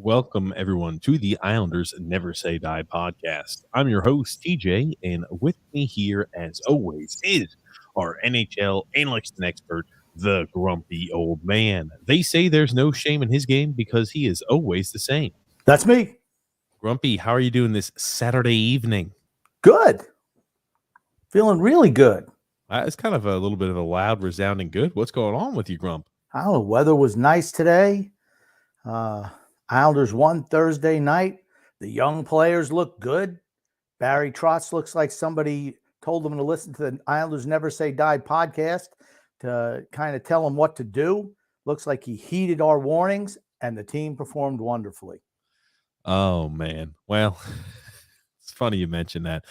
welcome everyone to the Islanders Never Say Die podcast. I'm your host, TJ, and with me here, as always, is our NHL analyst and expert, the grumpy old man. They say there's no shame in his game because he is always the same. That's me. Grumpy, how are you doing this Saturday evening? Good. Feeling really good. It's kind of a little bit of a loud, resounding good. What's going on with you, Grump? I don't know. Weather was nice today. Islanders won Thursday night. The young players look good. Barry Trotz looks like somebody told them to listen to the Islanders Never Say Die podcast to kind of tell them what to do. Looks like he heeded our warnings, and the team performed wonderfully. Oh, man. Well, it's funny you mentioned that.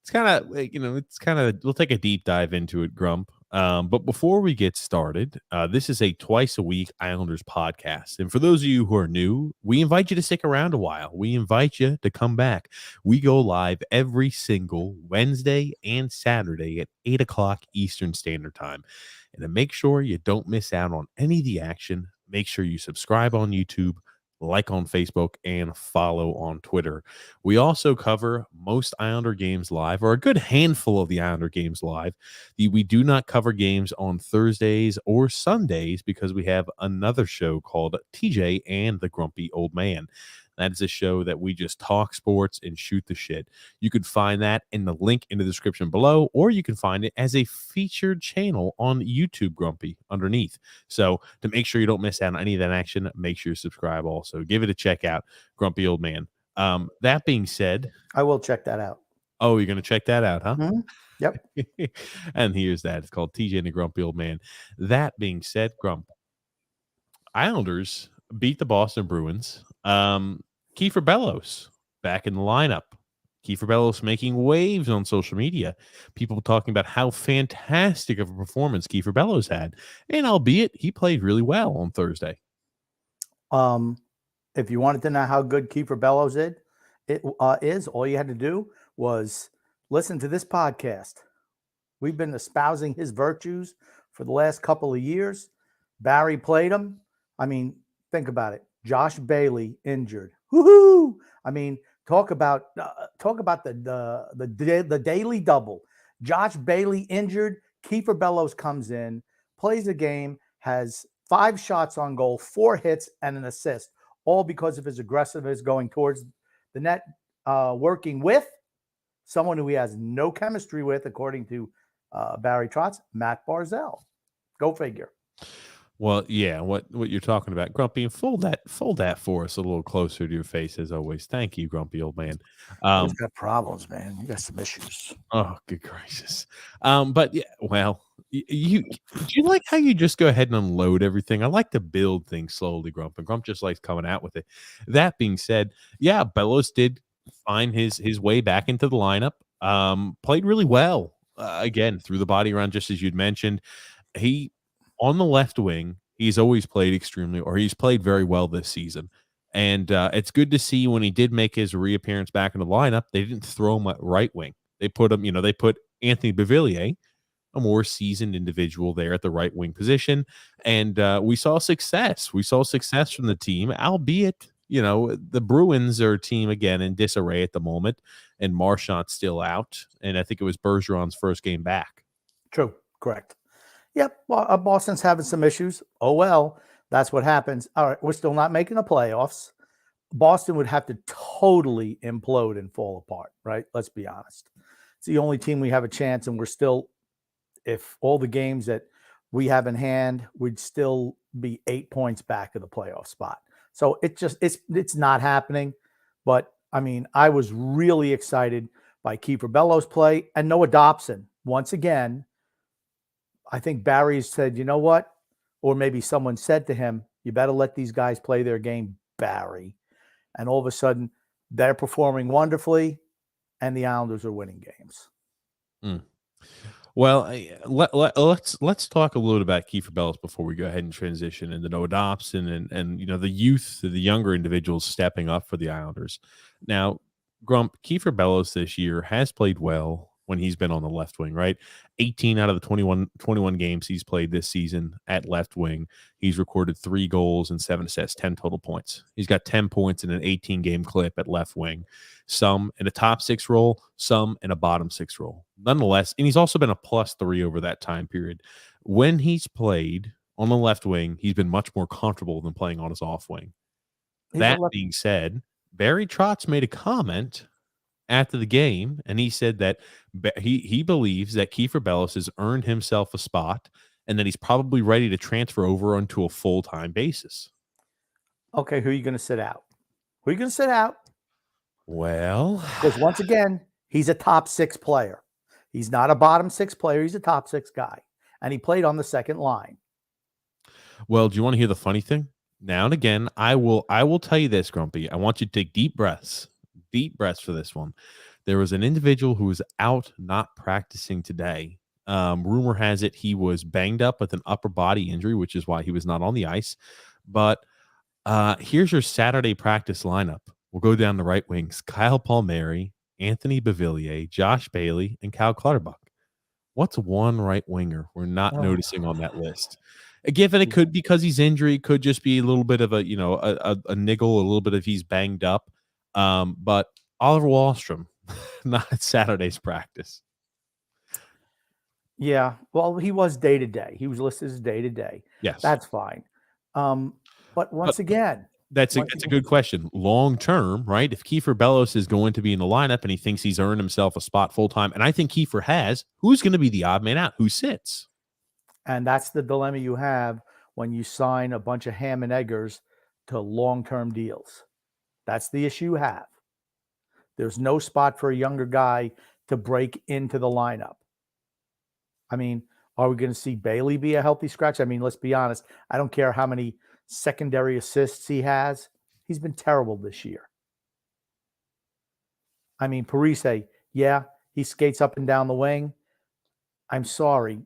It's kind of, we'll take a deep dive into it, Grump. But before we get started, this is a twice a week Islanders podcast. And for those of you who are new, we invite you to stick around a while. We invite you to come back. We go live every single Wednesday and Saturday at 8 o'clock Eastern Standard Time. And to make sure you don't miss out on any of the action, make sure you subscribe on YouTube, like on Facebook, and follow on Twitter. We also cover most Islander games live, or a good handful of the Islander games live. We do not cover games on Thursdays or Sundays because we have another show called TJ and the Grumpy Old Man. That is a show that we just talk sports and shoot the shit. You can find that in the link in the description below, or you can find it as a featured channel on YouTube, Grumpy, underneath. So to make sure you don't miss out on any of that action, make sure you subscribe also. Give it a check out, Grumpy Old Man. That being said, I will check that out. Oh, you're going to check that out, huh? Mm-hmm. Yep. And here's that. It's called TJ and the Grumpy Old Man. That being said, Grump, Islanders beat the Boston Bruins. Kiefer Bellows back in the lineup. Kiefer Bellows making waves on social media. People talking about how fantastic of a performance Kiefer Bellows had. And albeit he played really well on Thursday. If you wanted to know how good Kiefer Bellows is, all you had to do was listen to this podcast. We've been espousing his virtues for the last couple of years. Barry played him. I mean, think about it. Josh Bailey injured. Woohoo! I mean, talk about the daily double. Josh Bailey injured. Kiefer Bellows comes in, plays a game, has 5 shots on goal, 4 hits, and an assist, all because of his aggressiveness going towards the net, working with someone who he has no chemistry with, according to Barry Trotz, Matt Barzal. Go figure. Well, yeah, what you're talking about, Grumpy, and fold that for us a little closer to your face as always. Thank you, Grumpy Old Man. You've got problems, man. You got some issues. Oh, good gracious. But yeah, well, do you like how you just go ahead and unload everything? I like to build things slowly, Grump, and Grump just likes coming out with it. That being said, yeah, Bellows did find his way back into the lineup. Played really well again through the body around, just as you'd mentioned. He on the left wing, he's always played he's played very well this season. And it's good to see when he did make his reappearance back in the lineup, they didn't throw him at right wing. They put him, they put Anthony Beauvillier, a more seasoned individual, there at the right wing position. And we saw success. We saw success from the team, albeit, the Bruins are a team, again, in disarray at the moment. And Marchand's still out. And I think it was Bergeron's first game back. True. Correct. Yep, well, Boston's having some issues. Oh, well, that's what happens. All right, we're still not making the playoffs. Boston would have to totally implode and fall apart, right? Let's be honest. It's the only team we have a chance, and we're still, if all the games that we have in hand, we'd still be 8 points back of the playoff spot. So it's not happening. But, I mean, I was really excited by Kiefer Bellows' play and Noah Dobson. Once again, I think Barry said, you know what? Or maybe someone said to him, you better let these guys play their game, Barry. And all of a sudden, they're performing wonderfully, and the Islanders are winning games. Well, let's talk a little about Kiefer Bellows before we go ahead and transition into Noah Dobson and the youth, the younger individuals stepping up for the Islanders. Now, Grump, Kiefer Bellows this year has played well. when he's been on the left wing, right? 18 out of the 21 games he's played this season at left wing, he's recorded 3 goals and 7 assists, 10 total points. He's got 10 points in an 18-game clip at left wing, some in a top 6 role, some in a bottom 6 role. Nonetheless, and he's also been a +3 over that time period. When he's played on the left wing, he's been much more comfortable than playing on his off wing. That being said, Barry Trotz made a comment after the game, and he said that he believes that Kiefer Bellows has earned himself a spot and that he's probably ready to transfer over onto a full-time basis. Okay, who are you going to sit out? Who are you going to sit out? Well, because once again, he's a top 6 player. He's not a bottom 6 player. He's a top 6 guy, and he played on the second line. Well, do you want to hear the funny thing? Now and again, I will tell you this, Grumpy. I want you to take deep breaths for this one. There was an individual who was out not practicing today. Rumor has it he was banged up with an upper body injury, which is why he was not on the ice. But here's your Saturday practice lineup. We'll go down the right wings: Kyle Palmieri, Anthony Beauvillier, Josh Bailey, and Cal Clutterbuck. What's one right winger we're not noticing on that list? Given it could because he's injured, it could just be a little bit of a a niggle, a little bit of he's banged up. But Oliver Wahlstrom, not at Saturday's practice. Yeah, well, he was day to day. He was listed as day to day. Yes, that's fine. But once again, that's a good question. Long term, right? If Kiefer Bellows is going to be in the lineup and he thinks he's earned himself a spot full time, and I think Kiefer has, who's going to be the odd man out? Who sits? And that's the dilemma you have when you sign a bunch of ham and eggers to long-term deals. That's the issue you have. There's no spot for a younger guy to break into the lineup. I mean, are we going to see Bailey be a healthy scratch? I mean, let's be honest. I don't care how many secondary assists he has. He's been terrible this year. I mean, Parise, yeah, he skates up and down the wing. I'm sorry.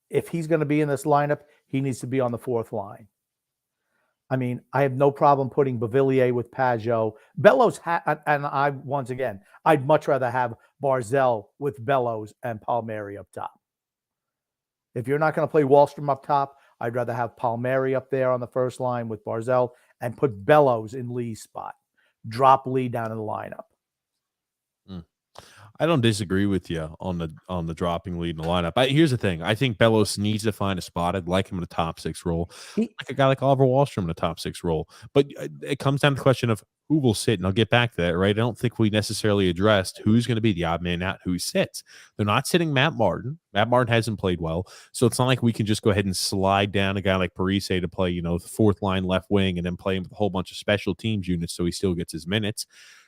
If he's going to be in this lineup, he needs to be on the 4th line. I mean, I have no problem putting Beauvillier with Pajot. Bellows, and once again, I'd much rather have Barzell with Bellows and Palmieri up top. If you're not going to play Wahlstrom up top, I'd rather have Palmieri up there on the first line with Barzell and put Bellows in Lee's spot. Drop Lee down in the lineup. I don't disagree with you on the dropping lead in the lineup. Here's the thing. I think Bellows needs to find a spot. I'd like him in a top 6 role. Like a guy like Oliver Wahlstrom in a top 6 role. But it comes down to the question of who will sit, and I'll get back to that, right? I don't think we necessarily addressed who's going to be the odd man out, who sits. They're not sitting Matt Martin. Matt Martin hasn't played well, so it's not like we can just go ahead and slide down a guy like Parise to play, the 4th line left wing and then play him with a whole bunch of special teams units so he still gets his minutes.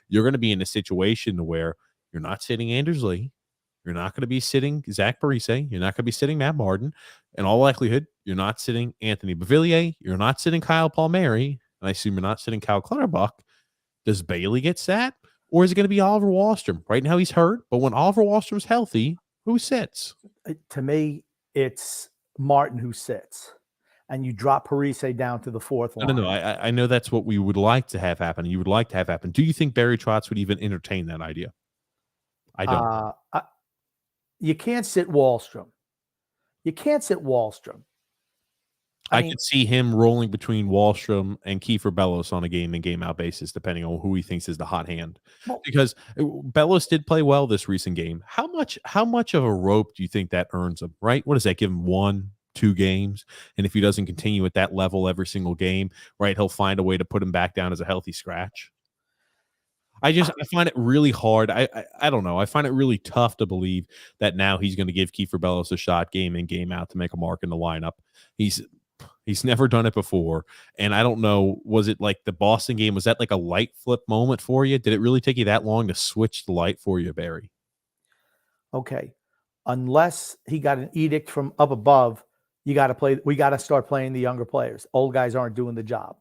You're going to be in a situation where you're not sitting Anders Lee. You're not going to be sitting Zach Parise. You're not going to be sitting Matt Martin. In all likelihood, you're not sitting Anthony Beauvillier. You're not sitting Kyle Palmieri. And I assume you're not sitting Cal Clutterbuck. Does Bailey get sat? Or is it going to be Oliver Wahlstrom? Right now he's hurt, but when Oliver Wahlstrom's healthy, who sits? To me, it's Martin who sits. And you drop Parise down to the 4th line. No. I know that's what we would like to have happen. You would like to have happen. Do you think Barry Trotz would even entertain that idea? I don't. You can't sit Wahlstrom. You can't sit Wahlstrom. I could see him rolling between Wahlstrom and Kiefer Bellows on a game in, game out basis, depending on who he thinks is the hot hand. Because Bellows did play well this recent game. How much of a rope do you think that earns him? Right? What does that give him? 1-2 games? And if he doesn't continue at that level every single game, right, he'll find a way to put him back down as a healthy scratch. I find it really hard. I don't know. I find it really tough to believe that now he's going to give Kiefer Bellows a shot game in, game out to make a mark in the lineup. He's never done it before. And I don't know, was it like the Boston game? Was that like a light flip moment for you? Did it really take you that long to switch the light for you, Barry? Okay. Unless he got an edict from up above, we got to start playing the younger players. Old guys aren't doing the job.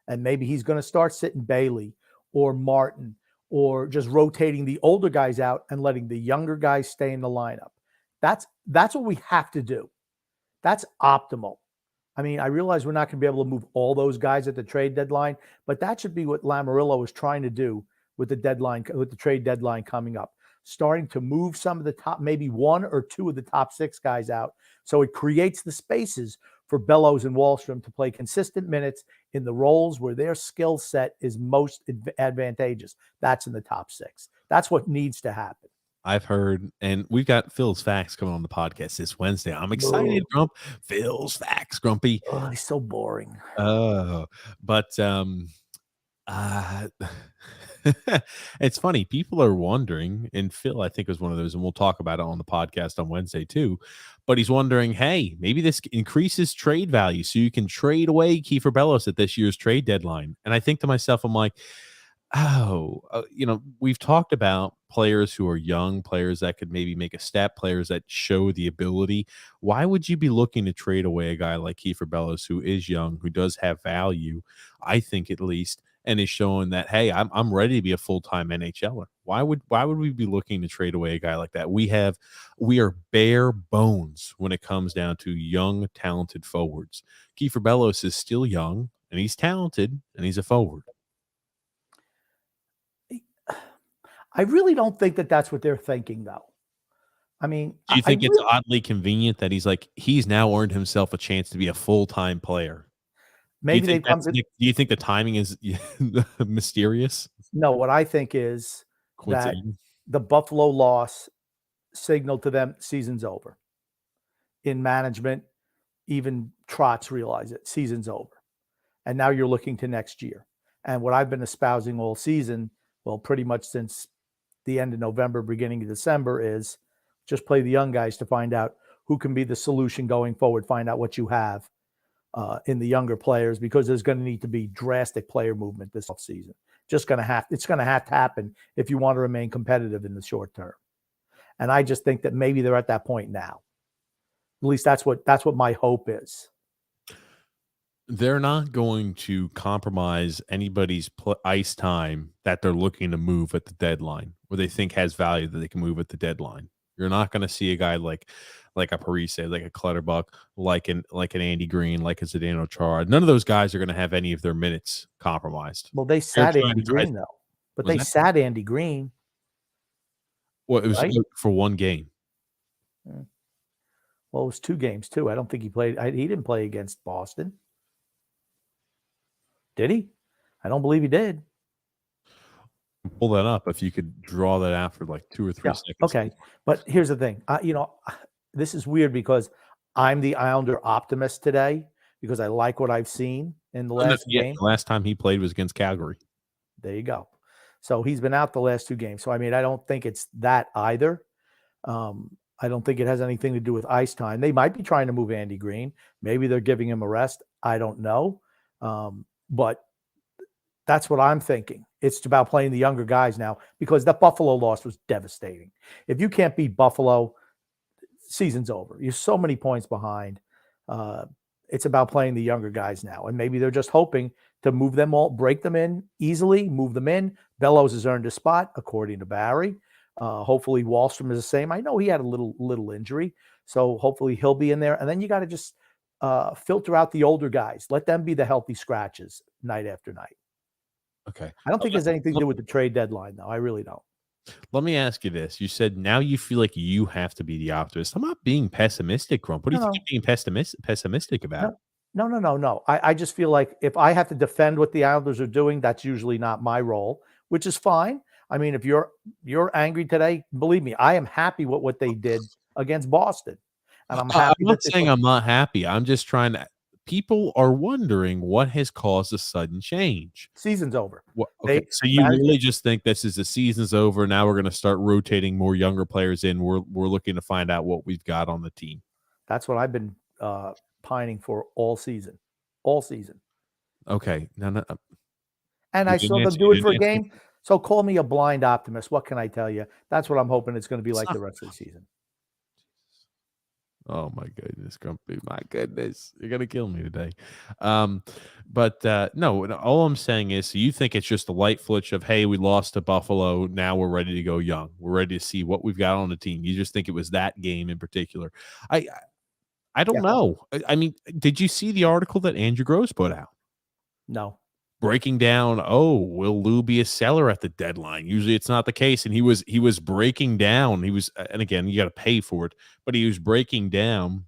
And maybe he's going to start sitting Bailey or Martin, or just rotating the older guys out and letting the younger guys stay in the lineup. That's what we have to do. That's optimal. I mean, I realize we're not going to be able to move all those guys at the trade deadline, but that should be what Lamoriello is trying to do with the trade deadline coming up. starting to move some of the top, maybe one or two of the top 6 guys out. So it creates the spaces for Bellows and Wahlstrom to play consistent minutes in the roles where their skill set is most advantageous. That's in the top 6. That's what needs to happen. I've heard, and we've got Phil's Facts coming on the podcast this Wednesday. I'm excited, Boo. Grump. Phil's Facts, Grumpy. Oh, he's so boring. But uh, it's funny. People are wondering, and Phil, I think, was one of those, and we'll talk about it on the podcast on Wednesday too. But he's wondering, hey, maybe this increases trade value, so you can trade away Kiefer Bellows at this year's trade deadline. And I think to myself, I'm like, oh, we've talked about players who are young, players that could maybe make a step, players that show the ability. Why would you be looking to trade away a guy like Kiefer Bellows, who is young, who does have value, I think at least, and is showing that, hey, I'm ready to be a full-time NHLer. Why would we be looking to trade away a guy like that? We are bare bones when it comes down to young, talented forwards. Kiefer Bellows is still young, and he's talented, and he's a forward. I really don't think that that's what they're thinking, though. I mean, do you think it's oddly convenient that he's now earned himself a chance to be a full-time player? Maybe do you think the timing is mysterious? No, what I think is that the Buffalo loss signaled to them season's over. In management, even Trotz realized it, season's over. And now you're looking to next year. And what I've been espousing all season, well, pretty much since the end of November, beginning of December, is just play the young guys to find out who can be the solution going forward, find out what you have in the younger players, because there's going to need to be drastic player movement this offseason. It's going to have to happen if you want to remain competitive in the short term. And I just think that maybe they're at that point now. At least that's what my hope is. They're not going to compromise anybody's ice time that they're looking to move at the deadline, or they think has value that they can move at the deadline. You're not going to see a guy like a Parise, like a Clutterbuck, like an Andy Green, like a Zdeno Chara. None of those guys are going to have any of their minutes compromised. Well, they sat Andy Green, though. But they sat Andy Green. Well, it was for one game. Well, it was 2 games, too. I don't think he played. He didn't play against Boston. Did he? I don't believe he did. Pull that up if you could draw that out for like 2 or 3 seconds. Okay, but here's the thing. This is weird because I'm the Islander optimist today because I like what I've seen in the last game. The last time he played was against Calgary. There you go. So he's been out the last 2 games. So, I mean, I don't think it's that either. I don't think it has anything to do with ice time. They might be trying to move Andy Green. Maybe they're giving him a rest. I don't know. But that's what I'm thinking. It's about playing the younger guys now because that Buffalo loss was devastating. If you can't beat Buffalo, season's over. You're so many points behind. It's about playing the younger guys now. And maybe they're just hoping to move them all, break them in easily, move them in. Bellows has earned a spot, according to Barry. Hopefully Wahlstrom is the same. I know he had a little injury, so hopefully he'll be in there. And then you got to just filter out the older guys. Let them be the healthy scratches night after night. Okay. I don't think it has anything to do with the trade deadline, though. I really don't. Let me ask you this. You said now you feel like you have to be the optimist. I'm not being pessimistic, Grump. What do you think you're being pessimistic about? No. I just feel like if I have to defend what the Islanders are doing, that's usually not my role, which is fine. I mean, if you're angry today, believe me, I am happy with what they did against Boston. And I'm happy. I'm not saying I'm not happy. I'm just trying to. People are wondering what has caused a sudden change. Season's over. Okay, so you really just think this is the season's over. Now we're going to start rotating more younger players in. We're looking to find out what we've got on the team. That's what I've been pining for all season. All season. Okay. No. And I saw them do it for a game. So call me a blind optimist. What can I tell you? That's what I'm hoping it's going to be like the rest of the season. Oh my goodness, Grumpy! My goodness, you're gonna kill me today. But no, all I'm saying is, so you think it's just a light flitch of, hey, we lost to Buffalo. Now we're ready to go young. We're ready to see what we've got on the team. You just think it was that game in particular. I don't know. I mean, did you see the article that Andrew Gross put out? No. breaking down, oh, will Lou be a seller at the deadline? Usually it's not the case. And he was breaking down. He was, and again, you got to pay for it, but he was breaking down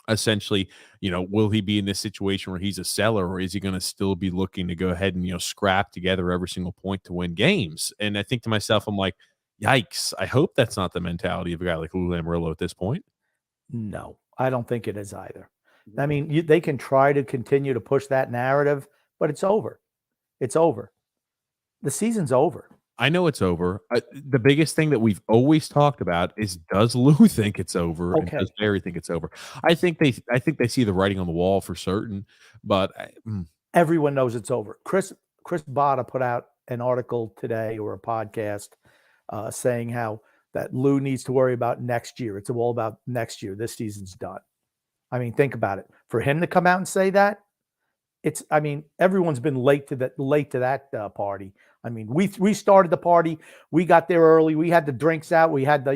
essentially, will he be in this situation where he's a seller, or is he going to still be looking to go ahead and, scrap together every single point to win games? And I think to myself, I'm like, yikes, I hope that's not the mentality of a guy like Lou Lamoriello at this point. No, I don't think it is either. I mean, they can try to continue to push that narrative, but it's over. It's over. The season's over. I know it's over. The biggest thing that we've always talked about is, does Lou think it's over, and Okay. does Barry think it's over? I think they see the writing on the wall for certain, but Everyone knows it's over. Chris Botta put out an article today, or a podcast, saying how that Lou needs to worry about next year. It's all about next year. This season's done. I mean, think about it. For him to come out and say that, everyone's been late to that party. I mean, we started the party. We got there early. We had the drinks out. We had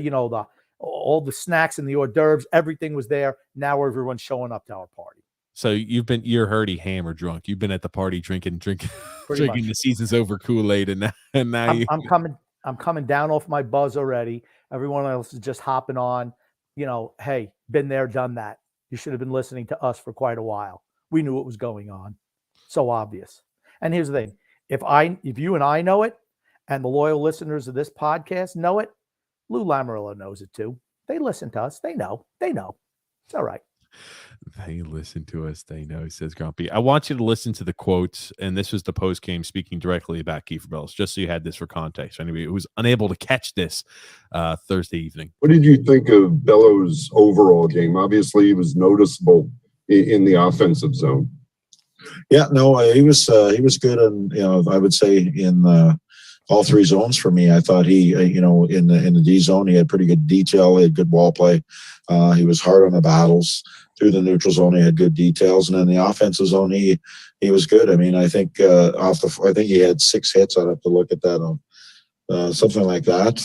all the snacks and the hors d'oeuvres. Everything was there. Now everyone's showing up to our party. So you're Hurdy hammer drunk. You've been at the party drinking Pretty drinking much. the season's over Kool-Aid, and now I'm coming down off my buzz already. Everyone else is just hopping on. Hey, been there, done that. You should have been listening to us for quite a while. We knew what was going on. So obvious. And here's the thing. If you and I know it, and the loyal listeners of this podcast know it, Lou Lamoriello knows it too. They listen to us. They know. It's all right. They listen to us. They know, says Grumpy. I want you to listen to the quotes, and this was the post game speaking directly about Kiefer Bellows, just so you had this for context. Anybody who was unable to catch this Thursday evening. What did you think of Bellows' overall game? Obviously, he was noticeable in the offensive zone. Yeah, no, he was good, and I would say in all three zones for me. I thought he, in the D zone, he had pretty good detail. He had good ball play. He was hard on the battles. Through the neutral zone, he had good details, and in the offensive zone, he was good. I mean, I think I think he had 6 hits. I'd have to look at that on something like that.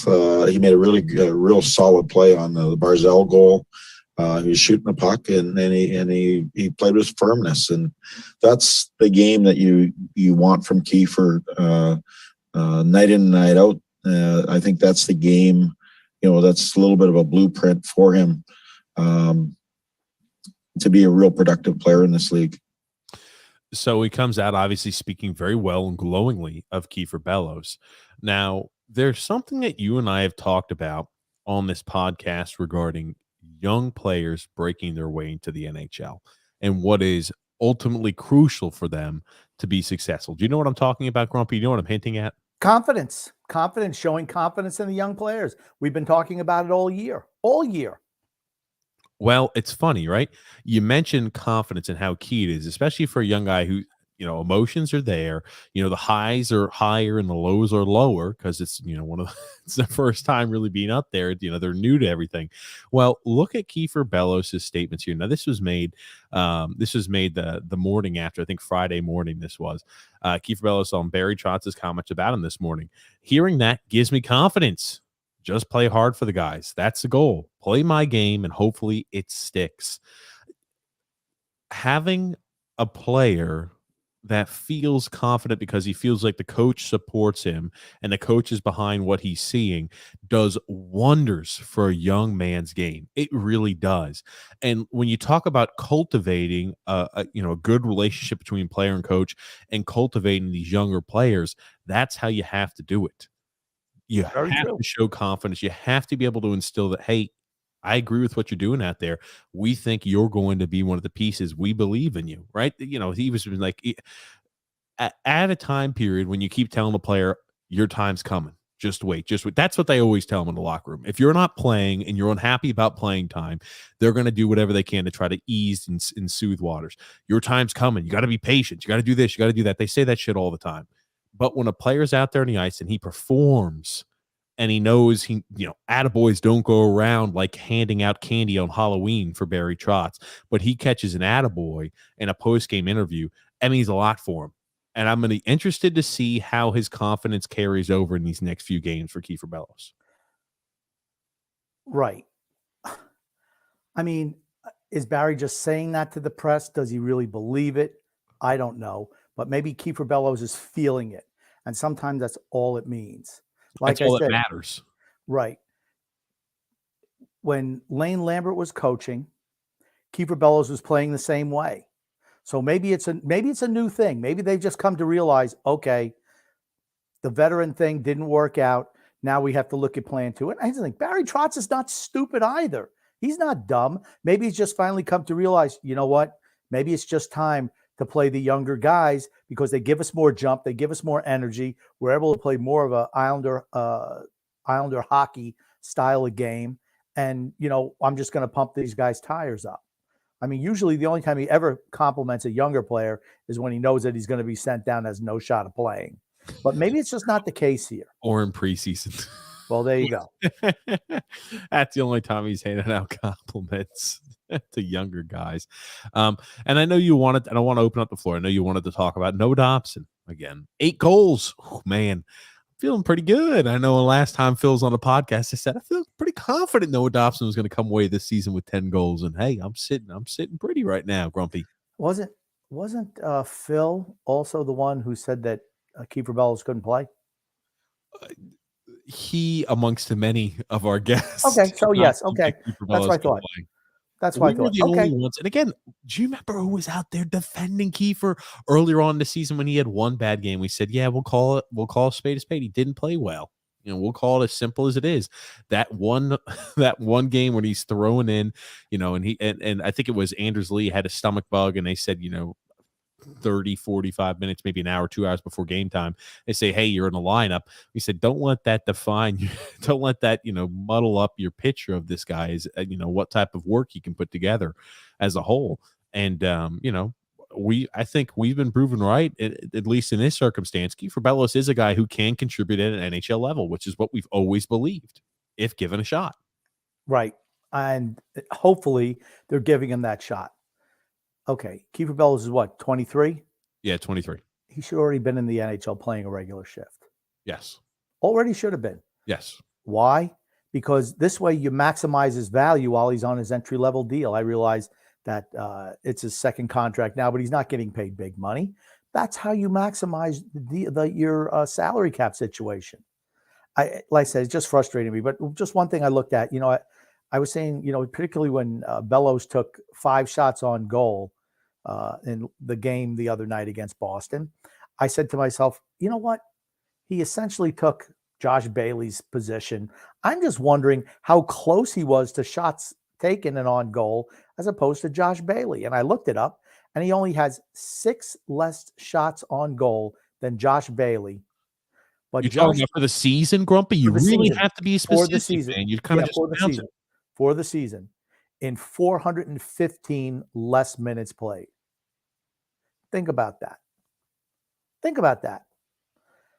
He made a real solid play on the Barzell goal. He was shooting the puck, and he played with firmness, and that's the game that you want from Kiefer night in and night out. I think that's the game. That's a little bit of a blueprint for him to be a real productive player in this league. So he comes out obviously speaking very well and glowingly of Kieffer Bellows. Now, there's something that you and I have talked about on this podcast regarding young players breaking their way into the NHL and what is ultimately crucial for them to be successful. Do you know what I'm talking about, Grumpy? You know what I'm hinting at? Confidence, showing confidence in the young players. We've been talking about it all year. Well, it's funny, right? You mentioned confidence and how key it is, especially for a young guy who, emotions are there. The highs are higher and the lows are lower because it's, it's the first time really being up there. They're new to everything. Well, look at Kieffer Bellows' statements here. Now, this was made the morning after, I think Friday morning this was. Kieffer Bellows on Barry Trotz's comments about him this morning. Hearing that gives me confidence. Just play hard for the guys. That's the goal. Play my game, and hopefully it sticks. Having a player that feels confident because he feels like the coach supports him and the coach is behind what he's seeing does wonders for a young man's game. It really does. And when you talk about cultivating a good relationship between player and coach and cultivating these younger players, that's how you have to do it. You have to show confidence. You have to be able to instill that, hey, I agree with what you're doing out there. We think you're going to be one of the pieces. We believe in you, right? He was like, at a time period when you keep telling the player, your time's coming. Just wait. That's what they always tell them in the locker room. If you're not playing and you're unhappy about playing time, they're going to do whatever they can to try to ease and soothe waters. Your time's coming. You got to be patient. You got to do this. You got to do that. They say that shit all the time. But when a player's out there on the ice and he performs and he knows attaboys don't go around like handing out candy on Halloween for Barry Trotz, but he catches an attaboy in a post-game interview, that means a lot for him. And I'm going to be interested to see how his confidence carries over in these next few games for Kieffer Bellows. Right. I mean, is Barry just saying that to the press? Does he really believe it? I don't know. but maybe Kiefer Bellows is feeling it. And sometimes that's all it means. Like That's all I said, that matters. right. When Lane Lambert was coaching, Kiefer Bellows was playing the same way. So maybe it's a new thing. Maybe they've just come to realize, okay, the veteran thing didn't work out. Now we have to look at plan 2. And I think Barry Trotz is not stupid either. He's not dumb. Maybe he's just finally come to realize, you know what? Maybe it's just time to play the younger guys because they give us more jump. They give us more energy. We're able to play more of a Islander hockey style of game. And, I'm just going to pump these guys' tires up. I mean, usually the only time he ever compliments a younger player is when he knows that he's going to be sent down, has no shot of playing. But maybe it's just not the case here. Or in preseason. Well, there you go. That's the only time he's handing out compliments to younger guys. And I know you wanted, I don't want to open up the floor. I know you wanted to talk about Noah Dobson again. 8 goals. Oh, man. Feeling pretty good. I know last time Phil was on the podcast, I said I feel pretty confident Noah Dobson was going to come away this season with 10 goals. And hey, I'm sitting pretty right now, Grumpy. Wasn't Phil also the one who said that Kiefer Bellows couldn't play? He, amongst the many of our guests. Okay, so yes, okay. That's what I thought. That's why I thought. The only ones. And again, do you remember who was out there defending Kiefer earlier on in the season when he had one bad game? We said, yeah, we'll call a spade a spade. He didn't play well. We'll call it as simple as it is. That one game when he's throwing in, and I think it was Anders Lee had a stomach bug, and they said, 30, 45 minutes, maybe an hour, 2 hours before game time, they say, hey, you're in the lineup. We said, don't let that define you. Don't let that, muddle up your picture of this guy is, what type of work he can put together as a whole. And, I think we've been proven right, at least in this circumstance. Kiefer Bellows is a guy who can contribute at an NHL level, which is what we've always believed, if given a shot. Right. And hopefully they're giving him that shot. Okay, Kiefer Bellows is what, 23? Yeah, 23. He should already been in the NHL playing a regular shift. Yes. Already should have been. Yes. Why? Because this way you maximize his value while he's on his entry-level deal. I realize that it's his second contract now, but he's not getting paid big money. That's how you maximize your salary cap situation. Like I said, it's just frustrating me. But just one thing I looked at, I was saying, particularly when Bellows took 5 shots on goal in the game the other night against Boston, I said to myself, you know what? He essentially took Josh Bailey's position. I'm just wondering how close he was to shots taken and on goal as opposed to Josh Bailey. And I looked it up, and he only has 6 less shots on goal than Josh Bailey. But you're talking about for the season, Grumpy? You really have to be specific, for the season. Man. You kind of just announce it. For the season, in 415 less minutes played. Think about that.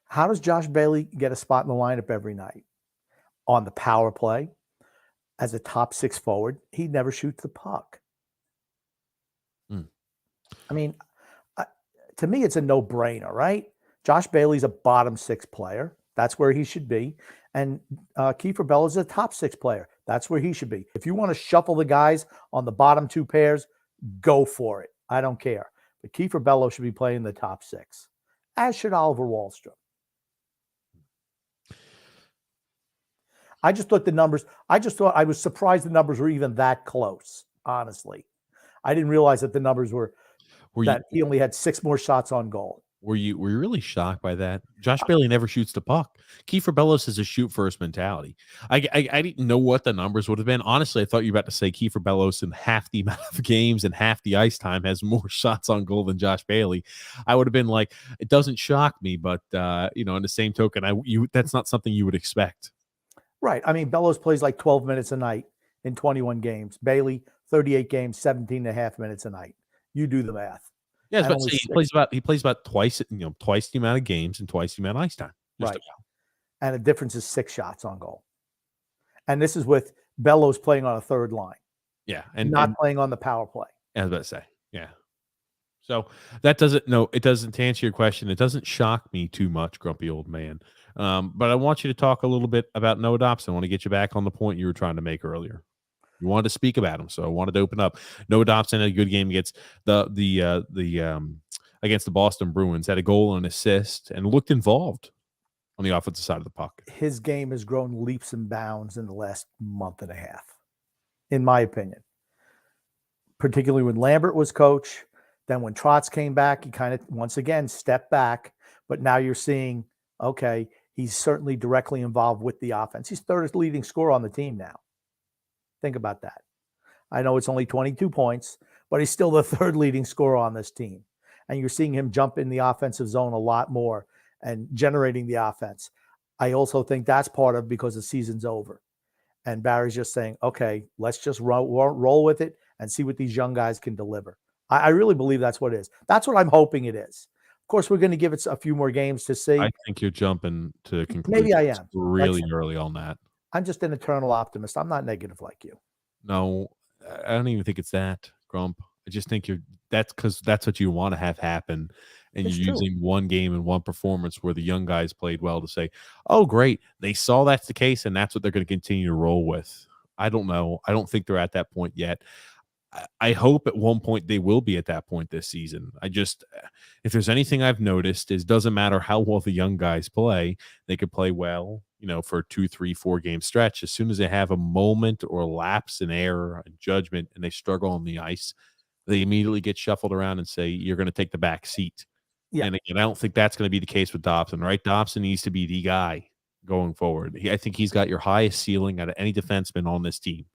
How does Josh Bailey get a spot in the lineup every night? On the power play, as a top 6 forward, he never shoots the puck. I mean, to me, it's a no-brainer, right? Josh Bailey's a bottom 6 player. That's where he should be. And Kiefer Bellows is a top 6 player. That's where he should be. If you want to shuffle the guys on the bottom 2 pairs, go for it. I don't care. But Kiefer Bellows should be playing the top 6, as should Oliver Wahlstrom. I just thought I was surprised the numbers were even that close, honestly. I didn't realize that the numbers were that he only had 6 more shots on goal. Were you really shocked by that? Josh Bailey never shoots the puck. Kiefer Bellows has a shoot first mentality. I didn't know what the numbers would have been. Honestly, I thought you were about to say Kiefer Bellows in half the amount of games and half the ice time has more shots on goal than Josh Bailey. I would have been like, it doesn't shock me, but in the same token, that's not something you would expect. Right. I mean, Bellows plays like 12 minutes a night in 21 games. Bailey, 38 games, 17 and a half minutes a night. You do the math. Yeah, he plays about twice the amount of games and twice the amount of ice time. Right. And the difference is 6 shots on goal. And this is with Bellows playing on a third line. Yeah. And not playing on the power play. I was about to say, yeah. So that doesn't to answer your question, it doesn't shock me too much, grumpy old man. But I want you to talk a little bit about Noah Dobson. I want to get you back on the point you were trying to make earlier. You wanted to speak about him, so I wanted to open up. Noah Dobson had a good game against the against the Boston Bruins, had a goal and assist, and looked involved on the offensive side of the puck. His game has grown leaps and bounds in the last month and a half, in my opinion. Particularly when Lambert was coach. Then when Trotz came back, he kind of, once again, stepped back. But now you're seeing, okay, he's certainly directly involved with the offense. He's third leading scorer on the team now. Think about that. I know it's only 22 points, but he's still the third leading scorer on this team. And you're seeing him jump in the offensive zone a lot more and generating the offense. I also think that's part of because the season's over. And Barry's just saying, okay, let's just roll with it and see what these young guys can deliver. I really believe that's what it is. That's what I'm hoping it is. Of course, we're going to give it a few more games to see. I think you're jumping to conclusions. Maybe I am. Really early on that. I'm just an eternal optimist. I'm not negative like you. No, I don't even think it's that, Grump. I just think that's because that's what you want to have happen. And It's you're true. using one game and one performance where the young guys played well to say, oh, great. They saw that's the case, and that's what they're going to continue to roll with. I don't know. I don't think they're at that point yet. I hope at one point they will be at that point this season. If there's anything I've noticed, is doesn't matter how well the young guys play, they could play well, for a 2, 3, 4 game stretch. As soon as they have a moment or a lapse in error and judgment and they struggle on the ice, they immediately get shuffled around and say, you're going to take the back seat. Yeah. And again, I don't think that's going to be the case with Dobson, right? Dobson needs to be the guy going forward. I think he's got your highest ceiling out of any defenseman on this team.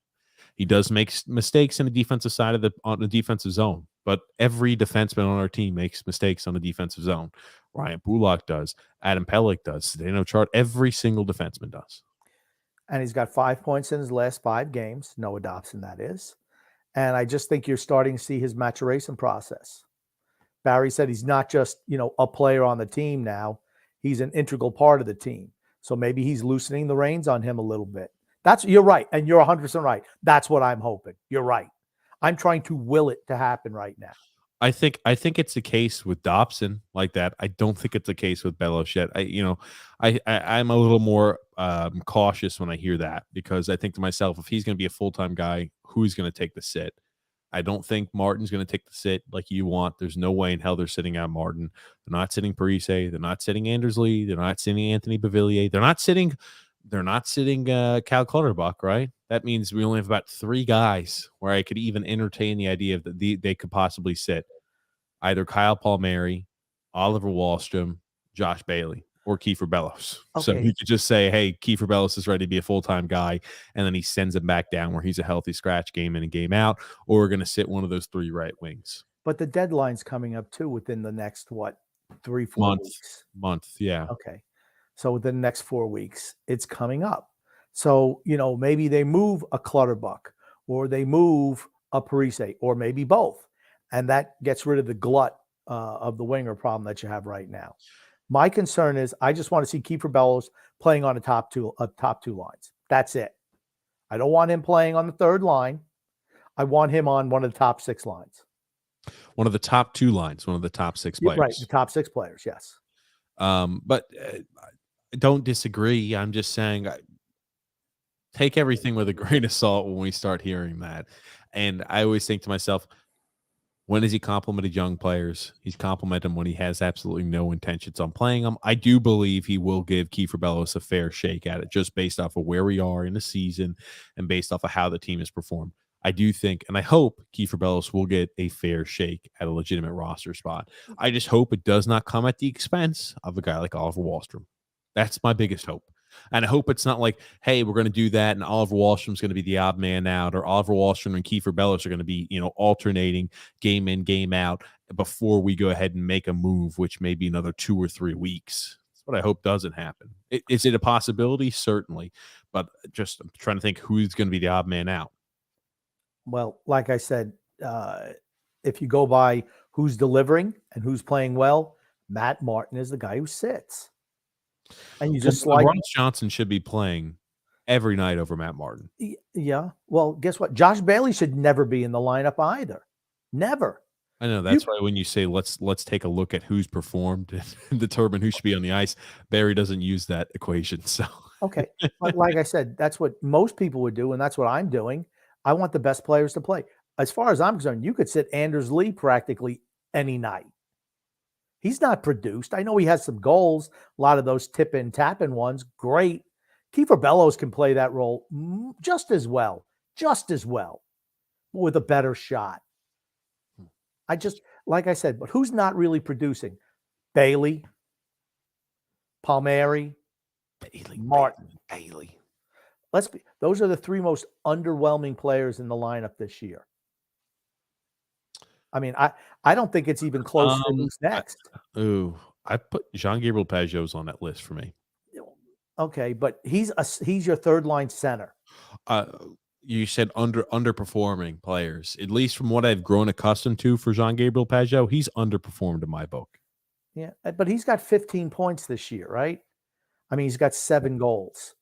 He does make mistakes in the defensive side on the defensive zone, but every defenseman on our team makes mistakes on the defensive zone. Ryan Bullock does. Adam Pellick does. Zdeno Chart. Every single defenseman does. And he's got 5 points in his last 5 games. Noah Dobson, that is. And I just think you're starting to see his maturation process. Barry said he's not just, a player on the team now. He's an integral part of the team. So maybe he's loosening the reins on him a little bit. You're right. And you're 100% right. That's what I'm hoping. You're right. I'm trying to will it to happen right now. I think it's the case with Dobson like that. I don't think it's the case with Bellows yet. I'm a little more cautious when I hear that, because I think to myself, if he's going to be a full-time guy, who's going to take the sit? I don't think Martin's going to take the sit like you want. There's no way in hell they're sitting out Martin. They're not sitting Parise. They're not sitting Anders Lee. They're not sitting Anthony Beauvillier. They're not sitting Cal Clutterbuck, right? That means we only have about 3 guys where I could even entertain the idea that they could possibly sit. Either Kyle Palmieri, Oliver Wahlstrom, Josh Bailey, or Kiefer Bellows. Okay. So you could just say, hey, Kiefer Bellows is ready to be a full-time guy, and then he sends him back down where he's a healthy scratch game in and game out, or we're going to sit one of those 3 right wings. But the deadline's coming up too within the next, 3-4 weeks? Month, yeah. Okay. So within the next 4 weeks, it's coming up. So, maybe they move a Clutterbuck, or they move a Parise, or maybe both. And that gets rid of the glut of the winger problem that you have right now. My concern is I just want to see Kiefer Bellows playing on the top two lines. That's it. I don't want him playing on the third line. I want him on one of the top 6 lines. One of the top 2 lines, one of the top 6 players. Right, the top 6 players, yes. But I don't disagree. I'm just saying take everything with a grain of salt when we start hearing that. And I always think to myself, when has he complimented young players? He's complimented them when he has absolutely no intentions on playing them. I do believe he will give Kiefer Bellows a fair shake at it, just based off of where we are in the season and based off of how the team has performed. I do think, and I hope Kiefer Bellows will get a fair shake at a legitimate roster spot. I just hope it does not come at the expense of a guy like Oliver Wahlstrom. That's my biggest hope. And I hope it's not like, hey, we're going to do that and Oliver Wahlstrom's going to be the odd man out, or Oliver Wahlstrom and Kiefer Bellows are going to be, alternating game in, game out before we go ahead and make a move, which may be another 2 or 3 weeks. That's what I hope doesn't happen. Is it a possibility? Certainly. But just I'm trying to think who's going to be the odd man out. Well, like I said, if you go by who's delivering and who's playing well, Matt Martin is the guy who sits. And you just Ross Johnson should be playing every night over Matt Martin. Yeah. Well, guess what? Josh Bailey should never be in the lineup either. Never. I know that's why when you say let's take a look at who's performed and determine who should be on the ice, Barry doesn't use that equation. So okay, but like I said, that's what most people would do, and that's what I'm doing. I want the best players to play. As far as I'm concerned, you could sit Anders Lee practically any night. He's not produced. I know he has some goals, a lot of those tip-in, tap-in ones. Great. Kiefer Bellows can play that role just as well, with a better shot. I just, like I said, but who's not really producing? Bailey, Palmieri, Martin. Bailey. Those are the three most underwhelming players in the lineup this year. I mean, I don't think it's even close for who's next. I put Jean-Gabriel Pageau's on that list for me. Okay, but he's your third line center. You said underperforming players. At least from what I've grown accustomed to for Jean-Gabriel Pageau, he's underperformed in my book. Yeah, but he's got 15 points this year, right? I mean, he's got 7 goals.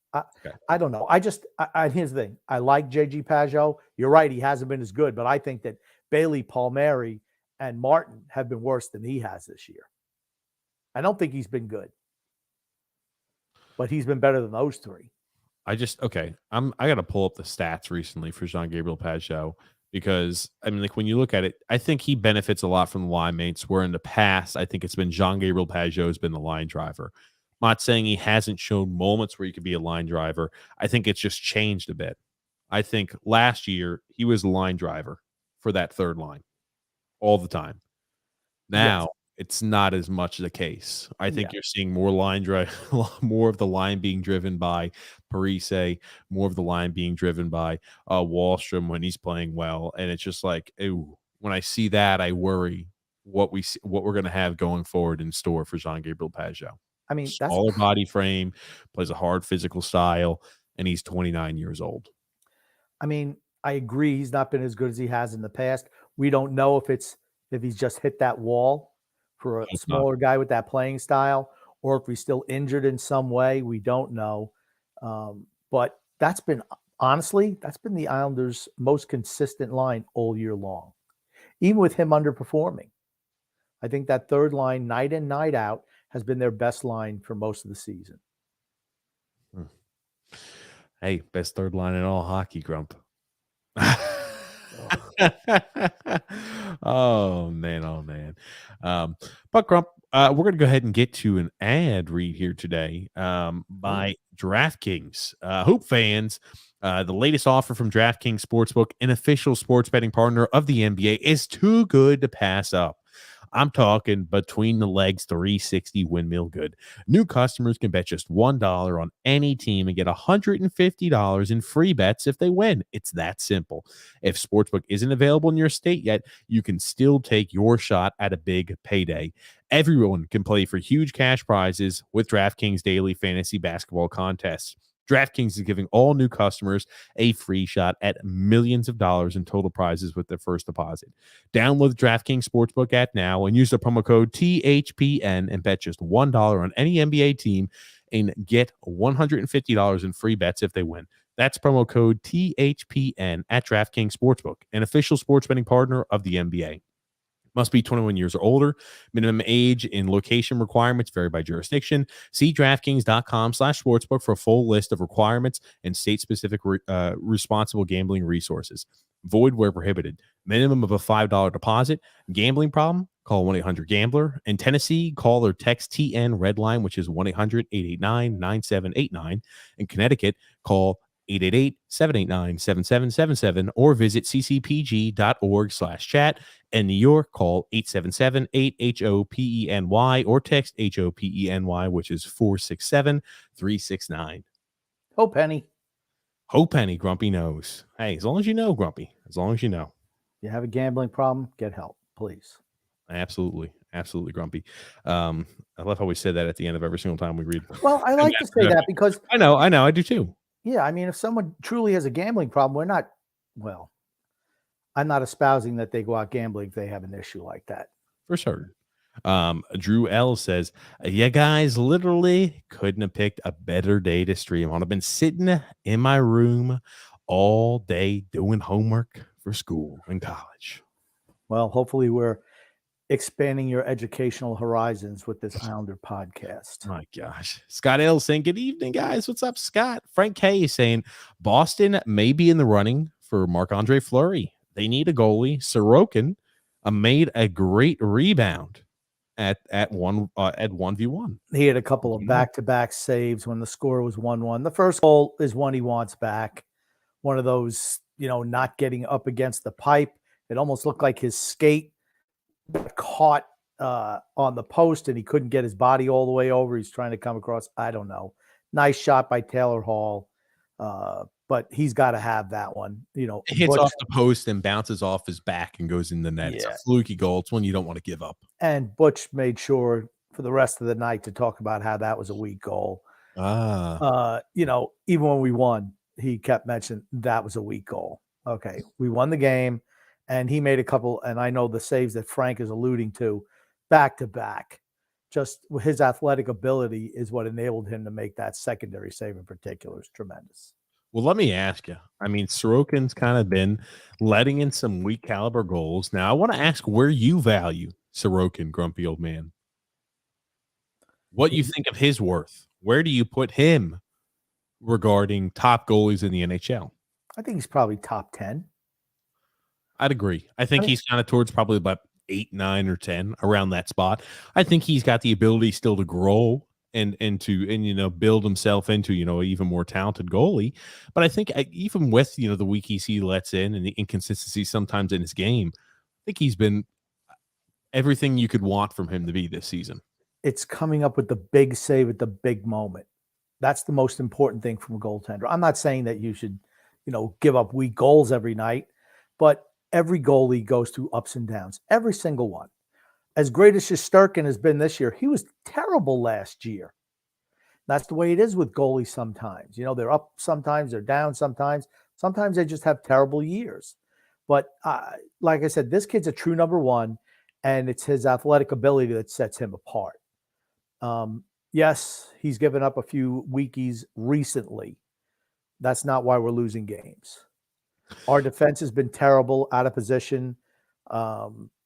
I don't know. Here's the thing. I like JG Pageau. You're right. He hasn't been as good, but I think that Bailey, Palmieri, and Martin have been worse than he has this year. I don't think he's been good, but he's been better than those 3. I got to pull up the stats recently for Jean-Gabriel Pageau because, I mean, like when you look at it, I think he benefits a lot from the line mates, where in the past, I think it's been Jean-Gabriel Pageau has been the line driver. I'm not saying he hasn't shown moments where he could be a line driver. I think it's just changed a bit. I think last year he was the line driver for that third line all the time. Now it's not as much the case. I think you're seeing more more of the line being driven by Parise, more of the line being driven by Wahlstrom when he's playing well. And it's just like, ew, when I see that, I worry what we're going to have going forward in store for Jean-Gabriel Pageau. I mean, that's smaller body frame, plays a hard physical style, and he's 29 years old. I mean, I agree. He's not been as good as he has in the past. We don't know if he's just hit that wall for a smaller guy with that playing style, or if he's still injured in some way. We don't know. But that's been the Islanders' most consistent line all year long, even with him underperforming. I think that third line, night in, night out, has been their best line for most of the season. Hey, best third line in all hockey, Grump. Oh man. But Grump, we're going to go ahead and get to an ad read here today by DraftKings. Hoop fans, the latest offer from DraftKings Sportsbook, an official sports betting partner of the NBA, is too good to pass up. I'm talking between the legs 360 windmill good. New customers can bet just $1 on any team and get $150 in free bets if they win. It's that simple. If Sportsbook isn't available in your state yet, you can still take your shot at a big payday. Everyone can play for huge cash prizes with DraftKings daily fantasy basketball contests. DraftKings is giving all new customers a free shot at millions of dollars in total prizes with their first deposit. Download the DraftKings Sportsbook app now and use the promo code THPN and bet just $1 on any NBA team and get $150 in free bets if they win. That's promo code THPN at DraftKings Sportsbook, an official sports betting partner of the NBA. Must be 21 years or older. Minimum age and location requirements vary by jurisdiction. See DraftKings.com/sportsbook for a full list of requirements and state-specific responsible gambling resources. Void where prohibited. Minimum of a $5 deposit. Gambling problem? Call 1-800-GAMBLER. In Tennessee, call or text TN Redline, which is 1-800-889-9789. In Connecticut, call 888-789-7777 or visit ccpg.org/chat. In New York, call 877-8-HOPENY or text HOPENY, which is 467-369. Penny. Penny, Grumpy knows. Hey, as long as you know, Grumpy, as long as you know. You have a gambling problem, get help, please. Absolutely, Grumpy. I love how we said that at the end of every single time we read. Well, I like to say that because I know, I do too. Yeah, I mean, if someone truly has a gambling problem, I'm not espousing that they go out gambling if they have an issue like that. For certain. Drew L says, you guys literally couldn't have picked a better day to stream on. I've been sitting in my room all day doing homework for school and college. Well, hopefully we're expanding your educational horizons with this Islander podcast. My gosh. Scott L saying, good evening, guys. What's up, Scott? Frank K is saying, Boston may be in the running for Marc-Andre Fleury. They need a goalie. Sorokin made a great rebound at 1v1. He had a couple of back-to-back saves when the score was 1-1. The first goal is one he wants back. One of those, not getting up against the pipe. It almost looked like his skate got caught on the post and he couldn't get his body all the way over. He's trying to come across. I don't know. Nice shot by Taylor Hall. But he's got to have that one. It hits off the post and bounces off his back and goes in the net. It's a fluky goal. It's one you don't want to give up. And Butch made sure for the rest of the night to talk about how that was a weak goal. Even when we won, he kept mentioning that was a weak goal. Okay, we won the game, and he made a couple, and I know the saves that Frank is alluding to, back to back. Just his athletic ability is what enabled him to make that secondary save in particular. Is tremendous. Well, let me ask you. I mean, Sorokin's kind of been letting in some weak caliber goals. Now, I want to ask where you value Sorokin, grumpy old man. What you think of his worth? Where do you put him regarding top goalies in the NHL? I think he's probably top 10. I'd agree. I think he's kind of towards probably about 8, 9, or 10, around that spot. I think he's got the ability still to grow and build himself into, an even more talented goalie. But I think even with, the weakies he lets in and the inconsistency sometimes in his game, I think he's been everything you could want from him to be this season. It's coming up with the big save at the big moment. That's the most important thing from a goaltender. I'm not saying that you should, give up weak goals every night, but every goalie goes through ups and downs, every single one. As great as Shesterkin has been this year, he was terrible last year. That's the way it is with goalies sometimes. They're up sometimes, they're down sometimes. Sometimes they just have terrible years. But like I said, this kid's a true number one, and it's his athletic ability that sets him apart. Yes, he's given up a few weekies recently. That's not why we're losing games. Our defense has been terrible, out of position,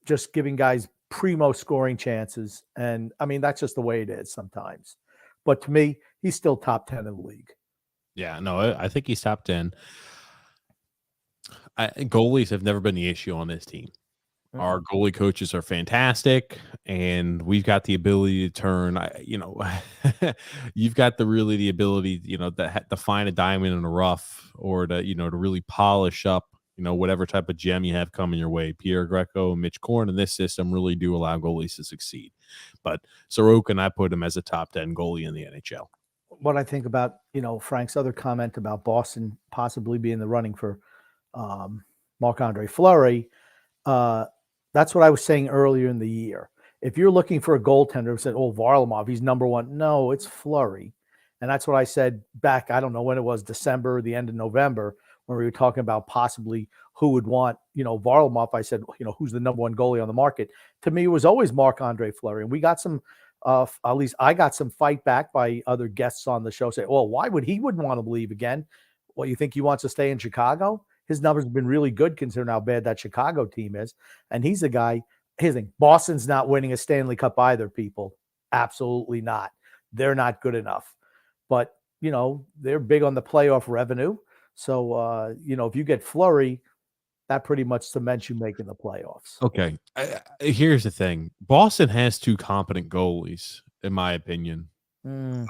just giving guys primo scoring chances. And I mean, that's just the way it is sometimes. But to me, he's still top 10 in the league. Yeah, no, I think he's top 10. Goalies have never been the issue on this team. Mm-hmm. Our goalie coaches are fantastic, and we've got the ability to turn, you've got the ability, to find a diamond in the rough, or to really polish up, whatever type of gem you have coming your way. Pierre Greco and Mitch Korn in this system really do allow goalies to succeed. But Sorokin, I put him as a top 10 goalie in the NHL. What I think about, Frank's other comment about Boston possibly being the running for Marc-Andre Fleury, that's what I was saying earlier in the year. If you're looking for a goaltender who said, Varlamov, he's number one. No, it's Fleury. And that's what I said back, I don't know when it was, December, the end of November, when we were talking about possibly who would want, Varlamov. I said, who's the number one goalie on the market? To me, it was always Marc-Andre Fleury. And we got some, at least I got some fight back by other guests on the show. Say, why would he wouldn't want to leave again? Well, you think he wants to stay in Chicago? His numbers have been really good considering how bad that Chicago team is. And he's a guy, here's the thing, Boston's not winning a Stanley Cup either, people. Absolutely not. They're not good enough. But, they're big on the playoff revenue. So, if you get Fleury, that pretty much cements you making the playoffs. Okay. Here's the thing. Boston has two competent goalies, in my opinion.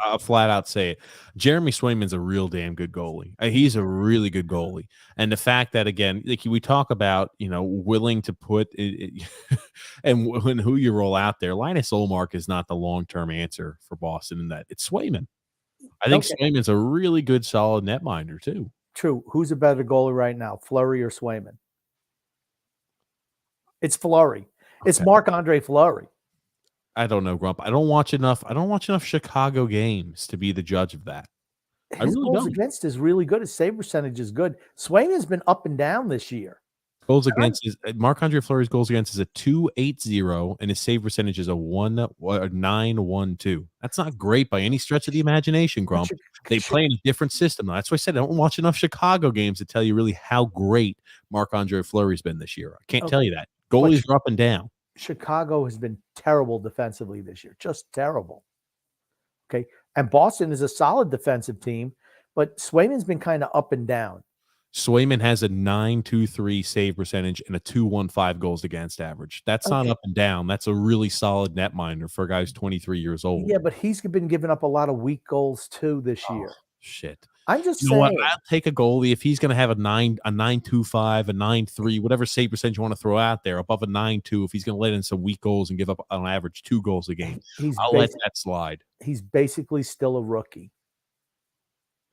I'll flat out say it. Jeremy Swayman's a real damn good goalie. He's a really good goalie. And the fact that, again, like we talk about, willing to put it and when who you roll out there, Linus Ullmark is not the long-term answer for Boston in that. It's Swayman. I think Swayman's a really good, solid netminder, too. True. Who's a better goalie right now, Fleury or Swayman? It's Fleury. Okay. It's Marc-Andre Fleury. I don't know, Grump. I don't watch enough Chicago games to be the judge of that. His goals against is really good. His save percentage is good. Swayman's been up and down this year. Goals against is Marc-Andre Fleury's goals against is a 2.80, and his save percentage is a 9.12. That's not great by any stretch of the imagination, Grump. They play in a different system. That's why I said I don't watch enough Chicago games to tell you really how great Marc-Andre Fleury's been this year. I can't tell you that. Goalies are up and down. Chicago has been terrible defensively this year, just terrible. Okay. And Boston is a solid defensive team, but Swayman's been kind of up and down. Swayman has a 9.23 save percentage and a 2.15 goals against average. That's not Okay. up and down. That's a really solid netminder for a guy who's 23 years old. Yeah, but he's been giving up a lot of weak goals too this year. Shit. I'm just You know what? saying. I'll take a goalie if he's going to have a 9.25, a 9.3, whatever save percentage you want to throw out there, above a 9.2. If he's going to let in some weak goals and give up on average 2 goals a game, I'll let that slide. He's basically still a rookie.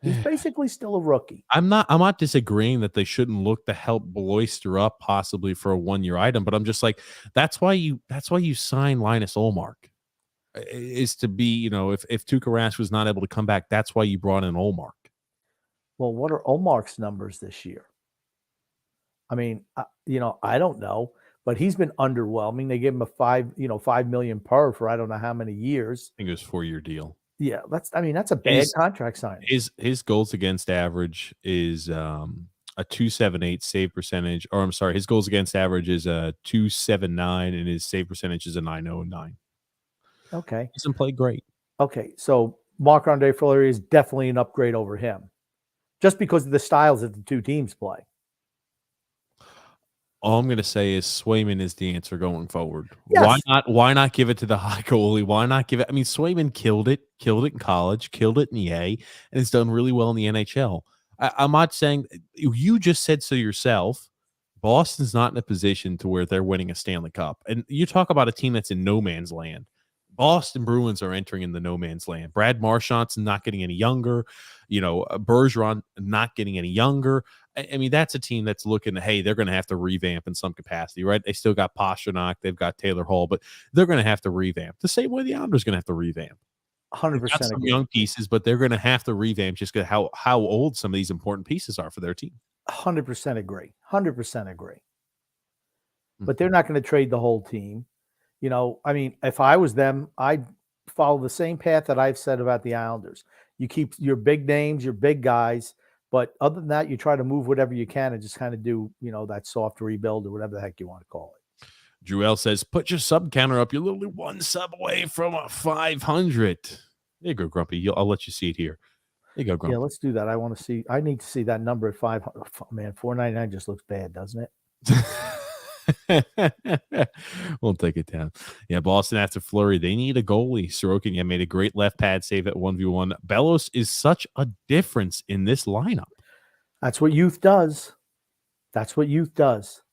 He's basically still a rookie. I'm not disagreeing that they shouldn't look to help bolster up possibly for a 1-year item, but I'm just like, that's why you sign Linus Ullmark, is to be, you know, if Tuukka Rask was not able to come back, that's why you brought in Ullmark. Well, what are Ullmark's numbers this year? I mean, I don't know, but he's been underwhelming. They gave him a $5 million per for I don't know how many years. I think it was a 4-year deal. Yeah, that's a bad contract signing. His goals against average is a 2.78 save percentage, or I'm sorry, his goals against average is a 2.79 and his save percentage is a 9.09. Okay. He hasn't played great. Okay, so Marc-Andre Fleury is definitely an upgrade over him, just because of the styles that the two teams play. All I'm going to say is Swayman is the answer going forward. Yes. Why not give it to the high goalie? Why not give it? I mean, Swayman killed it in college, killed it in the A, and has done really well in the NHL. I'm not saying, you just said so yourself, Boston's not in a position to where they're winning a Stanley Cup. And you talk about a team that's in no man's land. Boston Bruins are entering in the no man's land. Brad Marchand's not getting any younger. You know, Bergeron not getting any younger. I mean, that's a team that's looking, hey, they're going to have to revamp in some capacity, right? They still got Pasternak, they've got Taylor Hall, but they're going to have to revamp. The same way the Islanders going to have to revamp. 100% Got some young pieces, but they're going to have to revamp just because how old some of these important pieces are for their team. 100% agree. 100% agree. But they're not going to trade the whole team. You know, I mean, if I was them, I'd follow the same path that I've said about the Islanders. You keep your big names, your big guys, but other than that, you try to move whatever you can and just kind of do, you know, that soft rebuild or whatever the heck you want to call it. Drew says, put your sub counter up. You're literally 1 sub away from a 500. There you go, Grumpy. I'll let you see it here. There you go, Grumpy. Yeah, let's do that. I need to see that number at 500. Man, 499 just looks bad, doesn't it? We'll take it down. Yeah, Boston after Fleury, they need a goalie. Sorokin made a great left pad save at 1v1. Bellows is such a difference in this lineup. That's what youth does. That's what youth does.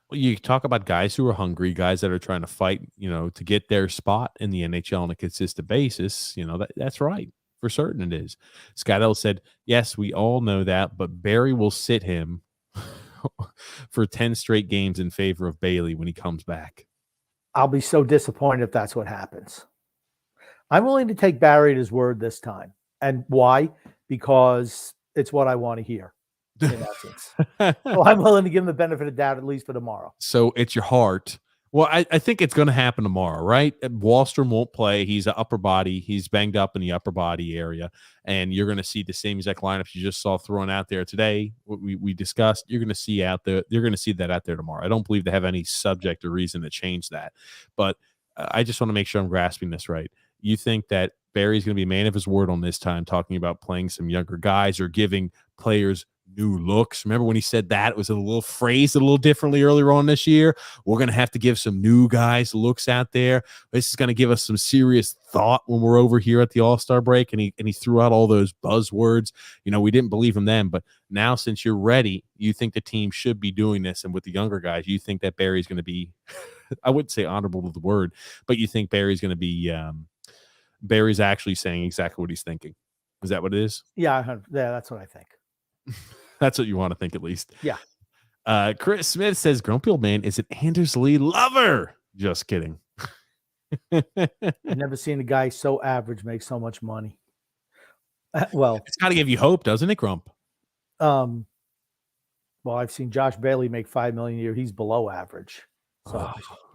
Well, you talk about guys who are hungry, guys that are trying to fight, you know, to get their spot in the NHL on a consistent basis. You know, that's right. For certain it is. Scott L said, yes, we all know that, but Barry will sit him for 10 straight games in favor of Bailey when he comes back. I'll be so disappointed if that's what happens. I'm willing to take Barry at his word this time. And why? Because it's what I want to hear, in essence. So I'm willing to give him the benefit of doubt, at least for tomorrow. So it's your heart. Well, I think it's going to happen tomorrow, right? Wallstrom won't play. He's an upper body. He's banged up in the upper body area. And you're going to see the same exact lineups you just saw thrown out there today. What we discussed, you're going to see out there. You're going to see that out there tomorrow. I don't believe they have any subject or reason to change that. But I just want to make sure I'm grasping this right. You think that Barry's going to be a man of his word on this time, talking about playing some younger guys or giving players new looks. Remember when he said that? It was a little phrased a little differently earlier on this year. We're going to have to give some new guys looks out there. This is going to give us some serious thought when we're over here at the All-Star break. And he threw out all those buzzwords. You know, we didn't believe him then, but now since you're ready, you think the team should be doing this. And with the younger guys, you think that Barry's going to be, I wouldn't say honorable to the word, but you think Barry's going to be, Barry's actually saying exactly what he's thinking. Is that what it is? Yeah, that's what I think. That's what you want to think, at least. Yeah. Chris Smith says, Grumpy Old Man is an Anders Lee lover. Just kidding. I've never seen a guy so average make so much money. Well, it's got to give you hope, doesn't it, Grump? Well, I've seen Josh Bailey make $5 million a year. He's below average. So,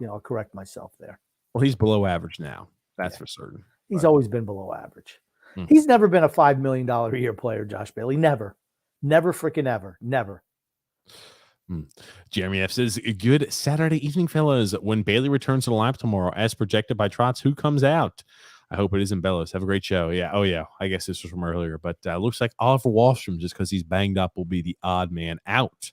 I'll correct myself there. Well, he's below average now. That's for certain. He's always been below average. He's never been a $5 million a year player, Josh Bailey. Never. Never freaking ever. Never. Jeremy F says, good Saturday evening, fellas. When Bailey returns to the lineup tomorrow, as projected by Trotz, who comes out? I hope it isn't Bellows. Have a great show. Yeah. Oh, yeah. I guess this was from earlier, but looks like Oliver Wahlstrom, just because he's banged up, will be the odd man out,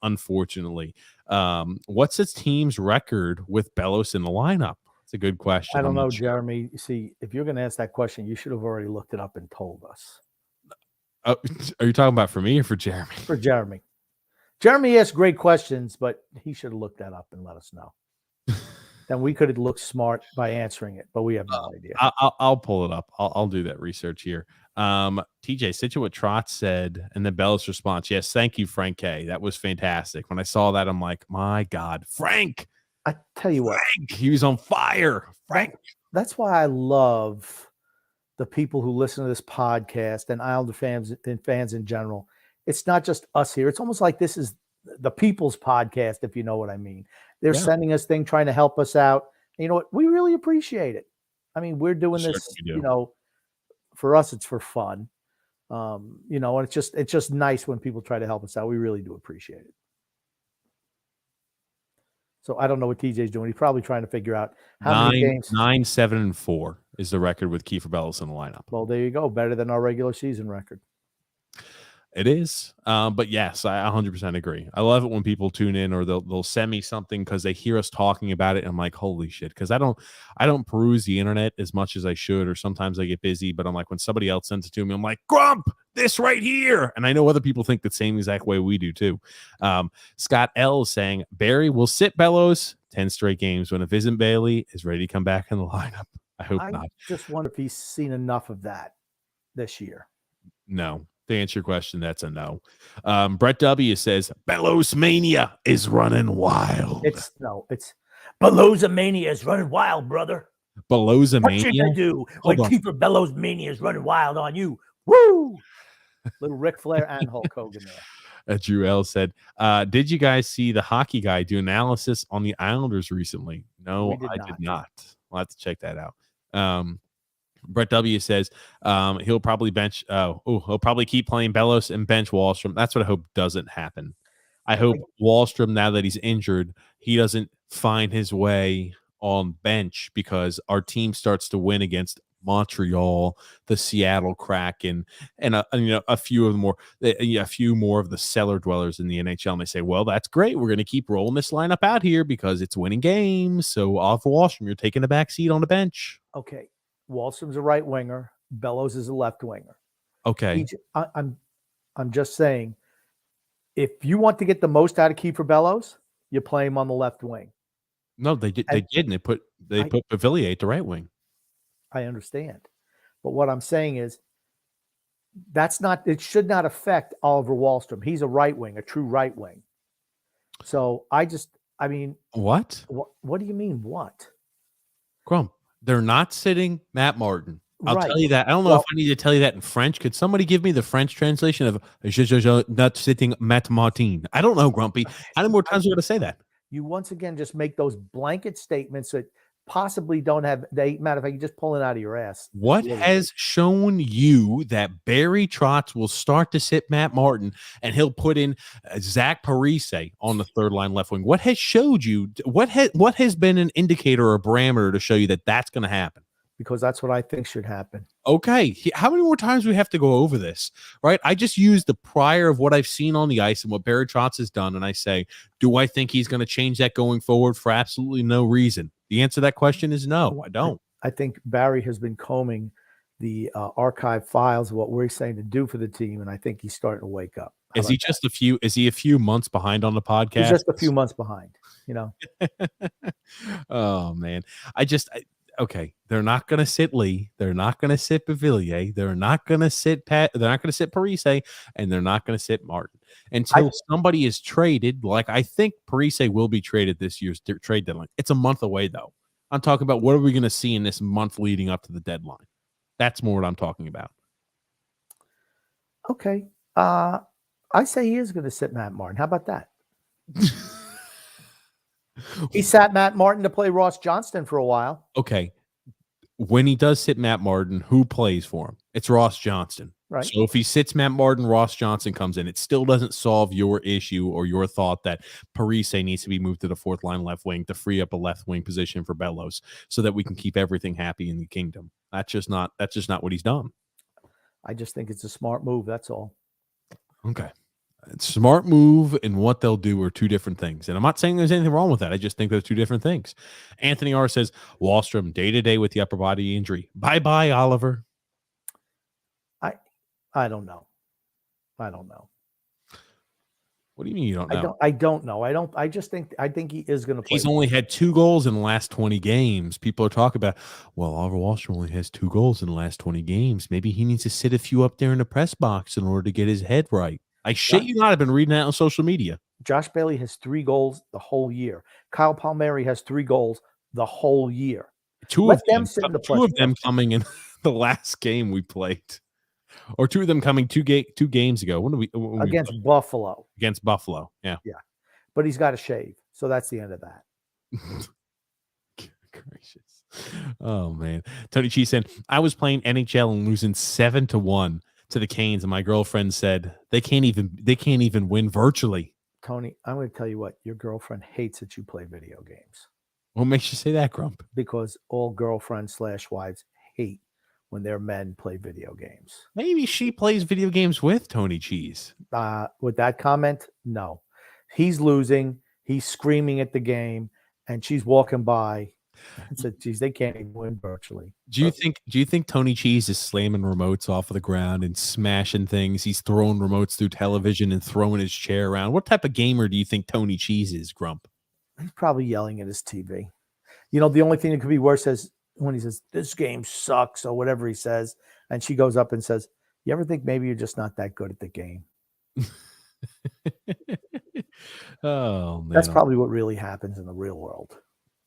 unfortunately. What's his team's record with Bellows in the lineup? It's a good question. I don't I'm know, not sure. Jeremy. See, if you're going to ask that question, you should have already looked it up and told us. Oh, are you talking about for me or for Jeremy? For Jeremy. Jeremy asked great questions, but he should have looked that up and let us know. Then we could have looked smart by answering it, but we have no idea. I'll pull it up. I'll do that research here. TJ, stitch what Trotz said, and then Bellows' response. Yes, thank you, Frank K. That was fantastic. When I saw that, I'm like, my God, Frank. I tell you what, he was on fire. Frank. That's why I love the people who listen to this podcast and Islander fans and fans in general. It's not just us here. It's almost like this is the people's podcast, if you know what I mean. They're sending us things, trying to help us out. And you know what? We really appreciate it. I mean, we're doing this, you know, for us, it's for fun. You know, and it's just nice when people try to help us out. We really do appreciate it. So I don't know what TJ's doing. He's probably trying to figure out how many games. 9-7-4 is the record with Kiefer Bellows in the lineup. Well, there you go. Better than our regular season record. It is. But yes, I 100% agree. I love it when people tune in or they'll send me something because they hear us talking about it. And I'm like, holy shit. Because I don't peruse the internet as much as I should, or sometimes I get busy. But I'm like, when somebody else sends it to me, I'm like, Grump, this right here. And I know other people think the same exact way we do too. Scott L is saying Barry will sit Bellows 10 straight games when a Vincent Bailey is ready to come back in the lineup. I hope not. I just wonder if he's seen enough of that this year. No. To answer your question, that's a no. Brett W says Bellows Mania is running wild. It's Bellows Mania is running wild, brother. Bellows Mania. What you gonna do when Kiefer Bellows Mania is running wild on you? Woo! Little Ric Flair and Hulk Hogan there. Drew L said, did you guys see the hockey guy do analysis on the Islanders recently? No, I did not. We'll have to check that out. Brett W says he'll probably bench. He'll probably keep playing Bellows and bench Wahlstrom. That's what I hope doesn't happen. I hope Wahlstrom, now that he's injured, he doesn't find his way on bench because our team starts to win against Montreal, the Seattle Kraken, and a few of the cellar dwellers in the NHL. And they say, well, that's great. We're going to keep rolling this lineup out here because it's winning games. So off Wahlstrom, you're taking a back seat on the bench. Okay. Wahlstrom's a right winger. Bellows is a left winger. Okay. I'm just saying, if you want to get the most out of Kiefer Bellows, you play him on the left wing. No, they did. They did. And they put Pavillier at the right wing. I understand, but what I'm saying is, it should not affect Oliver Wahlstrom. He's a right wing, a true right wing. So what? What do you mean? What? Grump. They're not sitting Matt Martin. I'll tell you that. I don't know if I need to tell you that in French. Could somebody give me the French translation of not sitting Matt Martin? I don't know, Grumpy. How many more times are we going to say that? You once again just make those blanket statements that possibly don't have. Matter of fact, you just pull it out of your ass. What has shown you that Barry Trotz will start to sit Matt Martin and he'll put in Zach Parise on the third line left wing? What has showed you? What has been an indicator or a parameter to show you that that's going to happen? Because that's what I think should happen. Okay. How many more times do we have to go over this? Right? I just use the prior of what I've seen on the ice and what Barry Trotz has done, and I say, do I think he's going to change that going forward for absolutely no reason? The answer to that question is no, I don't. I think Barry has been combing the archive files of what we're saying to do for the team, and I think he's starting to wake up. Is he a few months behind on the podcast? He's just a few months behind, you know. Oh man. Okay, they're not going to sit Lee. They're not going to sit Pavillier. They're not going to sit They're not going to sit Parise, and they're not going to sit Martin until somebody is traded. Like I think Parise will be traded this year's trade deadline. It's a month away, though. I'm talking about what are we going to see in this month leading up to the deadline. That's more what I'm talking about. Okay, I say he is going to sit Matt Martin. How about that? He sat Matt Martin to play Ross Johnston for a while. Okay. When he does sit Matt Martin, who plays for him? It's Ross Johnston. Right. So if he sits Matt Martin, Ross Johnson comes in, it still doesn't solve your issue or your thought that Parise needs to be moved to the fourth line left wing to free up a left wing position for Bellows so that we can keep everything happy in the kingdom. That's just not what he's done. I just think it's a smart move. That's all. Okay. Smart move and what they'll do are two different things. And I'm not saying there's anything wrong with that. I just think those two different things. Anthony R says, Wahlstrom day-to-day with the upper body injury. Bye-bye, Oliver. I don't know. I don't know. What do you mean you don't know? I don't know. I think he is going to play. He's only had 2 goals in the last 20 games. People are talking about, well, Oliver Wahlstrom only has 2 goals in the last 20 games. Maybe he needs to sit a few up there in the press box in order to get his head right. I shit you not. I've been reading that on social media. Josh Bailey has 3 goals the whole year. Kyle Palmieri has 3 goals the whole year. Two of them coming in the last game we played. Or 2 of them coming 2 games ago. When against Buffalo. Against Buffalo, yeah. Yeah. But he's got to shave. So that's the end of that. Gracious. Oh, man. Tony Cheese said, I was playing NHL and losing 7-1 to the Canes, and my girlfriend said they can't even win virtually. Tony, I'm going to tell you what. Your girlfriend hates that you play video games. What makes you say that, Grump? Because all girlfriends/wives hate when their men play video games. Maybe she plays video games with Tony Cheese. With that comment, no. He's losing. He's screaming at the game, and she's walking by and said, geez, they can't even win virtually. Do you think Tony Cheese is slamming remotes off of the ground and smashing things? He's throwing remotes through television and throwing his chair around. What type of gamer do you think Tony Cheese is, Grump? He's probably yelling at his TV. You know, the only thing that could be worse is when he says, this game sucks or whatever he says, and she goes up and says, you ever think maybe you're just not that good at the game? Oh, man. That's probably what really happens in the real world.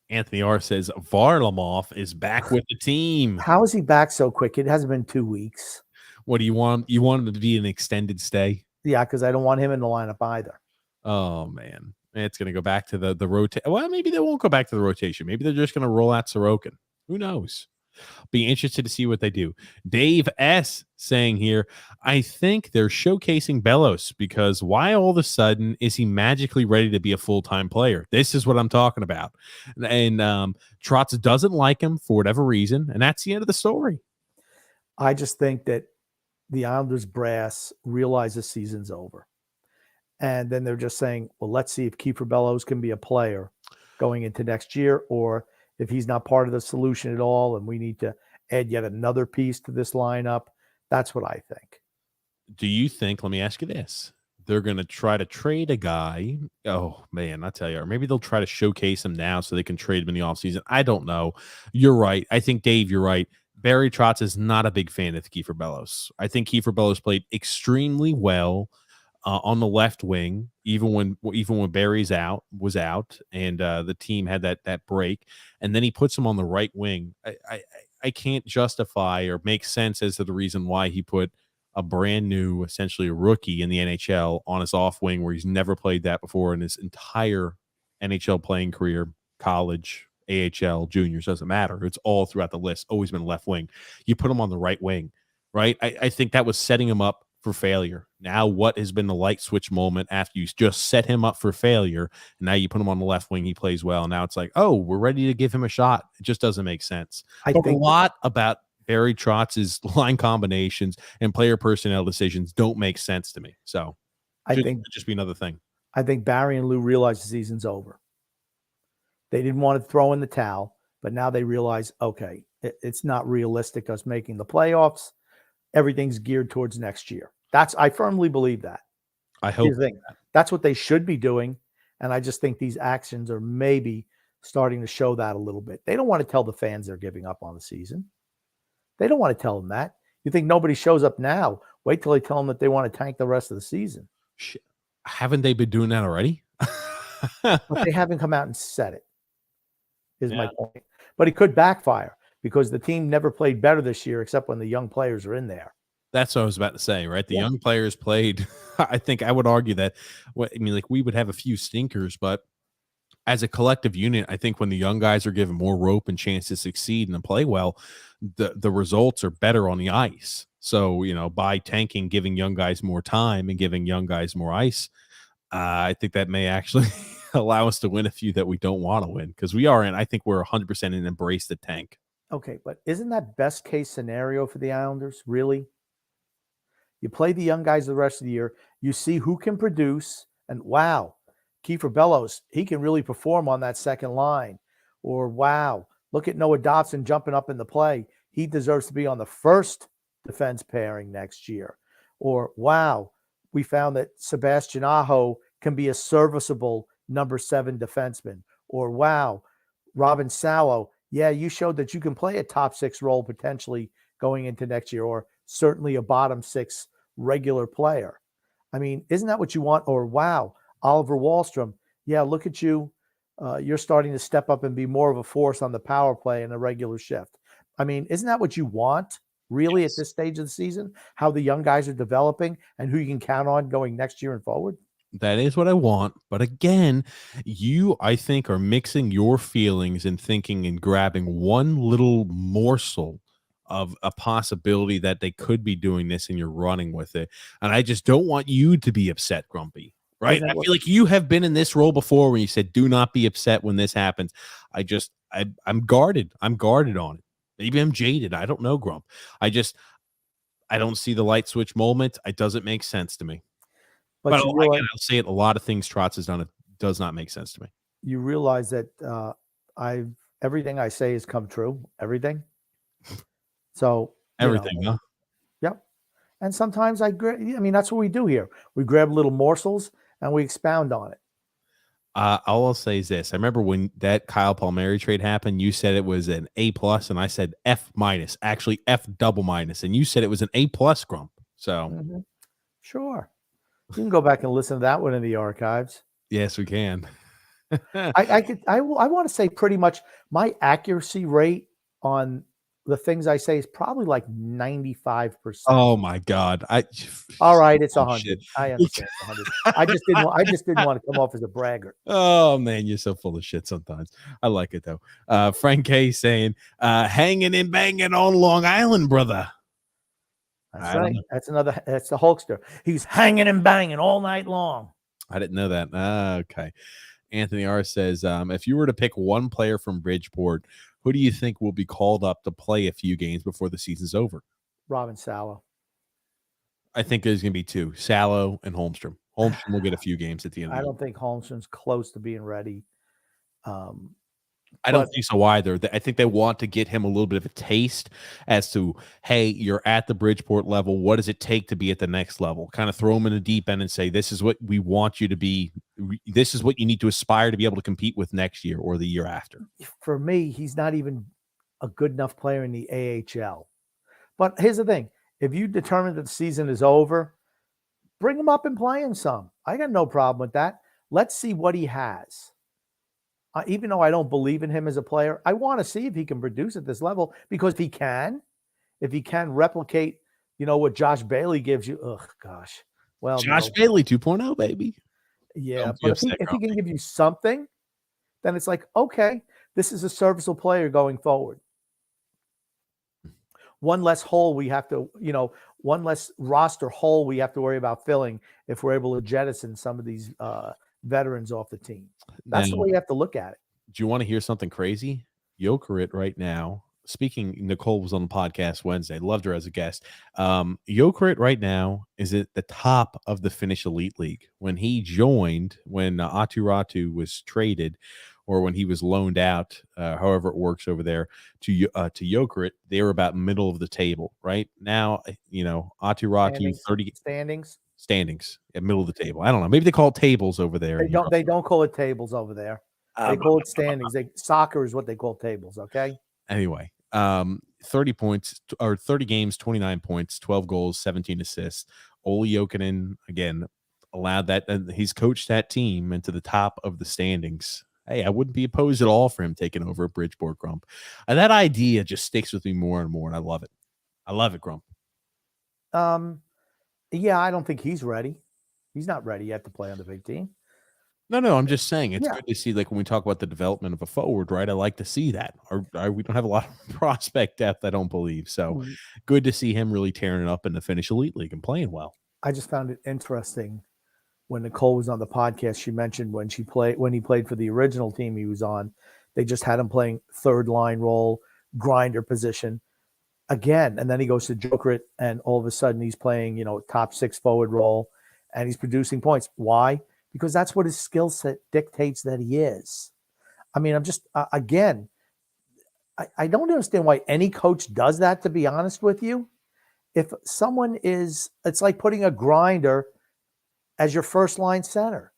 Anthony R says Varlamov is back with the team. How is he back so quick? It hasn't been 2 weeks. What do you want? You want him to be an extended stay? Yeah, because I don't want him in the lineup either. Oh, man. It's going to go back to the rotation. Well, maybe they won't go back to the rotation. Maybe they're just going to roll out Sorokin. Who knows? Be interested to see what they do. Dave S. saying here, I think they're showcasing Bellows because why all of a sudden is he magically ready to be a full-time player? This is what I'm talking about. And Trotz doesn't like him for whatever reason, and that's the end of the story. I just think that the Islanders brass realize the season's over. And then they're just saying, well, let's see if Kiefer Bellows can be a player going into next year, or if he's not part of the solution at all and we need to add yet another piece to this lineup. That's what I think. Do you think, let me ask you this, they're going to try to trade a guy? Oh, man, I tell you, or maybe they'll try to showcase him now so they can trade him in the offseason. I don't know. You're right. I think, Dave, you're right. Barry Trotz is not a big fan of Kiefer Bellows. I think Kiefer Bellows played extremely well on the left wing, even when Barry's was out, and the team had that break, and then he puts him on the right wing. I can't justify or make sense as to the reason why he put a brand new, essentially a rookie in the NHL on his off wing where he's never played that before in his entire NHL playing career, college, AHL, juniors, doesn't matter. It's all throughout the list. Always been left wing. You put him on the right wing, right? I think that was setting him up for failure. Now, what has been the light switch moment after you just set him up for failure, and now you put him on the left wing, he plays well. Now it's like, oh, we're ready to give him a shot. It just doesn't make sense. I think a lot about Barry Trotz's line combinations and player personnel decisions don't make sense to me. So I think it'd just be another thing. I think Barry and Lou realize the season's over. They didn't want to throw in the towel, but now they realize, okay, it's not realistic us making the playoffs. Everything's geared towards next year. I firmly believe that. I hope that's what they should be doing. And I just think these actions are maybe starting to show that a little bit. They don't want to tell the fans they're giving up on the season. They don't want to tell them that. You think nobody shows up now? Wait till they tell them that they want to tank the rest of the season. Shit. Haven't they been doing that already? But they haven't come out and said it, is my point. But it could backfire, because the team never played better this year except when the young players are in there. That's what I was about to say, right? The young players played. I think I would argue that, we would have a few stinkers, but as a collective unit, I think when the young guys are given more rope and chance to succeed and to play well, the results are better on the ice. So, by tanking, giving young guys more time and giving young guys more ice, I think that may actually allow us to win a few that we don't want to win, because I think we're 100% in embrace the tank. Okay, but isn't that best case scenario for the Islanders, really? You play the young guys the rest of the year. You see who can produce, and wow, Kiefer Bellows, he can really perform on that second line. Or wow, look at Noah Dobson jumping up in the play. He deserves to be on the first defense pairing next year. Or wow, we found that Sebastian Aho can be a serviceable number 7 defenseman. Or wow, Robin Salo, yeah, you showed that you can play a top 6 role potentially going into next year, or certainly a bottom 6 regular player. I mean, isn't that what you want? Or wow, Oliver Wahlstrom, yeah, look at you. You're starting to step up and be more of a force on the power play in a regular shift. I mean, isn't that what you want really at this stage of the season? How the young guys are developing and who you can count on going next year and forward? That is what I want. But again, you, I think, are mixing your feelings and thinking and grabbing one little morsel of a possibility that they could be doing this, and you're running with it. And I just don't want you to be upset, Grumpy. Right? I feel like you have been in this role before when you said, do not be upset when this happens. I'm guarded. I'm guarded on it. Maybe I'm jaded. I don't know, Grump. I don't see the light switch moment. It doesn't make sense to me. But I'll say it. A lot of things Trotz has done, it does not make sense to me. You realize that everything I say has come true. Everything. So everything, huh? Yep. And sometimes that's what we do here. We grab little morsels and we expound on it. All I'll say is this. I remember when that Kyle Palmieri trade happened, you said it was an A+, and I said F-, actually F double minus, and you said it was an A+, Grump. So Sure. You can go back and listen to that one in the archives. Yes, we can. I want to say pretty much my accuracy rate on the things I say is probably like 95%. Oh my God. All right, it's 100. I understand 100. I just didn't want to come off as a braggart. Oh man, you're so full of shit sometimes. I like it though. Frank K saying, hanging and banging on Long Island, brother. That's right. That's the Hulkster. He's hanging and banging all night long. I didn't know that. Okay. Anthony R says, if you were to pick one player from Bridgeport, who do you think will be called up to play a few games before the season's over? Robin Salo. I think there's going to be 2, Salo and Holmstrom. Holmstrom will get a few games at the end. I don't think Holmstrom's close to being ready. I don't think so either. I think they want to get him a little bit of a taste as to, hey, you're at the Bridgeport level. What does it take to be at the next level? Kind of throw him in the deep end and say, this is what we want you to be. This is what you need to aspire to be able to compete with next year or the year after. For me, he's not even a good enough player in the AHL. But here's the thing. If you determine that the season is over, bring him up and play him some. I got no problem with that. Let's see what he has. Even though I don't believe in him as a player, I want to see if he can produce at this level, because if he can replicate, what Josh Bailey gives you. Oh gosh. Well, Josh Bailey 2.0, baby. Yeah. But if he can give you something, then it's like, okay, this is a serviceable player going forward. One less hole we have to, one less roster hole we have to worry about filling if we're able to jettison some of these veterans off the team. That's the way you have to look at it. Do you want to hear something crazy? Jokerit right now. Speaking, Nicole was on the podcast Wednesday. Loved her as a guest. Jokerit right now is at the top of the Finnish Elite League. When he joined, when Aatu Ratu was traded, or when he was loaned out, however it works over there, to Jokerit, they were about middle of the table. Right now, Aatu Ratu 30 standings at middle of the table. I don't know. Maybe they call it tables over there. They don't call it tables over there. They call it standings. Soccer is what they call tables. Okay. Anyway, 30 points or 30 games, 29 points, 12 goals, 17 assists. Olli Jokinen again allowed that. He's coached that team into the top of the standings. Hey, I wouldn't be opposed at all for him taking over at Bridgeport, Grump. And that idea just sticks with me more and more, and I love it. I love it, Grump. Yeah, I don't think he's ready. He's not ready yet to play on the big team. No, I'm just saying it's Yeah. good to see, like, when we talk about the development of a forward, right? I like to see that. We don't have a lot of prospect depth, I don't believe. So Mm. good to see him really tearing it up in the Finnish Elite League and playing well. I just found it interesting when Nicole was on the podcast. She mentioned when he played for the original team he was on, they just had him playing third line role, grinder position again, and then he goes to Jokerit, and all of a sudden he's playing, top 6 forward role, and he's producing points. Why? Because that's what his skill set dictates that he is. I mean, I'm just again, I don't understand why any coach does that, to be honest with you. If someone it's like putting a grinder as your first line center.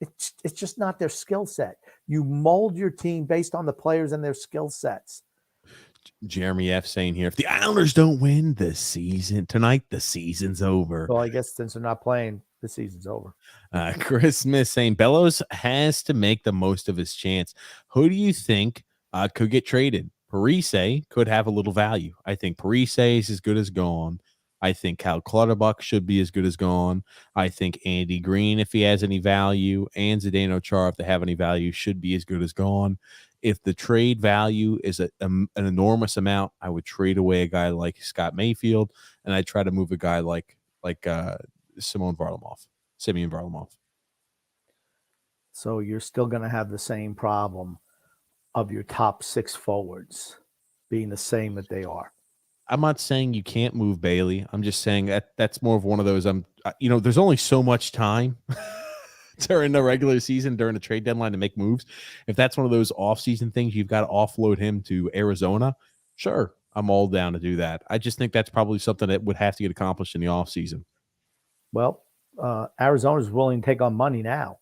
It's just not their skill set. You mold your team based on the players and their skill sets. Jeremy F saying here, if the Islanders don't win the season tonight, the season's over. Well, I guess since they're not playing, the season's over. Chris Smith saying Bellows has to make the most of his chance. Who do you think could get traded? Parise could have a little value. I think Parise is as good as gone. I think Cal Clutterbuck should be as good as gone. I think Andy Green, if he has any value, and Zdeno Chara, if they have any value, should be as good as gone. If the trade value is an enormous amount, I would trade away a guy like Scott Mayfield, and I'd try to move a guy like Simeon Varlamov. So you're still going to have the same problem of your top 6 forwards being the same that they are. I'm not saying you can't move Bailey. I'm just saying that's more of one of those. There's only so much time during the regular season, during the trade deadline to make moves. If that's one of those off-season things, you've got to offload him to Arizona. Sure, I'm all down to do that. I just think that's probably something that would have to get accomplished in the off-season. Well, Arizona's willing to take on money now.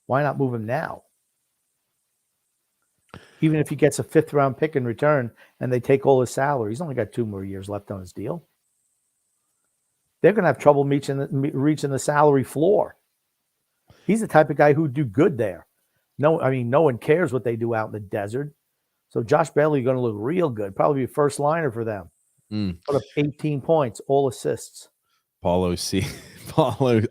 Why not move him now? Even if he gets a 5th-round pick in return and they take all his salary, he's only got 2 more years left on his deal. They're going to have trouble reaching the salary floor. He's the type of guy who'd do good there. No one cares what they do out in the desert. So Josh Bailey is going to look real good. Probably be a first liner for them. Put up 18 points, all assists. Paulo,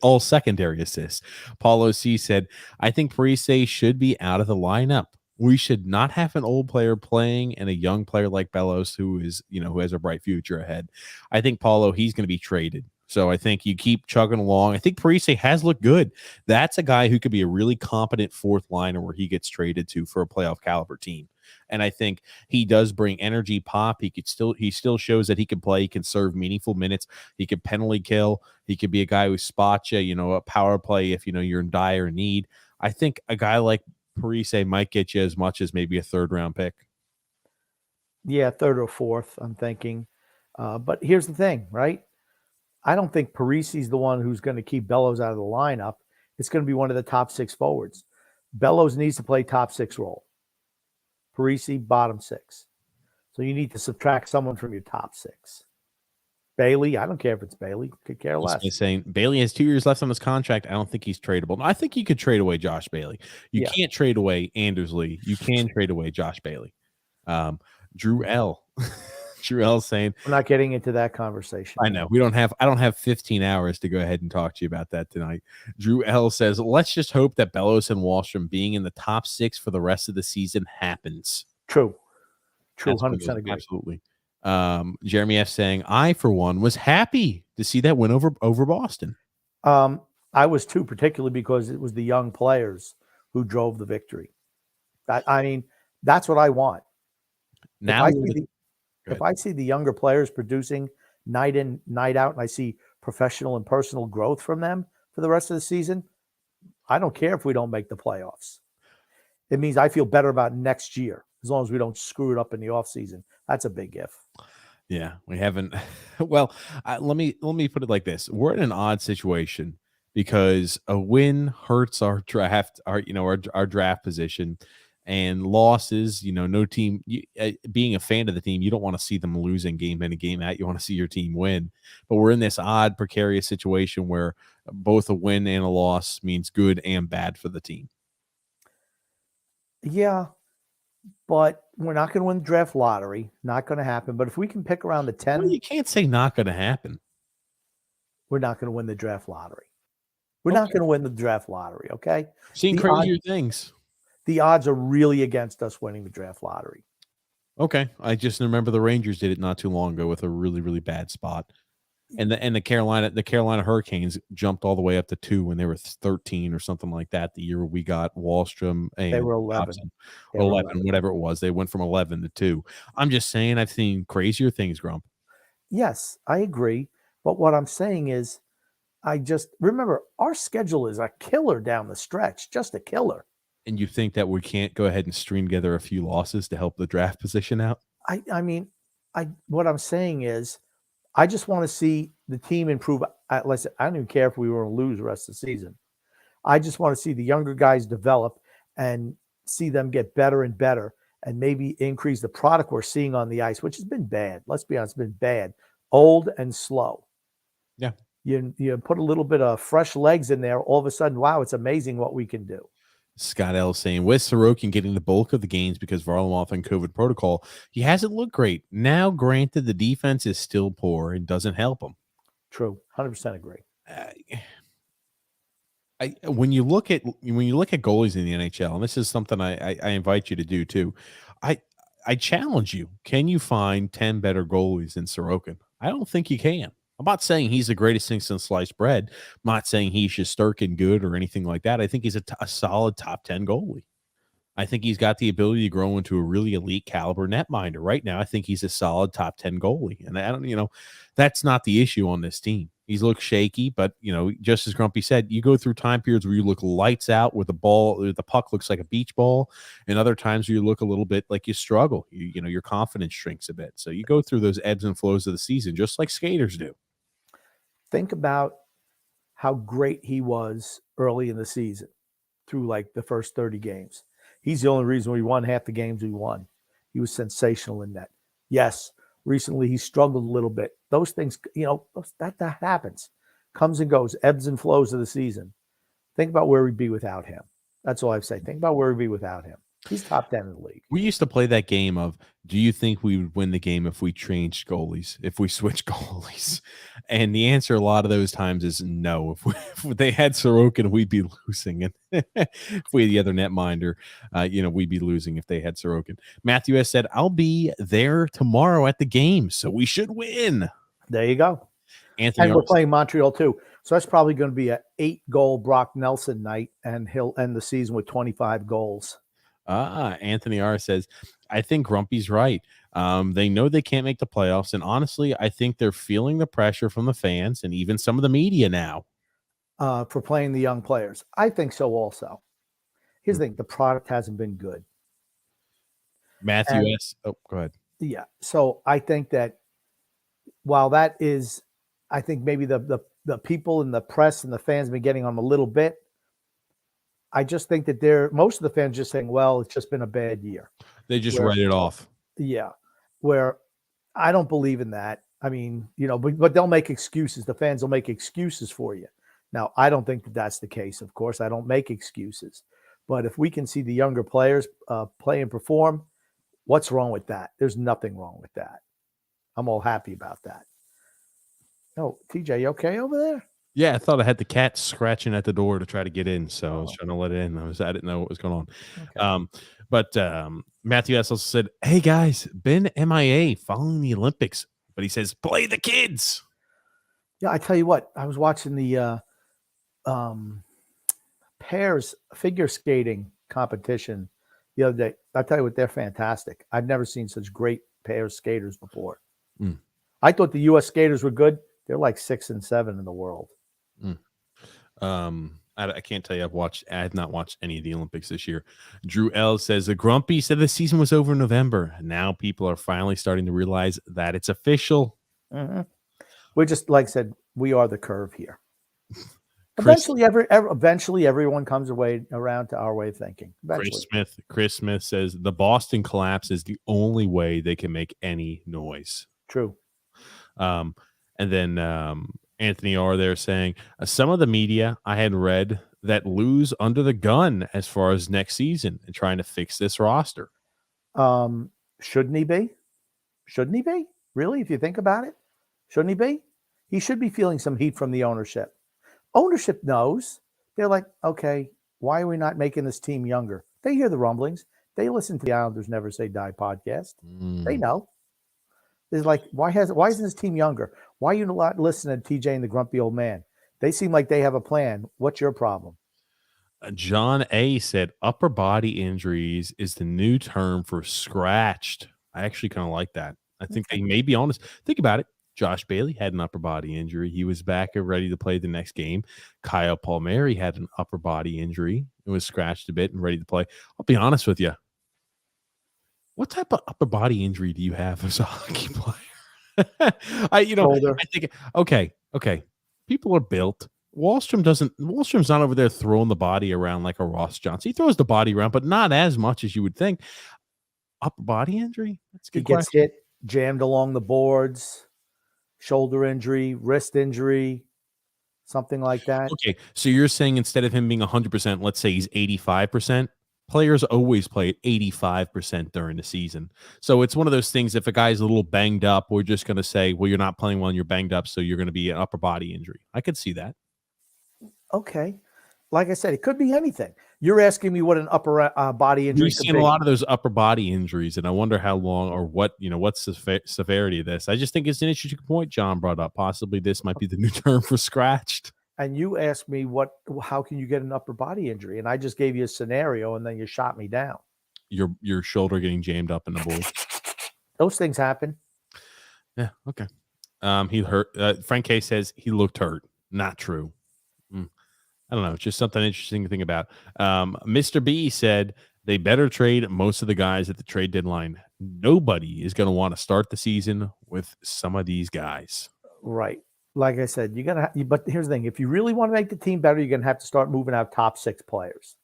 all secondary assists. Paulo C said, I think Parise should be out of the lineup. We should not have an old player playing and a young player like Bellows who has a bright future ahead. I think Paulo, he's going to be traded. So I think you keep chugging along. I think Parise has looked good. That's a guy who could be a really competent 4th liner where he gets traded to for a playoff caliber team. And I think he does bring energy, pop. He still shows that he can play. He can serve meaningful minutes. He can penalty kill. He could be a guy who spots you, a power play if you're in dire need. I think a guy like Parise might get you as much as maybe a 3rd-round pick. Yeah, 3rd or 4th, I'm thinking. But here's the thing, right? I don't think Parise's the one who's going to keep Bellows out of the lineup. It's going to be one of the top 6 forwards. Bellows needs to play top 6 role. Parise, bottom 6. So you need to subtract someone from your top 6. Bailey, I don't care if it's Bailey. Could care less. Saying Bailey has 2 years left on his contract. I don't think he's tradable. I think you could trade away Josh Bailey. You can't trade away Anders Lee. You can trade away Josh Bailey. Drew L. Drew L saying, we're not getting into that conversation. I know. I don't have 15 hours to go ahead and talk to you about that tonight. Drew L says, let's just hope that Bellows and Wallstrom being in the top 6 for the rest of the season happens. True. That's 100% agree. Absolutely. Jeremy F saying, I for one was happy to see that win over Boston. I was too, particularly because it was the young players who drove the victory. That's what I want. Now, if I see the younger players producing night in, night out, and I see professional and personal growth from them for the rest of the season, I don't care if we don't make the playoffs. It means I feel better about next year as long as we don't screw it up in the offseason. That's a big if. Yeah, we haven't. Well, let me put it like this: we're in an odd situation because a win hurts our draft, our draft position, and losses. No team. Being a fan of the team, you don't want to see them losing game in and game out. You want to see your team win. But we're in this odd, precarious situation where both a win and a loss means good and bad for the team. Yeah. But we're not going to win the draft lottery. Not going to happen. But if we can pick around the 10. Well, you can't say not going to happen. We're not going to win the draft lottery. We're not Okay. going to win the draft lottery, okay? Seen The crazier things. The odds are really against us winning the draft lottery. Okay. I just remember the Rangers did it not too long ago with a really, really bad spot. And the Carolina Hurricanes jumped all the way up to 2 when they were 13 or something like that. The year we got Wallstrom and They were 11. Dobson, They or were 11, whatever it was. They went from 11 to 2. I'm just saying I've seen crazier things, Grump. Yes, I agree. But what I'm saying is, I just remember our schedule is a killer down the stretch, just a killer. And you think that we can't go ahead and string together a few losses to help the draft position out? I mean, what I'm saying is, I just want to see the team improve. Listen, I don't even care if we were to lose the rest of the season. I just want to see the younger guys develop and see them get better and better, and maybe increase the product we're seeing on the ice, which has been bad. Let's be honest, it's been bad, old and slow. Yeah. You put a little bit of fresh legs in there, all of a sudden, wow, it's amazing what we can do. Scott L saying, with Sorokin getting the bulk of the games because Varlamov and COVID protocol, he hasn't looked great. Now, granted, the defense is still poor and doesn't help him. True, 100% agree. When you look at goalies in the NHL, and this is something I invite you to do too, I challenge you. Can you find 10 better goalies than Sorokin? I don't think you can. I'm not saying he's the greatest thing since sliced bread. I'm not saying he's Shesterkin good or anything like that. I think he's a solid top 10 goalie. I think he's got the ability to grow into a really elite caliber netminder. Right now, I think he's a solid top 10 goalie. And I don't, that's not the issue on this team. He's looked shaky, but just as Grumpy said, you go through time periods where you look lights out with the puck looks like a beach ball, and other times where you look a little bit like you struggle. Your confidence shrinks a bit. So you go through those ebbs and flows of the season, just like skaters do. Think about how great he was early in the season through like the first 30 games. He's the only reason we won half the games we won. He was sensational in that. Yes, recently he struggled a little bit. Those things, that happens. Comes and goes, ebbs and flows of the season. Think about where we'd be without him. That's all I've said. Think about where we'd be without him. He's top 10 in the league. We used to play that game of, do you think we would win the game if we changed goalies, if we switched goalies? And the answer a lot of those times is no. If they had Sorokin, we'd be losing. And if we had the other netminder, we'd be losing if they had Sorokin. Matthew S. said, I'll be there tomorrow at the game, so we should win. There you go. Anthony, and we're playing Montreal too. So that's probably going to be an 8-goal Brock Nelson night, and he'll end the season with 25 goals. Anthony R. says, I think Grumpy's right. They know they can't make the playoffs, and honestly, I think they're feeling the pressure from the fans and even some of the media now. For playing the young players. I think so also. Here's the thing, the product hasn't been good. Matthew S. Oh, go ahead. Yeah. So I think that while that is, I think maybe the people in the press and the fans have been getting on them a little bit. I just think that most of the fans just saying, well, it's just been a bad year. They just write it off. Yeah. Where I don't believe in that. I mean, but they'll make excuses. The fans will make excuses for you. Now, I don't think that that's the case. Of course, I don't make excuses. But if we can see the younger players play and perform, what's wrong with that? There's nothing wrong with that. I'm all happy about that. Oh, TJ, you okay over there? Yeah, I thought I had the cat scratching at the door to try to get in, so I was trying to let it in. I didn't know what was going on. Okay. But Matthew S. also said, hey, guys, been MIA following the Olympics. But he says, play the kids. Yeah, I tell you what, I was watching the pairs figure skating competition the other day. I tell you what, they're fantastic. I've never seen such great pairs skaters before. I thought the U.S. skaters were good. They're like 6 and 7 in the world. I can't tell you I have not watched any of the Olympics this year. Drew L says the Grumpy said the season was over in November. Now people are finally starting to realize that it's official. Mm-hmm. We're just, like I said, we are the curve here. Eventually, everyone comes around to our way of thinking. Chris Smith says the Boston collapse is the only way they can make any noise. True. And then Anthony R. there saying some of the media I had read that lose under the gun as far as next season and trying to fix this roster. Shouldn't he be? Shouldn't he be? Really? If you think about it, shouldn't he be? He should be feeling some heat from the ownership. Ownership knows They're like, okay, why are we not making this team younger? They hear the rumblings. They listen to the Islanders Never Say Die podcast. They know. It's like, why isn't this team younger? Why are you not listening to TJ and the grumpy old man? They seem like they have a plan. What's your problem? John A said upper body injuries is the new term for scratched. I actually kind of like that. I think they may be honest. Think about it. Josh Bailey had an upper body injury. He was back and ready to play the next game. Kyle Palmieri had an upper body injury. It was scratched a bit and ready to play. I'll be honest with you. What type of upper body injury do you have as a hockey player? I think, okay. People are built. Wallstrom's not over there throwing the body around like a Ross Johnson. He throws the body around, but not as much as you would think. Upper body injury? That's a good question. He gets hit, jammed along the boards, shoulder injury, wrist injury, something like that. Okay, so you're saying instead of him being 100%, let's say he's 85%. Players always play at 85% during the season. So it's one of those things, if a guy's a little banged up, we're just going to say, well, you're not playing well and you're banged up, so you're going to be an upper body injury. I could see that. Okay. Like I said, it could be anything. You're asking me what an upper body injury We've seen a lot of those upper body injuries, and I wonder how long or what's the severity of this. I just think it's an interesting point John brought up. Possibly this might be the new term for scratched. And you asked me how can you get an upper body injury? And I just gave you a scenario and then you shot me down. Your shoulder getting jammed up in the board. Those things happen. Yeah. Okay. He hurt. Frank K says he looked hurt. Not true. I don't know. It's just something interesting to think about. Mr. B said they better trade most of the guys at the trade deadline. Nobody is going to want to start the season with some of these guys. Right. Like I said, but here's the thing. If you really want to make the team better, you're going to have to start moving out top 6 players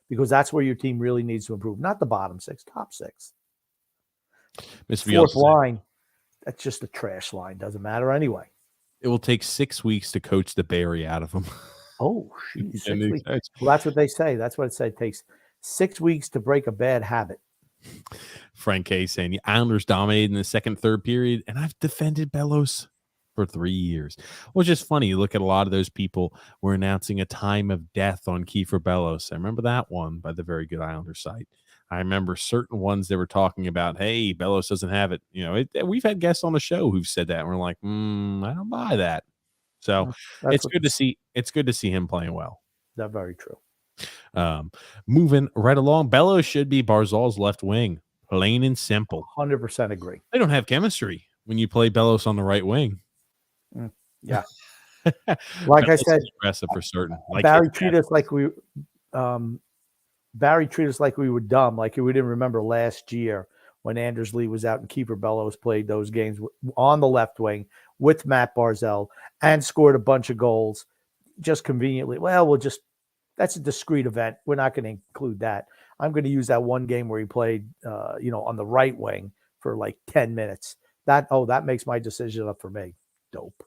because that's where your team really needs to improve. Not the bottom 6, top 6. Mr. Fourth line, that's just a trash line. Doesn't matter anyway. It will take 6 weeks to coach the Barry out of them. Oh, geez, 6 weeks. Well, that's what they say. That's what it said. It takes 6 weeks to break a bad habit. Frank K saying the Islanders dominated in the second, third period, and I've defended Bellows for 3 years. Which is funny. You look at a lot of those people were announcing a time of death on Kiefer Bellows. I remember that one by the Very Good Islander site. I remember certain ones they were talking about, hey, Bellows doesn't have it. We've had guests on the show who've said that. And we're like, I don't buy that. So it's good to see. It's good to see him playing well. That's very true. Moving right along, Bellows should be Barzal's left wing. Plain and simple. 100% agree. They don't have chemistry when you play Bellows on the right wing. Yeah. Like I said, aggressive for certain. Barry treated us like we were dumb, like we didn't remember last year when Anders Lee was out and Kieffer Bellows played those games on the left wing with Matt Barzal and scored a bunch of goals just conveniently. Well, that's a discrete event. We're not going to include that. I'm going to use that one game where he played, on the right wing for like 10 minutes. That makes my decision up for me. Dope.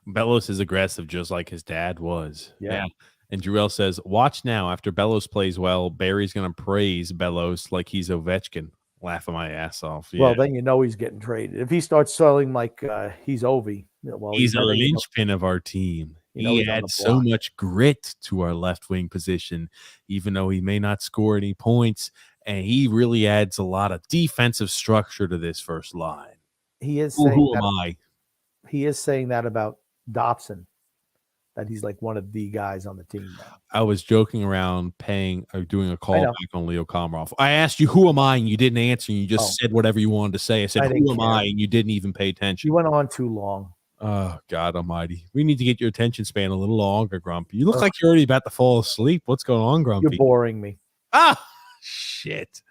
Bellows is aggressive just like his dad was. Yeah. And Jurel says, watch now. After Bellows plays well, Barry's going to praise Bellows like he's Ovechkin. Laughing my ass off. Yeah. Well, then he's getting traded. If he starts selling like he's Ovi, he's a linchpin of our team. He adds so much grit to our left wing position, even though he may not score any points. And he really adds a lot of defensive structure to this first line. He is who am I? He is saying that about Dobson, that he's like one of the guys on the team now. I was joking around doing a call back on Leo Komarov. I asked you, who am I? And you didn't answer. And you just said whatever you wanted to say. I said, who am I? And you didn't even pay attention. You went on too long. Oh, God almighty. We need to get your attention span a little longer, Grumpy. You look like you're already about to fall asleep. What's going on, Grumpy? You're boring me. Ah, shit.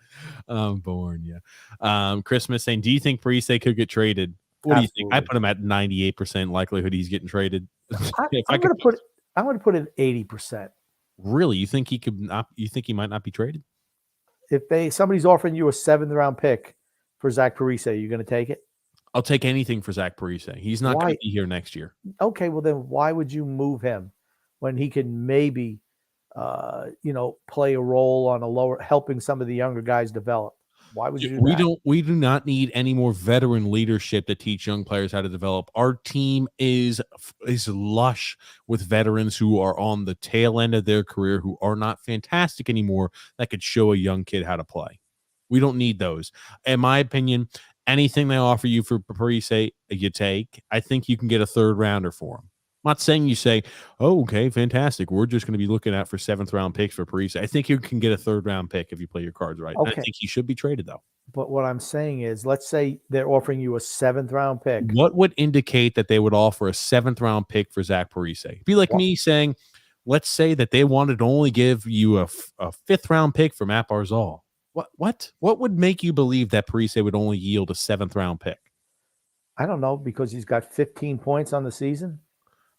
I'm boring, yeah. Christmas saying, do you think Parise could get traded? What do you think? I put him at 98% likelihood he's getting traded. I'm going to put it 80%. Really? You think he could not? You think he might not be traded? If somebody's offering you a 7th round pick for Zach Parise, are you going to take it? I'll take anything for Zach Parise. He's not going to be here next year. Okay, well then why would you move him when he can maybe play a role on helping some of the younger guys develop? Why would you do that? We do not need any more veteran leadership to teach young players how to develop. Our team is lush with veterans who are on the tail end of their career, who are not fantastic anymore, that could show a young kid how to play. We don't need those. In my opinion, anything they offer you for Parise, you take. I think you can get a third rounder for him. I'm not saying you say, oh, okay, fantastic. We're just going to be looking out for 7th round picks for Parise. I think you can get a 3rd round pick if you play your cards right. Okay. I think he should be traded, though. But what I'm saying is, let's say they're offering you a 7th round pick. What would indicate that they would offer a 7th round pick for Zach Parise? It'd be like me saying, let's say that they wanted to only give you a 5th round pick for Matt Barzal. What would make you believe that Parise would only yield a 7th round pick? I don't know, because he's got 15 points on the season.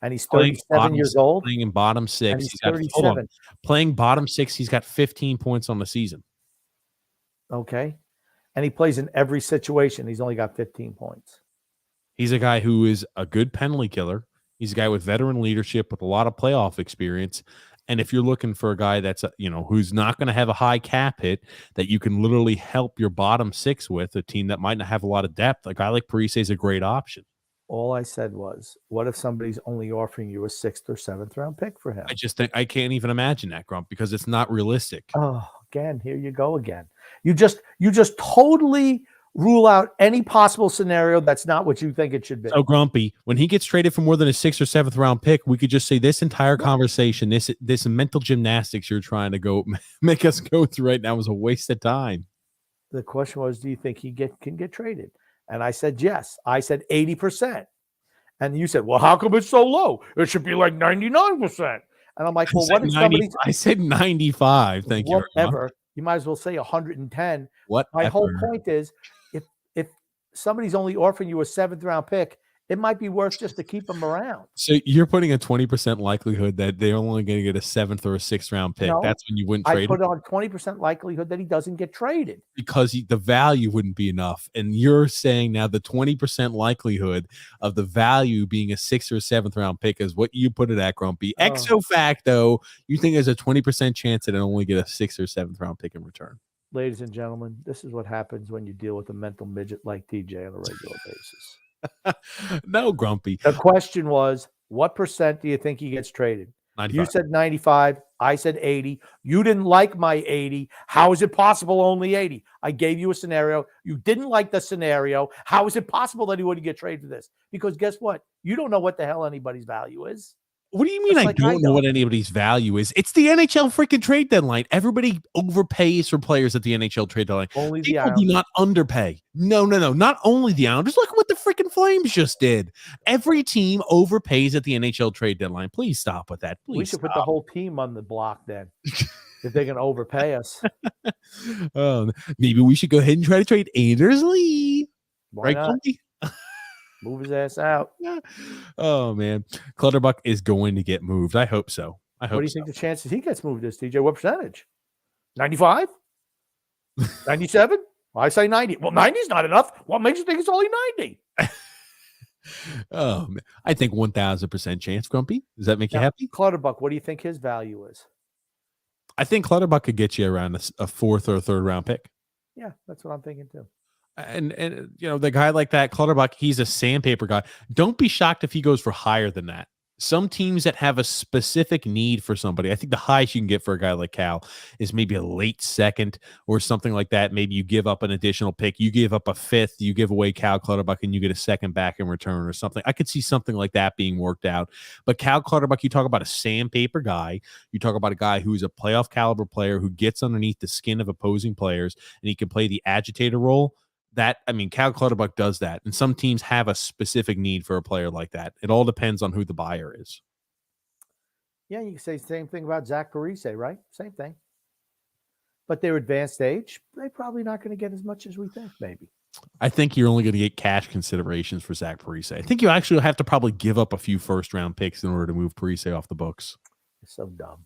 And he's 37 years old. Playing in bottom 6. And he's 37. Playing bottom 6, he's got 15 points on the season. Okay. And he plays in every situation. He's only got 15 points. He's a guy who is a good penalty killer. He's a guy with veteran leadership with a lot of playoff experience. And if you're looking for a guy that's, who's not going to have a high cap hit, that you can literally help your bottom 6 with, a team that might not have a lot of depth, a guy like Parise is a great option. All I said was, what if somebody's only offering you a 6th or 7th round pick for him? I just think I can't even imagine that, Grump, because it's not realistic. Oh, again, here you go again. You just totally rule out any possible scenario that's not what you think it should be. So, Grumpy, when he gets traded for more than a 6th or 7th round pick, we could just say this entire conversation, this mental gymnastics you're trying to go make us go through right now is a waste of time. The question was, do you think he can get traded? And I said, yes. I said 80%. And you said, well, how come it's so low? It should be like 99%. And I'm like, well, what if somebody... I said 95. Thank you. Whatever. You might as well say 110. Whatever. My whole point is, if somebody's only offering you a 7th round pick, it might be worth just to keep them around. So you're putting a 20% likelihood that they're only going to get a 7th or a 6th round pick. No, that's when you wouldn't trade him. I put on 20% likelihood that he doesn't get traded. Because the value wouldn't be enough. And you're saying now the 20% likelihood of the value being a 6th or 7th round pick is what you put it at, Grumpy. Exo facto, you think there's a 20% chance that it'll only get a 6th or 7th round pick in return. Ladies and gentlemen, this is what happens when you deal with a mental midget like TJ on a regular basis. No, Grumpy. The question was, what percent do you think he gets traded? 95. You said 95. I said 80. You didn't like my 80. How is it possible only 80? I gave you a scenario. You didn't like the scenario. How is it possible that he wouldn't get traded for this? Because guess what? You don't know what the hell anybody's value is. What do you mean I don't know what anybody's value is? It's the NHL freaking trade deadline. Everybody overpays for players at the NHL trade deadline. Only the People Islanders. do not underpay. No. Not only the Islanders. Look at what the freaking Flames just did. Every team overpays at the NHL trade deadline. Please stop with that. Please We should stop. put the whole team on the block then. If they're going to overpay us. Maybe we should go ahead and try to trade Anders Lee. Why Right, not? Clumpy? Move his ass out. Oh, man. Clutterbuck is going to get moved. I hope so. What do you think the chances he gets moved is, TJ? What percentage? 95? 97? I say 90. Well, 90 is not enough. What makes you think it's only 90? Oh, man. I think 1,000% chance, Grumpy. Does that make you happy? Clutterbuck, what do you think his value is? I think Clutterbuck could get you around a 4th or a 3rd round pick. Yeah, that's what I'm thinking too. And the guy like that, Clutterbuck, he's a sandpaper guy. Don't be shocked if he goes for higher than that. Some teams that have a specific need for somebody, I think the highest you can get for a guy like Cal is maybe a late 2nd or something like that. Maybe you give up an additional pick. You give up a 5th. You give away Cal Clutterbuck and you get a 2nd back in return or something. I could see something like that being worked out. But Cal Clutterbuck, you talk about a sandpaper guy. You talk about a guy who's a playoff caliber player who gets underneath the skin of opposing players and he can play the agitator role. Cal Clutterbuck does that. And some teams have a specific need for a player like that. It all depends on who the buyer is. Yeah, you can say the same thing about Zach Parise, right? Same thing. But they're advanced age. They're probably not going to get as much as we think, maybe. I think you're only going to get cash considerations for Zach Parise. I think you actually have to probably give up a few 1st-round picks in order to move Parise off the books. It's so dumb.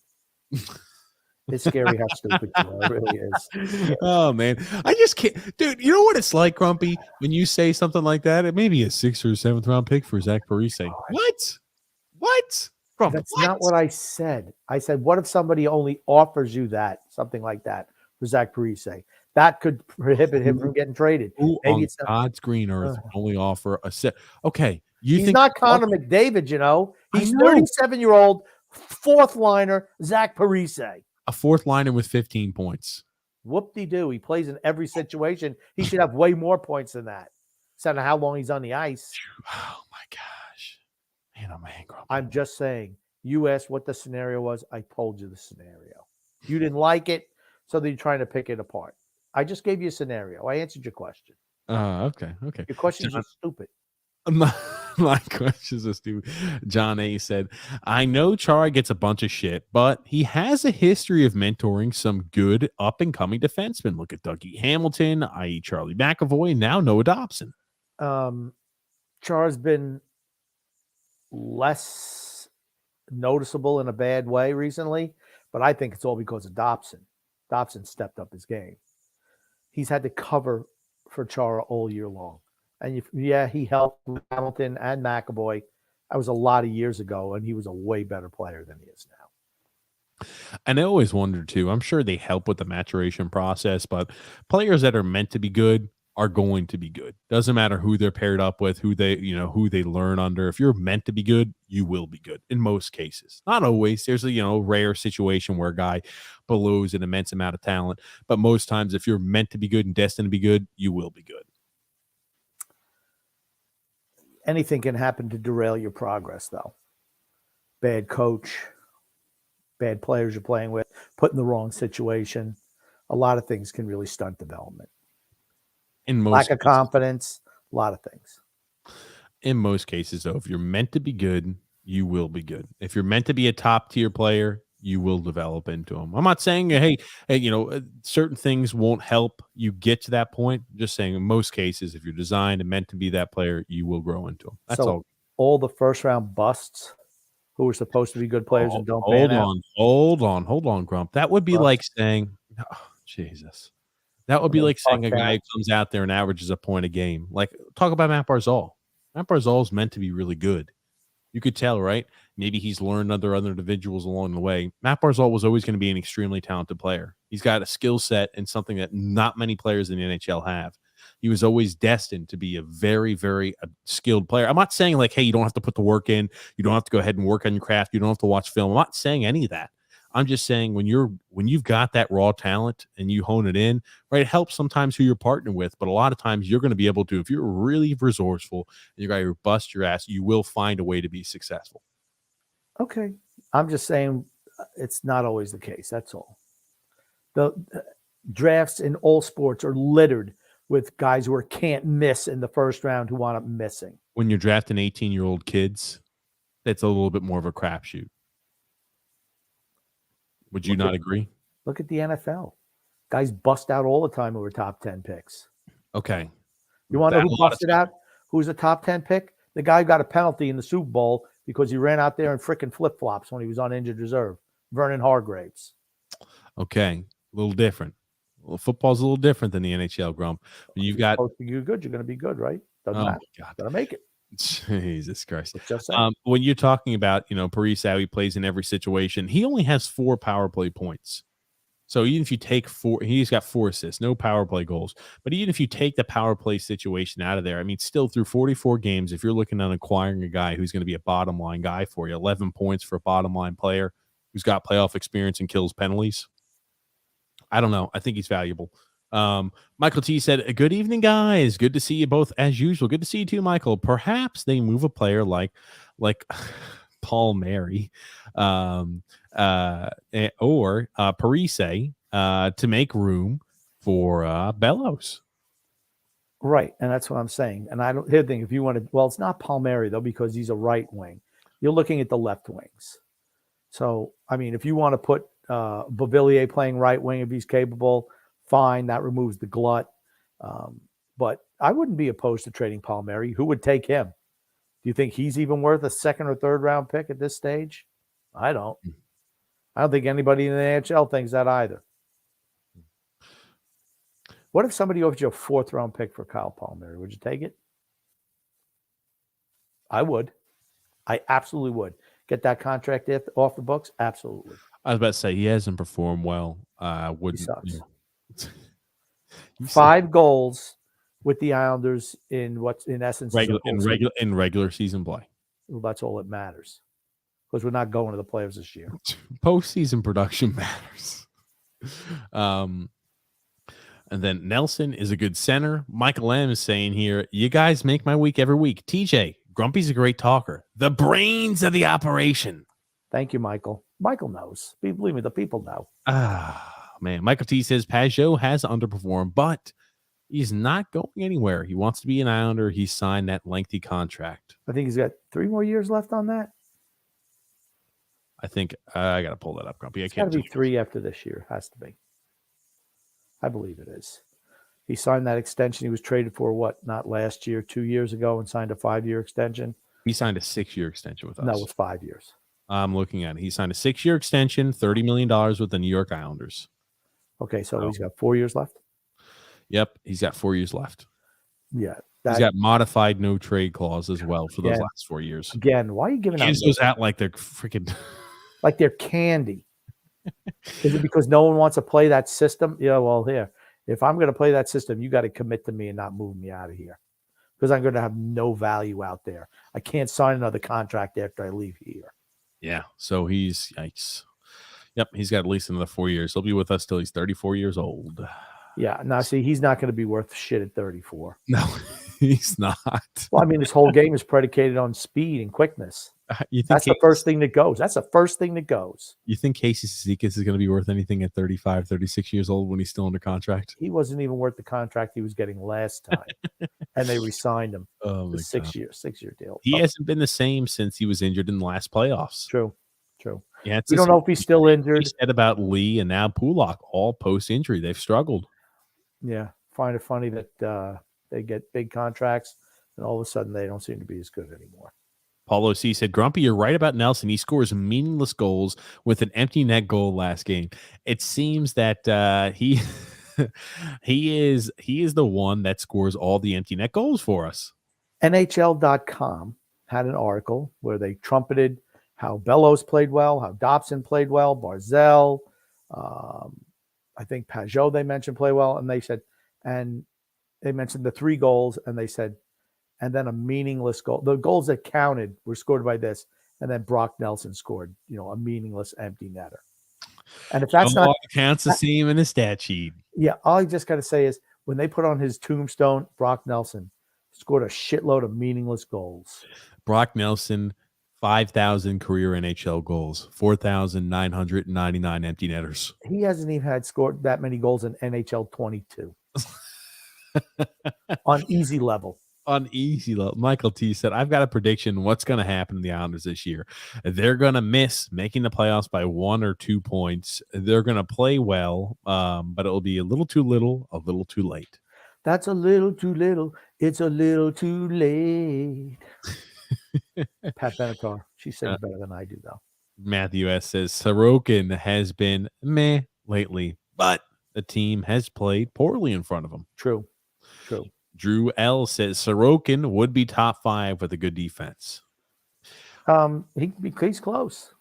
It's scary how stupid you are. It really is. Oh, man. I just can't. Dude, you know what it's like, Grumpy, when you say something like that? It may be a 6th or 7th round pick for Zach Parise. What? Grump, That's not what I said. I said, what if somebody only offers you that, something like that, for Zach Parise? That could prohibit him from getting traded. Who Maybe on it's not, God's green earth would only offer a set? Okay, you he's think not Connor McDavid, you know. I He's know. 37-year-old fourth liner Zach Parise. a fourth liner with 15 points? Whoop-de-doo. He plays in every situation. He should have way more points than that. Instead of how long he's on the ice. Oh my gosh, man, I'm angry. I'm just saying. You asked what the scenario was. I told you the scenario. You didn't like it, so then you're trying to pick it apart. I just gave you a scenario. I answered your question. Okay. Your questions John- are stupid. My questions are stupid. John A said, I know Chara gets a bunch of shit, but he has a history of mentoring some good up and coming defensemen. Look at Dougie Hamilton, i.e. Charlie McAvoy, and now Noah Dobson. Char's been less noticeable in a bad way recently, but I think it's all because of Dobson. Dobson stepped up his game. He's had to cover for Chara all year long. And he helped with Hamilton and McAvoy. That was a lot of years ago, and he was a way better player than he is now. And I always wondered too, I'm sure they help with the maturation process, but players that are meant to be good are going to be good. Doesn't matter who they're paired up with, who they learn under. If you're meant to be good, you will be good in most cases. Not always. There's a rare situation where a guy blows an immense amount of talent, but most times if you're meant to be good and destined to be good, you will be good. Anything can happen to derail your progress, though. Bad coach, bad players you're playing with, put in the wrong situation. A lot of things can really stunt development. In most Lack of confidence, a lot of things. In most cases, though, if you're meant to be good, you will be good. If you're meant to be a top tier player, you will develop into them. I'm not saying, hey, certain things won't help you get to that point. I'm just saying in most cases, if you're designed and meant to be that player, you will grow into them. That's all the first round busts who were supposed to be good players and don't hold pan on, out. Hold on, Grump. That would be like saying, oh, Jesus. That would be like saying a guy who comes out there and averages a point a game. Like, talk about Matt Barzal. Matt Barzal is meant to be really good. You could tell, right? Maybe he's learned other individuals along the way. Matt Barzal was always going to be an extremely talented player. He's got a skill set and something that not many players in the NHL have. He was always destined to be a very, very skilled player. I'm not saying like, hey, you don't have to put the work in. You don't have to go ahead and work on your craft. You don't have to watch film. I'm not saying any of that. I'm just saying when you've got that raw talent and you hone it in, right, it helps sometimes who you're partnering with, but a lot of times you're going to be able to, if you're really resourceful and you're going to bust your ass, you will find a way to be successful. Okay. I'm just saying it's not always the case. That's all. The drafts in all sports are littered with guys who can't miss in the first round who wind up missing. When you're drafting 18-year-old kids, it's a little bit more of a crapshoot. Would you not agree? Look at the NFL. Guys bust out all the time who were top 10 picks. Okay. You want to know who busted out? Who's a top 10 pick? The guy who got a penalty in the Super Bowl because he ran out there in freaking flip-flops when he was on injured reserve. Vernon Hargraves. Okay. A little different. Well, football's a little different than the NHL, Grump. When you've got you're good, you're going to be good, right? Doesn't matter. Got to make it. Jesus Christ. Just when you're talking about, Parise, how he plays in every situation, he only has 4 power play points. So even if you take 4, he's got 4 assists, no power play goals. But even if you take the power play situation out of there, I mean, still through 44 games, if you're looking at acquiring a guy who's going to be a bottom line guy for you, 11 points for a bottom line player who's got playoff experience and kills penalties, I don't know. I think he's valuable. Michael T said, good evening, guys. Good to see you both as usual. Good to see you too, Michael. Perhaps they move a player like Paul Mary or Parise to make room for Bellows. Right. And that's what I'm saying. And I don't hear the thing. If you want to, well, it's not Palmieri though, because he's a right wing. You're looking at the left wings. So, I mean, if you want to put Beauvillier playing right wing, if he's capable, fine. That removes the glut. But I wouldn't be opposed to trading Palmieri. Who would take him? Do you think he's even worth a 2nd or 3rd round pick at this stage? I don't. I don't think anybody in the NHL thinks that either. What if somebody offered you a 4th round pick for Kyle Palmieri? Would you take it? I would. I absolutely would. Get that contract off the books? Absolutely. I was about to say he hasn't performed well. Wouldn't. He sucks. You said 5 goals with the Islanders in what's in essence is a regular full season. in regular season play. Well, that's all that matters because we're not going to the playoffs this year. Postseason production matters. And then Nelson is a good center. Michael M is saying here, you guys make my week every week. TJ, Grumpy's a great talker. The brains of the operation. Thank you, Michael. Michael knows. Believe me, the people know. Man. Michael T says Pajot has underperformed, but he's not going anywhere. He wants to be an Islander. He signed that lengthy contract. I think he's got 3 more years left on that. I think I got to pull that up, Grumpy. It's got to be 3 after this year. Has to be. I believe it is. He signed that extension. He was traded for what? Not last year, 2 years ago, and signed a 5-year extension. He signed a 6-year extension with us. No, it's 5 years. I'm looking at it. He signed a 6-year extension, $30 million with the New York Islanders. Okay, so he's got 4 years left. Yep, he's got 4 years left. Yeah, he's got modified no trade clause as well for those last 4 years. Again, why are you giving out those out like they're freaking like they're candy? Is it because no one wants to play that system? Yeah, well, here, if I'm going to play that system, you got to commit to me and not move me out of here because I'm going to have no value out there. I can't sign another contract after I leave here. Yeah, so he's yikes. Yep, he's got at least another 4 years. He'll be with us till he's 34 years old. Yeah, now see, he's not going to be worth shit at 34. No, he's not. Well, I mean, this whole game is predicated on speed and quickness. That's the first thing that goes. That's the first thing that goes. You think Casey Cizikas is going to be worth anything at 35, 36 years old when he's still under contract? He wasn't even worth the contract he was getting last time. And they re-signed him. Oh, my 6-year deal. He hasn't been the same since he was injured in the last playoffs. True. Yeah, we don't know if he's still injured. We said about Lee and now Pulak, all post-injury. They've struggled. Yeah. Find it funny that they get big contracts and all of a sudden they don't seem to be as good anymore. Paulo C said, Grumpy, you're right about Nelson. He scores meaningless goals with an empty net goal last game. It seems that he is the one that scores all the empty net goals for us. NHL.com had an article where they trumpeted how Bellows played well, how Dobson played well, Barzell, I think Pajot they mentioned play well, and they said, and they mentioned the 3 goals, and they said, and then a meaningless goal. The goals that counted were scored by this, and then Brock Nelson scored, a meaningless empty netter. And if that's not counts the same in his stat sheet. Yeah, all I just got to say is when they put on his tombstone, Brock Nelson scored a shitload of meaningless goals. Brock Nelson, 5,000 career NHL goals, 4,999 empty netters. He hasn't even had scored that many goals in NHL 22 on easy level. On easy level. Michael T said, I've got a prediction what's going to happen to the Islanders this year. They're going to miss making the playoffs by 1 or 2 points. They're going to play well, but it'll be a little too little, a little too late. That's a little too little. It's a little too late. Pat Benatar. She sings better than I do, though. Matthew S. says, Sorokin has been meh lately, but the team has played poorly in front of him. True. Drew L. says Sorokin would be top 5 with a good defense. He's close.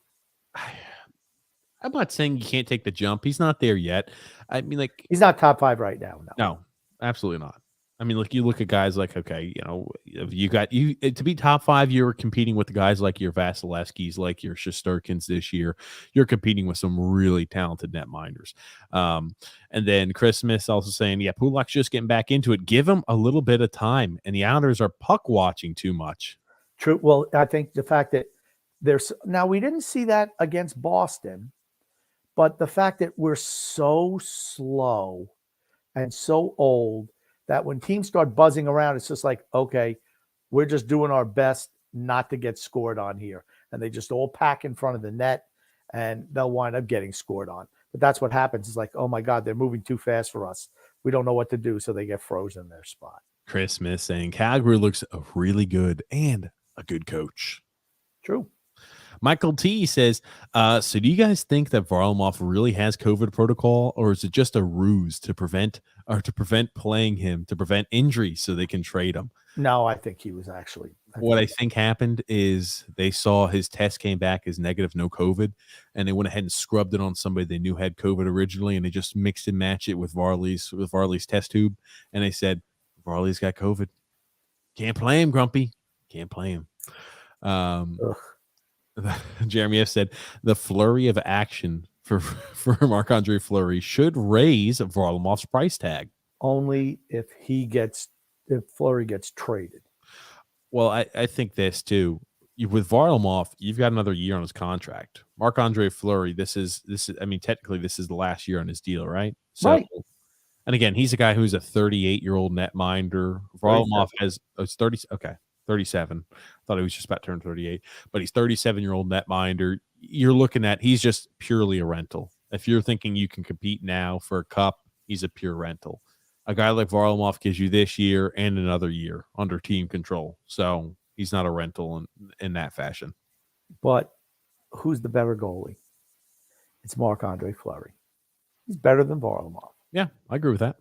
I'm not saying you can't take the jump. He's not there yet. I mean, like, he's not top 5 right now. No, absolutely not. I mean, like, you look at guys like, okay, you got to be top 5. You're competing with the guys like your Vasilevskis, like your Shesterkins this year. You're competing with some really talented netminders. And then Chris Smith's also saying, yeah, Pulak's just getting back into it. Give him a little bit of time. And the Islanders are puck watching too much. True. Well, I think the fact that now we didn't see that against Boston, but the fact that we're so slow and so old that when teams start buzzing around, it's just like, okay, we're just doing our best not to get scored on here. And they just all pack in front of the net and they'll wind up getting scored on. But that's what happens. It's like, oh my God, they're moving too fast for us. We don't know what to do. So they get frozen in their spot. Chris Smith saying Calgary looks really good and a good coach. True. Michael T says, so do you guys think that Varlamov really has COVID protocol, or is it just a ruse to prevent playing him, to prevent injury so they can trade him? No, I think he was actually. What I think happened is they saw his test came back as negative, no COVID, and they went ahead and scrubbed it on somebody they knew had COVID originally, and they just mixed and matched it with Varley's test tube, and they said Varley's got COVID. Can't play him, Grumpy. Can't play him. Jeremy F said the flurry of action for Marc-Andre Fleury should raise Varlamov's price tag. Only if Fleury gets traded. Well, I think this too. With Varlamov, you've got another year on his contract. Marc-Andre Fleury, this is. I mean, technically, this is the last year on his deal, right? So, right. And again, he's a guy who's a 38-year-old netminder. Varlamov has 30. Okay, 37. I thought he was just about to turn 38, but he's 37-year-old netminder. You're looking at he's just purely a rental. If you're thinking you can compete now for a cup, he's a pure rental. A guy like Varlamov gives you this year and another year under team control. So he's not a rental in that fashion. But who's the better goalie? It's Marc-Andre Fleury. He's better than Varlamov. Yeah, I agree with that.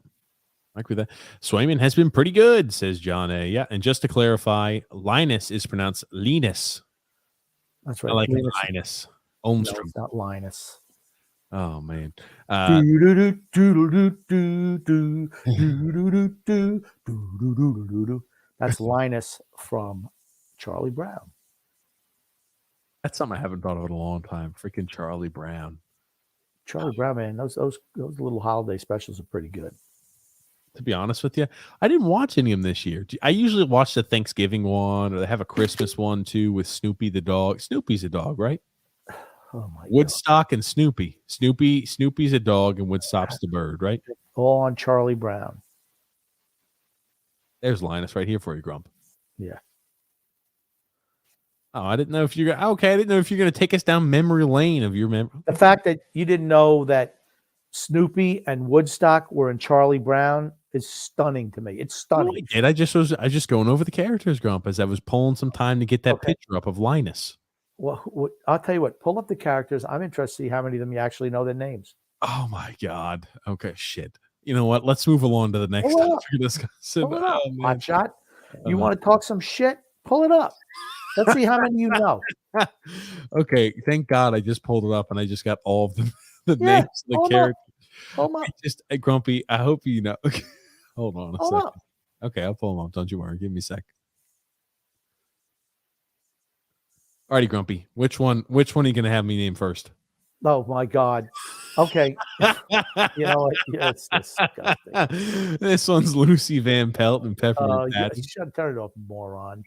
Swayman has been pretty good, says John A. Yeah, and just to clarify, Linus is pronounced Linus. That's right. I like Linus. Olmstrom. No, it's not Linus. Oh, man. That's Linus from Charlie Brown. That's something I haven't thought of in a long time. Freaking Charlie Brown. Charlie Brown, man, those little holiday specials are pretty good. To be honest with you, I didn't watch any of them this year. I usually watch the Thanksgiving one, or they have a Christmas one too with Snoopy the dog. Snoopy's a dog, right? Oh my Woodstock God. And Snoopy. Snoopy's a dog and Woodstock's the bird, right? All on Charlie Brown. There's Linus right here for you, Grump. Yeah. Oh, I didn't know if you're okay. I didn't know if you're going to take us down memory lane of your memory. The fact that you didn't know that Snoopy and Woodstock were in Charlie Brown is stunning to me. It's stunning. I was just going over the characters, Grump, as I was pulling some time to get that picture up of Linus. Well, I'll tell you what. Pull up the characters. I'm interested to see how many of them you actually know their names. Oh my God. Okay, shit. You know what? Let's move along to the next topic. Pull it up. Hot shot. You want to talk some shit? Pull it up. Let's see how many you know. Okay, thank God I just pulled it up and I just got all of the names of the characters. Hold up. Just Grumpy, I hope you know. Hold on a Hold second. up. Okay, I'll pull them up. Don't you worry. Give me a sec. Alrighty, Grumpy. Which one are you gonna have me name first? Oh my God. Okay. You know what? Yeah, it's disgusting. This one's Lucy Van Pelt and Peppermint Patty. You should turn it off, moron.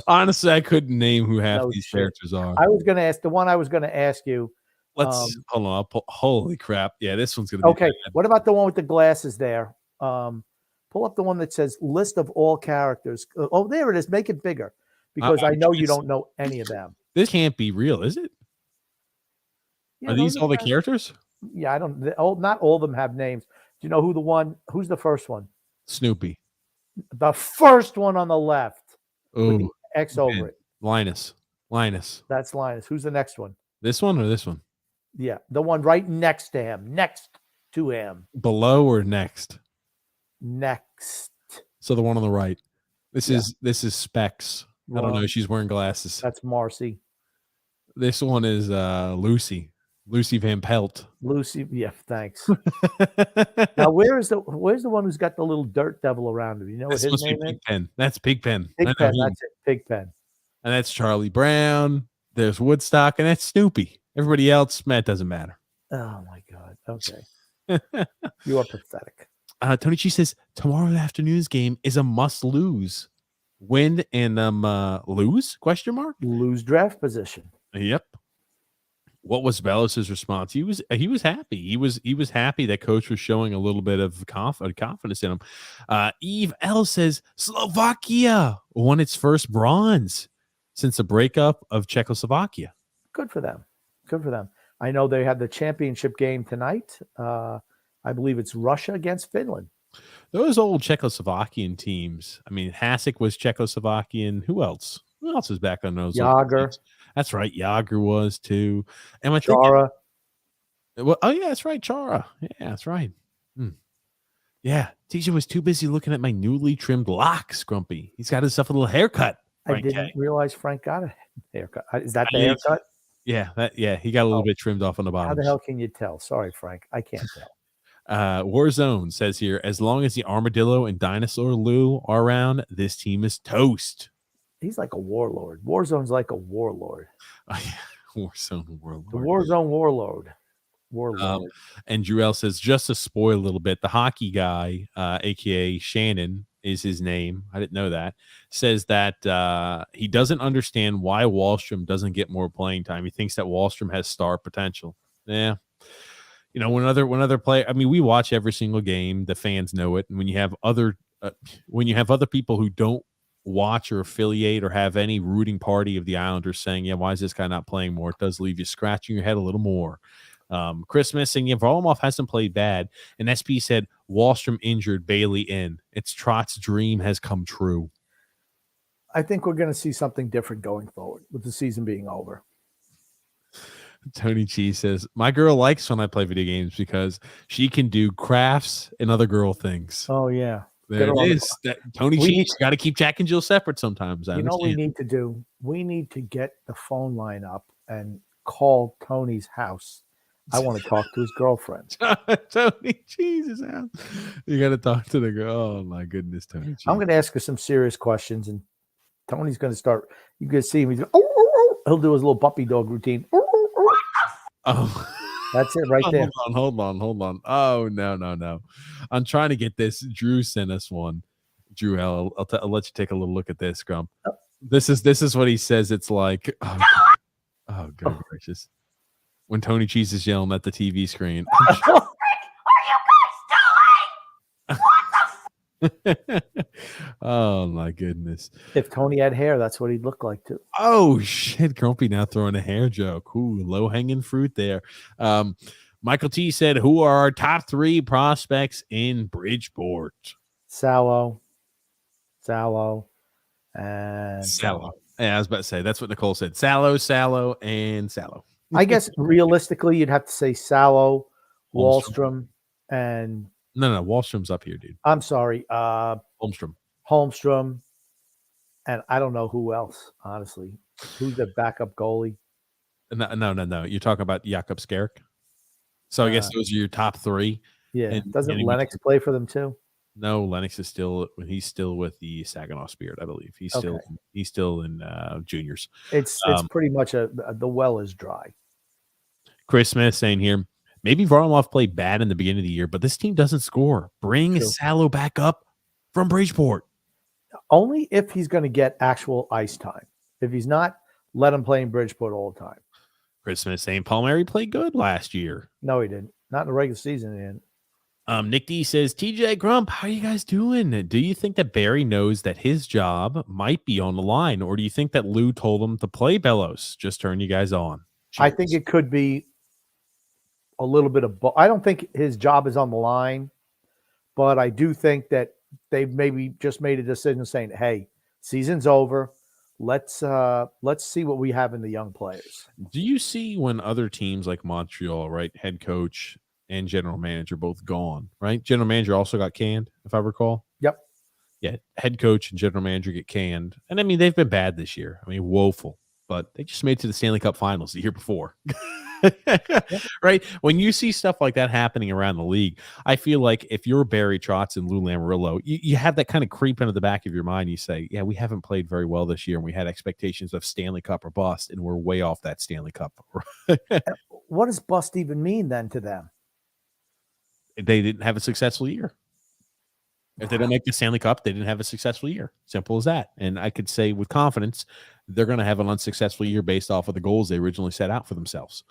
Honestly, I couldn't name who half these characters are. I was gonna ask the one I was gonna ask you. Let's hold on. Holy crap. Yeah, this one's gonna be okay. bad. What about the one with the glasses there? Pull up the one that says list of all characters. Oh, there it is. Make it bigger because I know you don't know any of them. This can't be real, is it? Yeah, are these all the characters? Yeah, I don't. Not all of them have names. Do you know who's the first one? Snoopy. The first one on the left. Oh, X over it. Linus. That's Linus. Who's the next one? This one or this one? Yeah, the one right next to him. Next to him. Below or next? Next. So the one on the right. This is Specs. I don't know. She's wearing glasses. That's Marcy. This one is Lucy Van Pelt. Lucy, yeah, thanks. Now, where's the one who's got the little dirt devil around him? You know what his name is? Pigpen. That's Pigpen. Pigpen, that's it. Pigpen. And that's Charlie Brown. There's Woodstock, and that's Snoopy. Everybody else, Matt, doesn't matter. Oh my God. Okay. You are pathetic. Tony G says tomorrow afternoon's game is a must lose. Win and lose? Question mark? Lose draft position. Yep. What was Bellows' response? He was happy. He was happy that coach was showing a little bit of confidence in him. Eve L says Slovakia won its first bronze since the breakup of Czechoslovakia. Good for them. Good for them. I know they had the championship game tonight. I believe it's Russia against Finland. Those old Czechoslovakian teams. I mean, Hasek was Czechoslovakian. Who else? Who else is back on those? Yager. That's right. Yager was too. Am I Chara. Well, oh yeah, that's right. Chara. Yeah, that's right. Yeah, TJ was too busy looking at my newly trimmed locks, Grumpy. He's got himself a little haircut. I Frank didn't K. realize Frank got a haircut. Is that the I- haircut? Yeah, he got a little Oh. bit trimmed off on the How bottom. the hell can you tell? Sorry, Frank. I can't tell. Warzone says here, as long as the armadillo and dinosaur Lou are around, this team is toast. He's like a warlord. Warzone's like a warlord. Warzone Warlord. The Warzone warlord. Warlord. And Jewel says, just to spoil a little bit, the hockey guy, aka Shannon is his name. I didn't know that. Says that he doesn't understand why Wahlstrom doesn't get more playing time. He thinks that Wahlstrom has star potential. Yeah. You know, when other play, I mean, we watch every single game. The fans know it. And when you have other people who don't watch or affiliate or have any rooting party of the Islanders saying, yeah, why is this guy not playing more? It does leave you scratching your head a little more. Christmas and Varlamov hasn't played bad. And SP said Wahlstrom injured, Bailey in. It's Trotz's dream has come true. I think we're going to see something different going forward with the season being over. Tony Cheese says, my girl likes when I play video games because she can do crafts and other girl things. Oh, yeah. There it is. Tony Cheese got to keep Jack and Jill separate sometimes. You know what we need to do? We need to get the phone line up and call Tony's house. I want to talk to his girlfriend. Tony Cheese's house. You got to talk to the girl. Oh, my goodness, Tony Cheese. I'm going to ask her some serious questions, and Tony's going to start. You can see him. He's going, he'll do his little puppy dog routine. Oh, that's it right there. Hold on. Oh, no. I'm trying to get this. Drew sent us one. Drew, I'll let you take a little look at this, Grump. Oh. This is what he says. It's like, oh, good gracious. When Tony Cheese is yelling at the TV screen. What are you guys doing? Oh, my goodness. If Tony had hair, that's what he'd look like, too. Oh, shit. Grumpy now throwing a hair joke. Ooh, low-hanging fruit there. Michael T said, who are our top 3 prospects in Bridgeport? Sallow. And Sallow. Yeah, I was about to say, that's what Nicole said. Sallow, and Sallow. I guess realistically, you'd have to say Sallow, Wahlstrom, and no, Wahlstrom's up here, dude. I'm sorry, Holmstrom, and I don't know who else. Honestly, who's the backup goalie? No. You're talking about Jakob Skarek. So I guess those are your top 3. Yeah. And doesn't Lennox play for them too? No, Lennox is still with the Saginaw Spirit, I believe. He's still in juniors. It's pretty much the well is dry. Chris Smith saying here, maybe Varlamov played bad in the beginning of the year, but this team doesn't score. Bring Sallow back up from Bridgeport. Only if he's going to get actual ice time. If he's not, let him play in Bridgeport all the time. Chris Smith saying Palmieri played good last year. No, he didn't. Not in the regular season, he didn't. Nick D says, TJ Grump, how are you guys doing? Do you think that Barry knows that his job might be on the line, or do you think that Lou told him to play Bellows? Just turn you guys on. Cheers. I think it could be a little bit of I don't think his job is on the line, but I do think that they've maybe just made a decision saying, hey, season's over. Let's see what we have in the young players. Do you see when other teams like Montreal, right, head coach and general manager both gone, right? General manager also got canned, if I recall. Yep. Yeah, head coach and general manager get canned. And I mean, they've been bad this year. I mean, woeful, but they just made it to the Stanley Cup Finals the year before. Right? When you see stuff like that happening around the league, I feel like if you're Barry Trotz and Lou Lamoriello, you have that kind of creep into the back of your mind. You say, yeah, we haven't played very well this year, and we had expectations of Stanley Cup or bust, and we're way off that Stanley Cup. What does bust even mean then to them? They didn't have a successful year. If they don't make the Stanley Cup, they didn't have a successful year. Simple as that. And I could say with confidence, they're going to have an unsuccessful year based off of the goals they originally set out for themselves.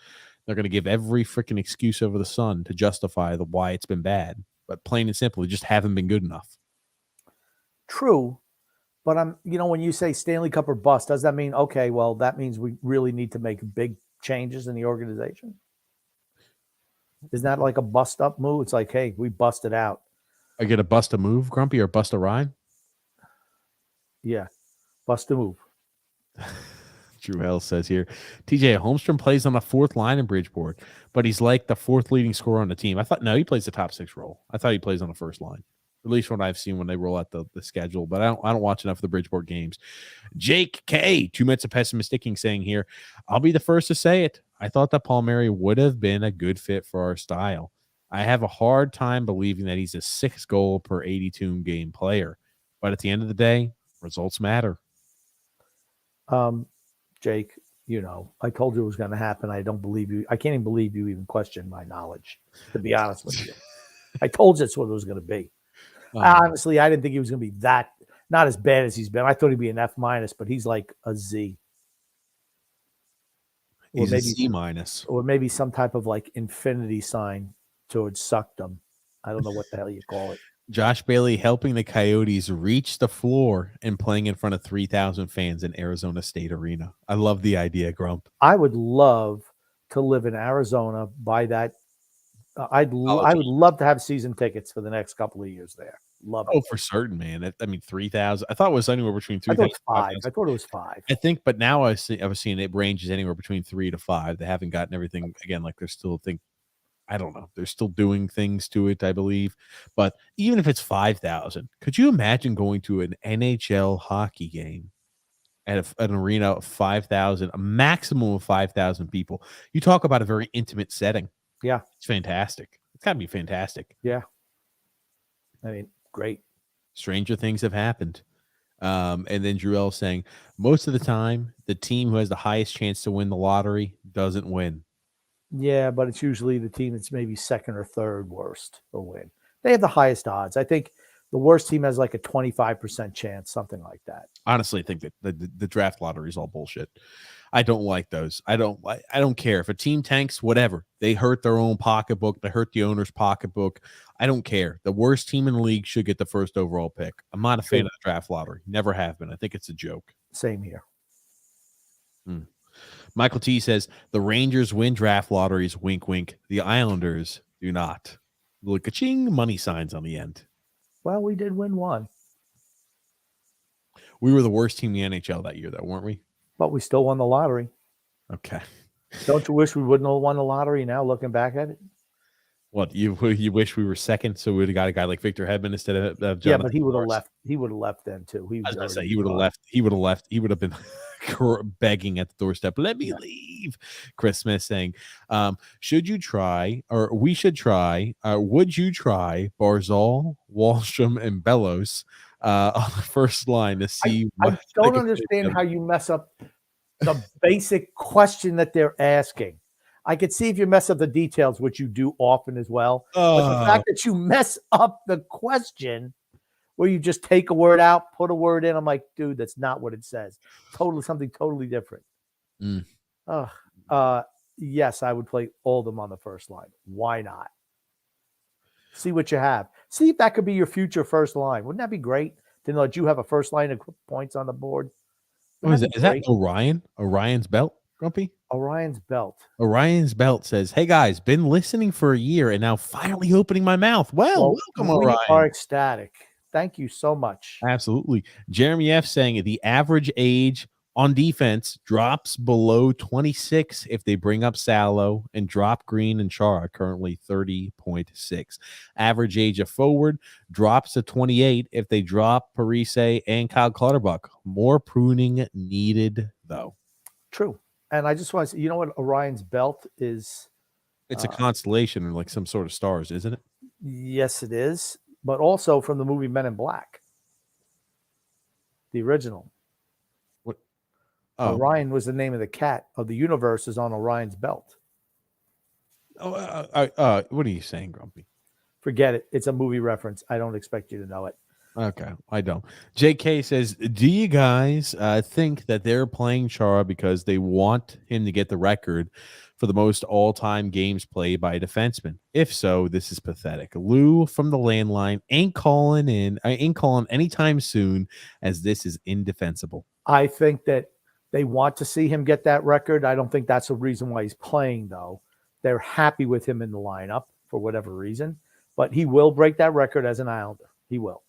They're going to give every freaking excuse over the sun to justify why it's been bad. But plain and simple, they just haven't been good enough. True. But when you say Stanley Cup or bust, does that mean, okay, well, that means we really need to make big changes in the organization? Isn't that like a bust up move? It's like, hey, we busted out. I get a bust a move, Grumpy, or bust a ride? Yeah. Bust a move. Drew L says here, TJ Holmstrom plays on the fourth line in Bridgeport, but he's like the fourth leading scorer on the team. I thought he plays the top six role. I thought he plays on the first line, at least what I've seen when they roll out the schedule. But I don't watch enough of the Bridgeport games. Jake K, 2 minutes of pessimisticking, saying here, I'll be the first to say it. I thought that Palmieri would have been a good fit for our style. I have a hard time believing that he's a 6 goal per 82 game player, but at the end of the day, results matter. Jake, I told you it was going to happen. I don't believe you. I can't even believe you even questioned my knowledge, to be honest with you. I told you that's what it was going to be. Honestly, I didn't think he was going to be not as bad as he's been. I thought he'd be an F-, but he's like a Z. He's a C-. Or maybe some type of like infinity sign towards suckdom. I don't know what the hell you call it. Josh Bailey helping the Coyotes reach the floor and playing in front of 3,000 fans in Arizona State Arena. I love the idea, Grump. I would love to live in Arizona by that. I would love to have season tickets for the next couple of years there. Love it. Oh, for certain, man. 3,000. I thought it was anywhere between 3,000. I thought it was 5. I think, but now I was seeing it ranges anywhere between 3 to 5. They haven't gotten everything again. Like they're still I don't know. They're still doing things to it, I believe. But even if it's 5,000, could you imagine going to an NHL hockey game at an arena of 5,000, a maximum of 5,000 people? You talk about a very intimate setting. Yeah. It's fantastic. It's got to be fantastic. Yeah. I mean, great. Stranger things have happened. And then Drew L saying, most of the time, the team who has the highest chance to win the lottery doesn't win. Yeah, but it's usually the team that's maybe second or third worst will win. They have the highest odds. I think the worst team has like a 25% chance, something like that. Honestly, I think that the draft lottery is all bullshit. I don't like those. I don't care if a team tanks, whatever. They hurt their own pocketbook. They hurt the owner's pocketbook. I don't care. The worst team in the league should get the first overall pick. I'm not a fan of the draft lottery. Never have been. I think it's a joke. Same here. Michael T says the Rangers win draft lotteries. Wink, wink. The Islanders do not. Look, ka-ching, money signs on the end. Well, we did win one. We were the worst team in the NHL that year, though, weren't we? But we still won the lottery. Okay. Don't you wish we wouldn't have won the lottery now, looking back at it? What, you wish we were second, so we would have got a guy like Victor Hedman instead of Jonathan? Yeah, but he would have left. He would have left then too. I was going to say he would have left. He would have left. He would have been begging at the doorstep. Let me leave. Chris Smith saying, should you try, or we should try, would you try Barzal, Wallstrom, and Bellows on the first line to see? I don't understand how you mess up the basic question that they're asking. I could see if you mess up the details, which you do often as well. But the fact that you mess up the question where you just take a word out, put a word in, I'm like, dude, that's not what it says. Something totally different. Yes, I would play all of them on the first line. Why not? See what you have. See if that could be your future first line. Wouldn't that be great to know that you have a first line of points on the board? Is that Orion? Orion's belt, Grumpy? Orion's belt. Orion's belt says, hey guys, been listening for a year and now finally opening my mouth. Well, welcome, Orion. We are ecstatic. Thank you so much. Absolutely. Jeremy F saying the average age on defense drops below 26 if they bring up Salo and drop Green and Chara, currently 30.6. Average age of forward drops to 28 if they drop Parise and Kyle Clutterbuck. More pruning needed, though. True. And I just want to say, you know what Orion's belt is? It's a constellation and like some sort of stars, isn't it? Yes, it is. But also from the movie Men in Black. The original. What? Oh. Orion was the name of the cat of the universe is on Orion's belt. What are you saying, Grumpy? Forget it. It's a movie reference. I don't expect you to know it. Okay, I don't. JK says, do you guys think that they're playing Chara because they want him to get the record for the most all-time games played by a defenseman? If so, this is pathetic. Lou from the landline ain't calling anytime soon, as this is indefensible. I think that they want to see him get that record. I don't think that's the reason why he's playing, though. They're happy with him in the lineup for whatever reason, but he will break that record as an Islander. He will.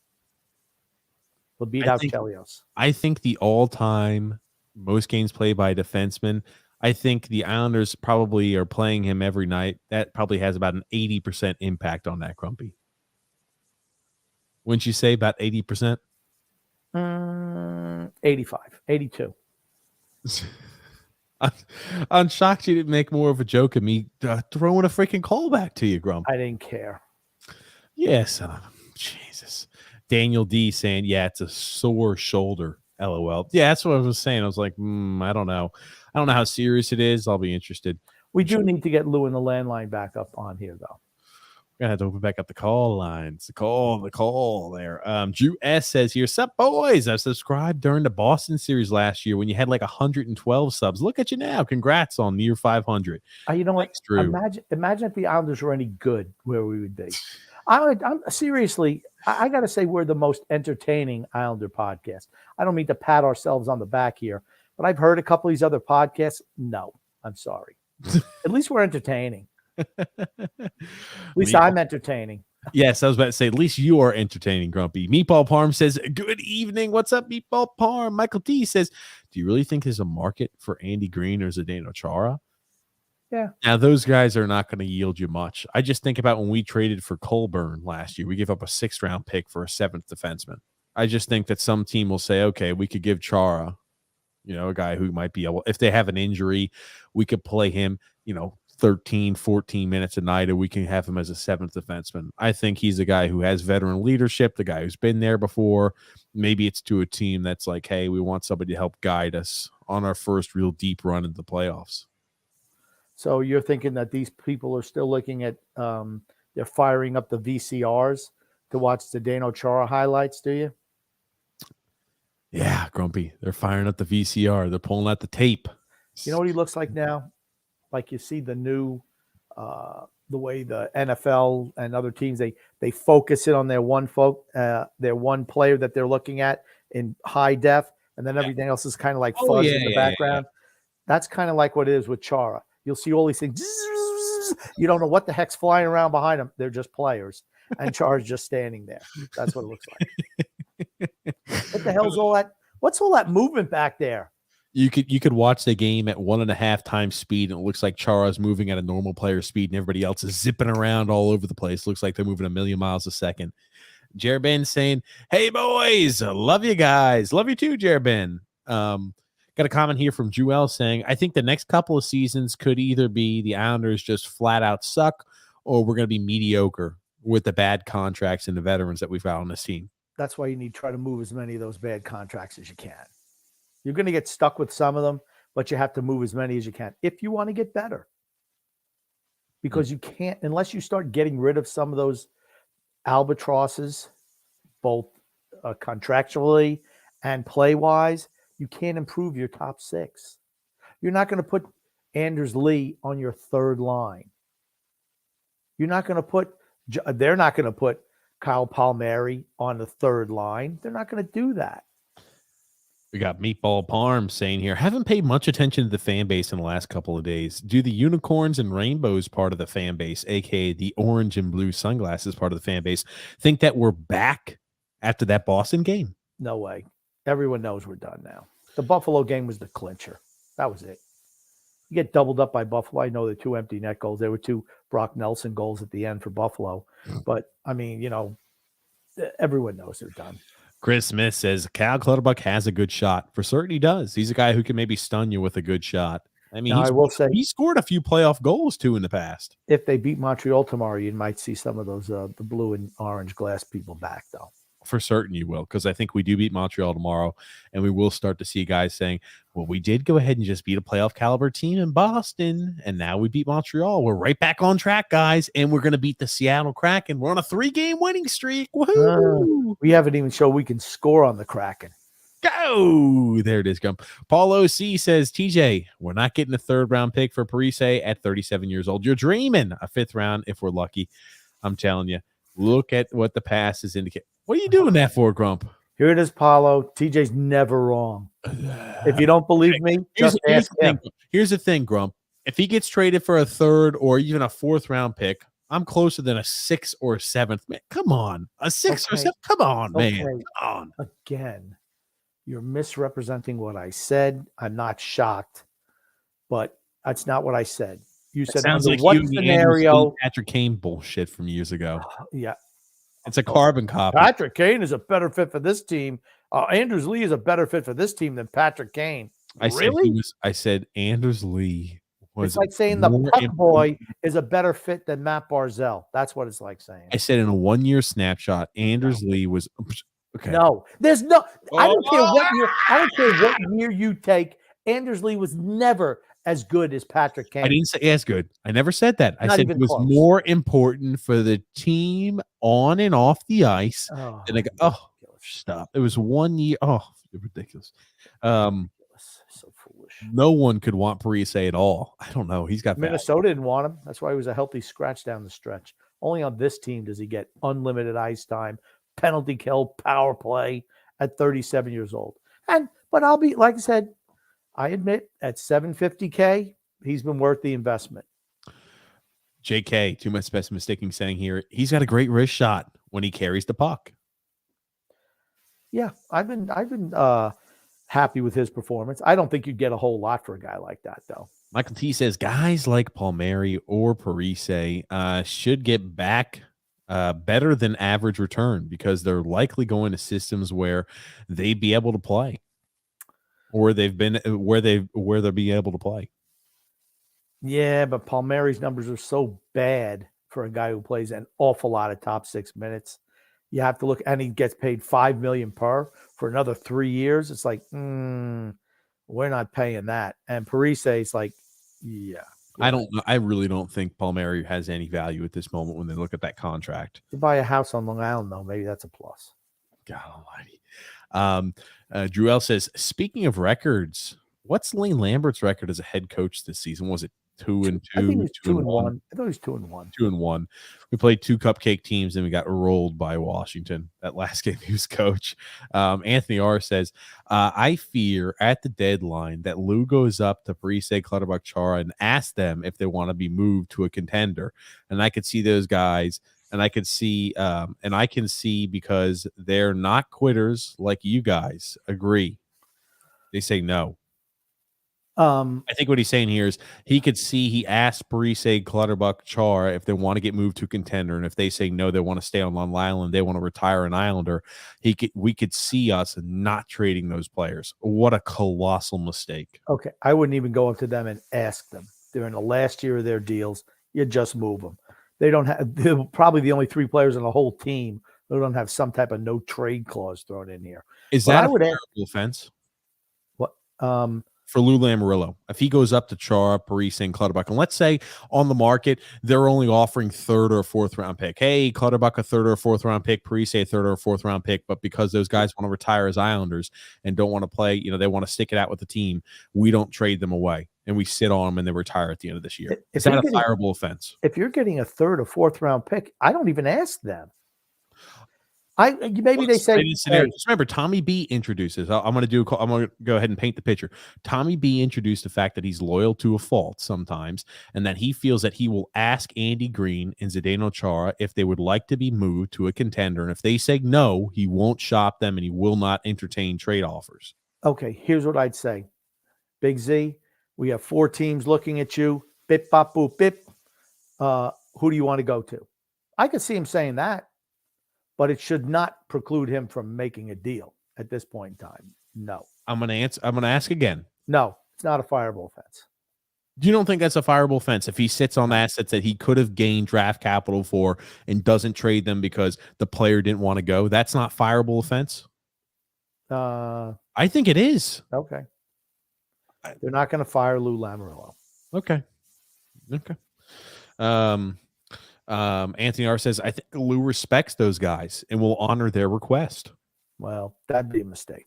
He'll beat out Chelios. I think the all-time most games played by a defenseman. I think the Islanders probably are playing him every night. That probably has about an 80% impact on that, Grumpy. Wouldn't you say about 80%? 85, 82. I'm shocked you didn't make more of a joke of me throwing a freaking callback to you, Grump. I didn't care. Yes. Jesus. Daniel D saying, yeah, it's a sore shoulder. LOL. Yeah, that's what I was saying. I was like, I don't know. I don't know how serious it is. I'll be interested. We do need to get Lou and the landline back up on here, though. We're gonna have to open back up the call lines. The call there. Drew S says here, sup boys. I subscribed during the Boston series last year when you had like 112 subs. Look at you now. Congrats on near 500. You know what? Thanks, Drew. Imagine if the Islanders were any good, where we would be. I'm seriously, I got to say we're the most entertaining Islander podcast. I don't mean to pat ourselves on the back here, but I've heard a couple of these other podcasts. No, I'm sorry. At least we're entertaining. At least I'm entertaining. Yes, I was about to say, at least you are entertaining, Grumpy. Meatball Parm says, good evening. What's up, Meatball Parm? Michael T says, do you really think there's a market for Andy Green or Zdeno Chara? Yeah. Now, those guys are not going to yield you much. I just think about when we traded for Colburn last year. We gave up a 6th-round pick for a 7th defenseman. I just think that some team will say, okay, we could give Chara, a guy who might be able, if they have an injury, we could play him, 13, 14 minutes a night, and we can have him as a 7th defenseman. I think he's a guy who has veteran leadership, the guy who's been there before. Maybe it's to a team that's like, hey, we want somebody to help guide us on our first real deep run into the playoffs. So you're thinking that these people are still looking at, they're firing up the VCRs to watch the Zdeno Chara highlights, do you? Yeah, Grumpy. They're firing up the VCR. They're pulling out the tape. You know what he looks like now? Like you see the new, the way the NFL and other teams, they focus it on their one player that they're looking at in high def, and then everything else is kind of like fuzz in the background. That's kind of like what it is with Chara. You'll see all these things. You don't know what the heck's flying around behind them. They're just players, and Chara's just standing there. That's what it looks like. What the hell's all that? What's all that movement back there? You could watch the game at 1.5 times speed, and it looks like Chara's moving at a normal player speed, and everybody else is zipping around all over the place. Looks like they're moving 1,000,000 miles a second. Jared Ben saying, "Hey boys, love you guys, love you too, Jared Ben." Got a comment here from Jewel saying, "I think the next couple of seasons could either be the Islanders just flat out suck, or we're going to be mediocre with the bad contracts and the veterans that we've got on this team." That's why you need to try to move as many of those bad contracts as you can. You're going to get stuck with some of them, but you have to move as many as you can if you want to get better. Because you can't, unless you start getting rid of some of those albatrosses, both contractually and play-wise, you can't improve your top 6. You're not going to put Anders Lee on your 3rd line. They're not going to put Kyle Palmieri on the 3rd line. They're not going to do that. We got Meatball Parm saying here, haven't paid much attention to the fan base in the last couple of days. Do the unicorns and rainbows part of the fan base, aka the orange and blue sunglasses part of the fan base, think that we're back after that Boston game? No way. Everyone knows we're done now. The Buffalo game was the clincher. That was it. You get doubled up by Buffalo. I know the 2 empty net goals. There were 2 Brock Nelson goals at the end for Buffalo. But, I mean, everyone knows they're done. Chris Smith says Cal Clutterbuck has a good shot. For certain he does. He's a guy who can maybe stun you with a good shot. I mean, I will say he scored a few playoff goals too in the past. If they beat Montreal tomorrow, you might see some of those the blue and orange glass people back, though. For certain you will, because I think we do beat Montreal tomorrow, and we will start to see guys saying, well, we did go ahead and just beat a playoff caliber team in Boston, and now we beat Montreal. We're right back on track, guys, and we're going to beat the Seattle Kraken. We're on a 3-game winning streak. Woohoo! We haven't even shown we can score on the Kraken. Go! There it is, Gump. Paul O.C. says, TJ, we're not getting a 3rd-round pick for Parise at 37 years old. You're dreaming a 5th round if we're lucky. I'm telling you, look at what the past is indicating. What are you doing that for, Grump? Here it is, Paulo. TJ's never wrong. If you don't believe me, just ask him. Here's the thing, Grump. If he gets traded for a 3rd or even a 4th-round pick, I'm closer than a 6th or 7th. Man, come on. A 6th or 7th? Come on, man. Come on. Again, You're misrepresenting what I said. I'm not shocked, but that's not what I said. You said Sounds under like what you and the Andrews scenario? Lee, Patrick Kane bullshit from years ago. Yeah, It's a carbon copy. Patrick Kane is a better fit for this team. Andrews Lee is a better fit for this team than Patrick Kane. I said Anders Lee was. It's like saying the puck boy is a better fit than Matt Barzell. That's what it's like saying. I said in a 1 year snapshot, Anders Lee was okay. No, there's no. I don't care what year. I don't care what year you take. Anders Lee was never as good as Patrick Kane. I didn't say as good. I never said that. I Not said even it was close. more important for the team on and off the ice. Oh, And I go, stop. It was 1 year. Oh, ridiculous. So foolish. No one could want Parise at all. I don't know. He's got Minnesota didn't want him. That's why he was a healthy scratch down the stretch. Only on this team does he get unlimited ice time, penalty kill, power play at 37 years old. But I'll be, like I said, I admit at $750K, he's been worth the investment. JK, too much mistaking saying here. He's got a great wrist shot when he carries the puck. Yeah, I've been happy with his performance. I don't think you'd get a whole lot for a guy like that, though. Michael T says guys like Palmieri or Parise should get back better than average return because they're likely going to systems where they be able to play, or they've been where they'll be able to play. Yeah, but Palmieri's numbers are so bad for a guy who plays an awful lot of top 6 minutes. You have to look, and he gets paid $5 million per for another 3 years. It's like, we're not paying that. And Parise is like, yeah. I don't know. I really don't think Palmieri has any value at this moment when they look at that contract. To buy a house on Long Island, though, maybe that's a plus. God almighty. Drew L says, speaking of records, what's Lane Lambert's record as a head coach this season? Was it 2-2? I think it was 2-1. I thought it was 2-1. 2-1. We played 2 cupcake teams and we got rolled by Washington that last game he was coach. Anthony R says, I fear at the deadline that Lou goes up to Parise, Clutterbuck, Chara and asks them if they want to be moved to a contender. And I could see those guys, and I could see, and I can see because they're not quitters like you guys agree. They say no. I think what he's saying here is he asked Parise, Clutterbuck, Char if they want to get moved to contender, and if they say no, they want to stay on Long Island, they want to retire an Islander. We could see us not trading those players. What a colossal mistake. Okay, I wouldn't even go up to them and ask them. They're in the last year of their deals. You just move them. They're probably the only 3 players on the whole team who don't have some type of no trade clause thrown in here. Is that a terrible offense? What? For Lou Lamoriello, if he goes up to Chara, Parise, and Clutterbuck, and let's say on the market they're only offering 3rd or 4th round pick. Hey, Clutterbuck a 3rd or 4th round pick, Parise a 3rd or 4th round pick, but because those guys want to retire as Islanders and don't want to play, they want to stick it out with the team, we don't trade them away and we sit on them and they retire at the end of this year. Is that a fireable offense? If you're getting a 3rd or 4th round pick, I don't even ask them. They say. Just remember, Tommy B introduces. I'm going to go ahead and paint the picture. Tommy B introduced the fact that he's loyal to a fault sometimes, and that he feels that he will ask Andy Green and Zdeno Chara if they would like to be moved to a contender, and if they say no, he won't shop them and he will not entertain trade offers. Okay, here's what I'd say, Big Z. We have 4 teams looking at you. Bip bop boop bip. Who do you want to go to? I could see him saying that. But it should not preclude him from making a deal at this point in time. No. I'm going to ask again. No, it's not a fireable offense. You don't think that's a fireable offense if he sits on assets that he could have gained draft capital for and doesn't trade them because the player didn't want to go? That's not fireable offense? I think it is. Okay. They're not going to fire Lou Lamoriello. Okay. Anthony R says, I think Lou respects those guys and will honor their request. Well, that'd be a mistake.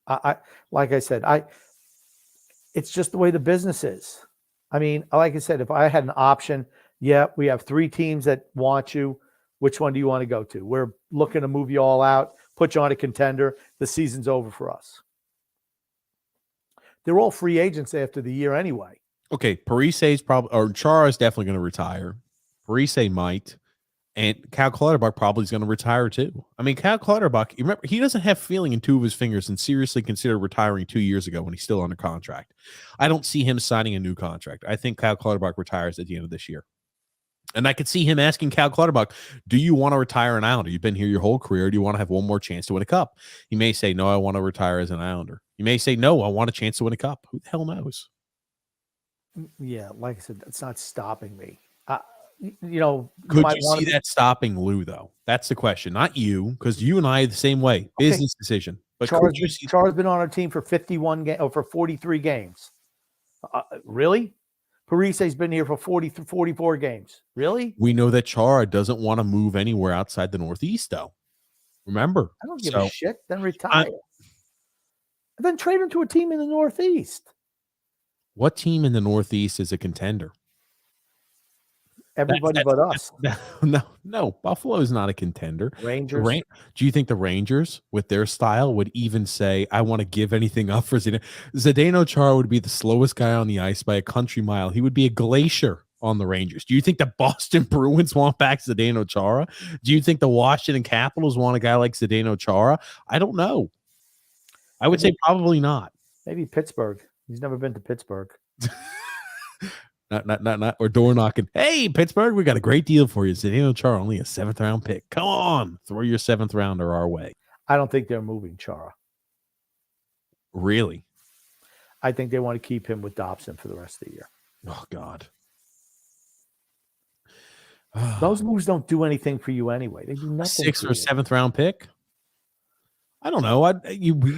Like I said, it's just the way the business is. I mean, like I said, if I had an option, we have 3 teams that want you. Which one do you want to go to? We're looking to move you all out, put you on a contender. The season's over for us. They're all free agents after the year anyway. Okay, Parise's probably, or Chara is definitely going to retire. Parise might. And Cal Clutterbuck probably is going to retire too. I mean, Cal Clutterbuck, you remember, he doesn't have feeling in two of his fingers and seriously considered retiring 2 years ago when he's still under contract. I don't see him signing a new contract. I think Cal Clutterbuck retires at the end of this year. And I could see him asking Cal Clutterbuck, do you want to retire an Islander? You've been here your whole career. Do you want to have one more chance to win a cup? He may say, no, I want to retire as an Islander. He may say, no, I want a chance to win a cup. Who the hell knows? Yeah, like I said, that's not stopping me. Could you see that stopping Lou, though? That's the question. Not you, because you and I are the same way. Business decision. But Char's been on our team for 43 games. Really? Parise's been here for 44 games. Really? We know that Chara doesn't want to move anywhere outside the Northeast, though. Remember? I don't give a shit. Then retire. Then trade him to a team in the Northeast. What team in the Northeast is a contender? Everybody but us. No. Buffalo is not a contender. Rangers. Do you think the Rangers, with their style, would even say, I want to give anything up for Zdeno? Zdeno Chara would be the slowest guy on the ice by a country mile. He would be a glacier on the Rangers. Do you think the Boston Bruins want back Zdeno Chara? Do you think the Washington Capitals want a guy like Zdeno Chara? I don't know. I would say probably not. Maybe Pittsburgh. He's never been to Pittsburgh. Not or door knocking. Hey, Pittsburgh, we got a great deal for you. Zdeno Chara, only a 7th round pick. Come on, throw your 7th rounder our way. I don't think they're moving Chara. Really? I think they want to keep him with Dobson for the rest of the year. Oh God. Those moves don't do anything for you anyway. They do nothing. 6th or 7th round pick. I don't know.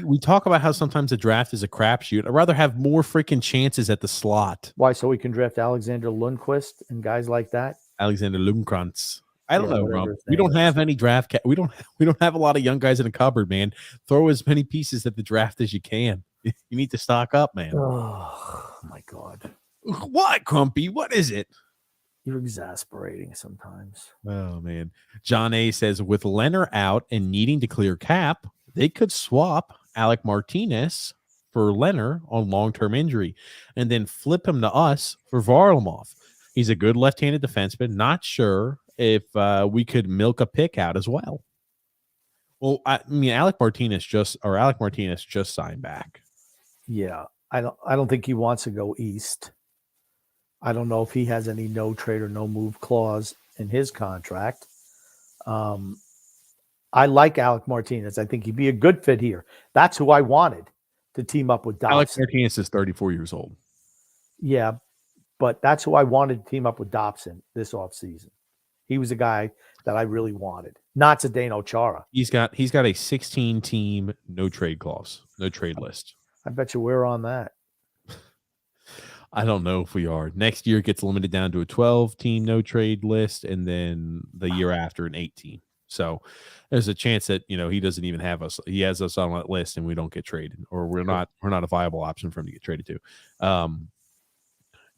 We talk about how sometimes the draft is a crapshoot. I'd rather have more freaking chances at the slot. Why? So we can draft Alexander Lundqvist and guys like that. Alexander Lundqvist. I don't know, Rob. We don't have any draft. We don't have a lot of young guys in the cupboard, man. Throw as many pieces at the draft as you can. You need to stock up, man. Oh my God. What, Crumpy? What is it? You're exasperating sometimes. Oh man. John A says with Leonard out and needing to clear cap, they could swap Alec Martinez for Leonard on long-term injury and then flip him to us for Varlamov. He's a good left-handed defenseman. Not sure if we could milk a pick out as well. Well, I mean, Alec Martinez just signed back. Yeah, I don't think he wants to go east. I don't know if he has any no trade or no move clause in his contract. I like Alec Martinez. I think he'd be a good fit here. That's who I wanted to team up with Dobson. Alec Martinez is 34 years old. Yeah, but that's who I wanted to team up with Dobson this offseason. He was a guy that I really wanted, not Zdeno Chara. He's got a 16-team no trade clause, no trade list. I bet you we're on that. I don't know if we are. Next year it gets limited down to a 12-team no trade list, and then the year after an 18. So there's a chance that he doesn't even have us. He has us on that list, and we don't get traded, or we're not a viable option for him to get traded to.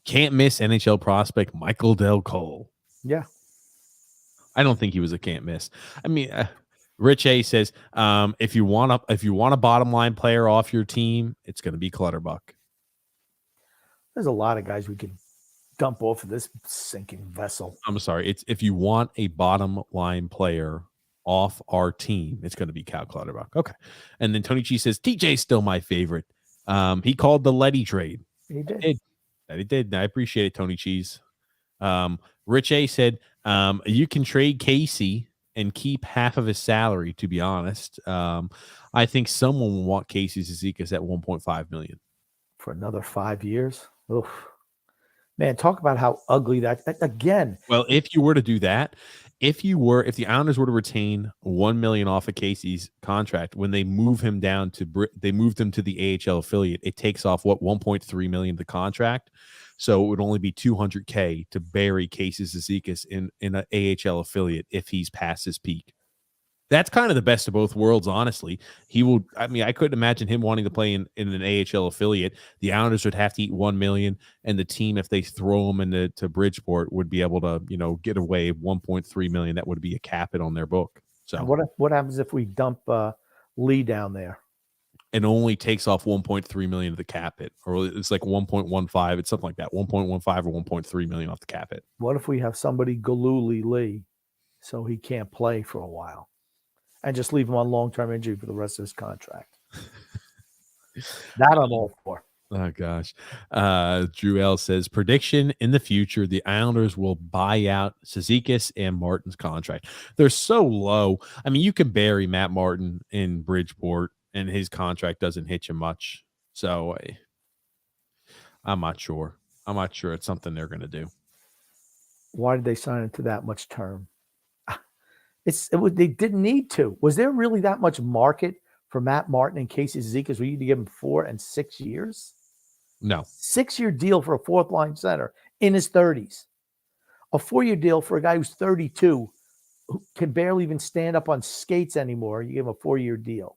Can't miss NHL prospect Michael Del Cole. Yeah, I don't think he was a can't miss. I mean, Rich A says if you want a bottom line player off your team, it's going to be Clutterbuck. There's a lot of guys we could dump off of this sinking vessel. I'm sorry. It's if you want a bottom line player off our team, it's going to be Cal Clutterbuck. Okay. And then Tony G says, TJ's still my favorite. He called the Letty trade. He did. He did. I appreciate it, Tony Cheese. Rich A said, you can trade Casey and keep half of his salary, to be honest. I think someone will want Casey Zizekas at $1.5 million. For another 5 years? Oof. Man, talk about how ugly that again. Well, if you were to do that, if the Islanders were to retain $1 million off of Casey's contract, when they move him down they moved him to the AHL affiliate, it takes off $1.3 million of the contract. So it would only be $200K to bury Casey Zizekas in an AHL affiliate if he's past his peak. That's kind of the best of both worlds, honestly. I couldn't imagine him wanting to play in an AHL affiliate. The Islanders would have to eat $1 million, and the team, if they throw him into Bridgeport, would be able to, get away $1.3 million. That would be a cap it on their book. So what happens if we dump Lee down there? It only takes off $1.3 million of the cap hit, or it's like 1.15. It's something like that, 1.15 or $1.3 million off the cap hit. What if we have somebody Galooly Lee? so he can't play for a while, and just leave him on long-term injury for the rest of his contract. That I'm all for. Oh gosh. Drew L says prediction in the future, the Islanders will buy out Cizikas and Martin's contract. They're so low. I mean, you can bury Matt Martin in Bridgeport and his contract doesn't hit you much. So I'm not sure. I'm not sure it's something they're going to do. Why did they sign into that much term? They didn't need to. Was there really that much market for Matt Martin and Casey Cizikas? We need to give him 4 and 6 years. No. 6-year deal for a fourth line center in his 30s. A 4-year deal for a guy who's 32, who can barely even stand up on skates anymore. You give him a 4-year deal.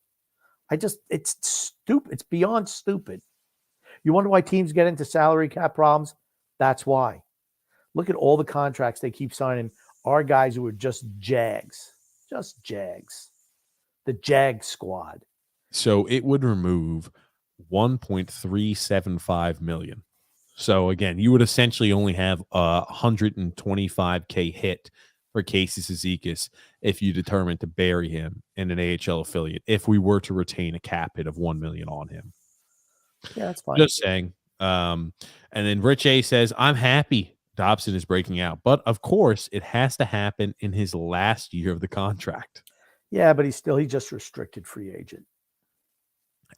It's stupid. It's beyond stupid. You wonder why teams get into salary cap problems? That's why. Look at all the contracts they keep signing. Are guys who are just Jags. Just Jags. The Jag squad. So it would remove $1.375 million. So again, you would essentially only have a $125K hit for Casey Cizikas if you determine to bury him in an AHL affiliate. If we were to retain a cap hit of $1 million on him, yeah, that's fine. Just saying. And then Rich A says, "I'm happy Dobson is breaking out, but of course it has to happen in his last year of the contract." Yeah, but he's just restricted free agent.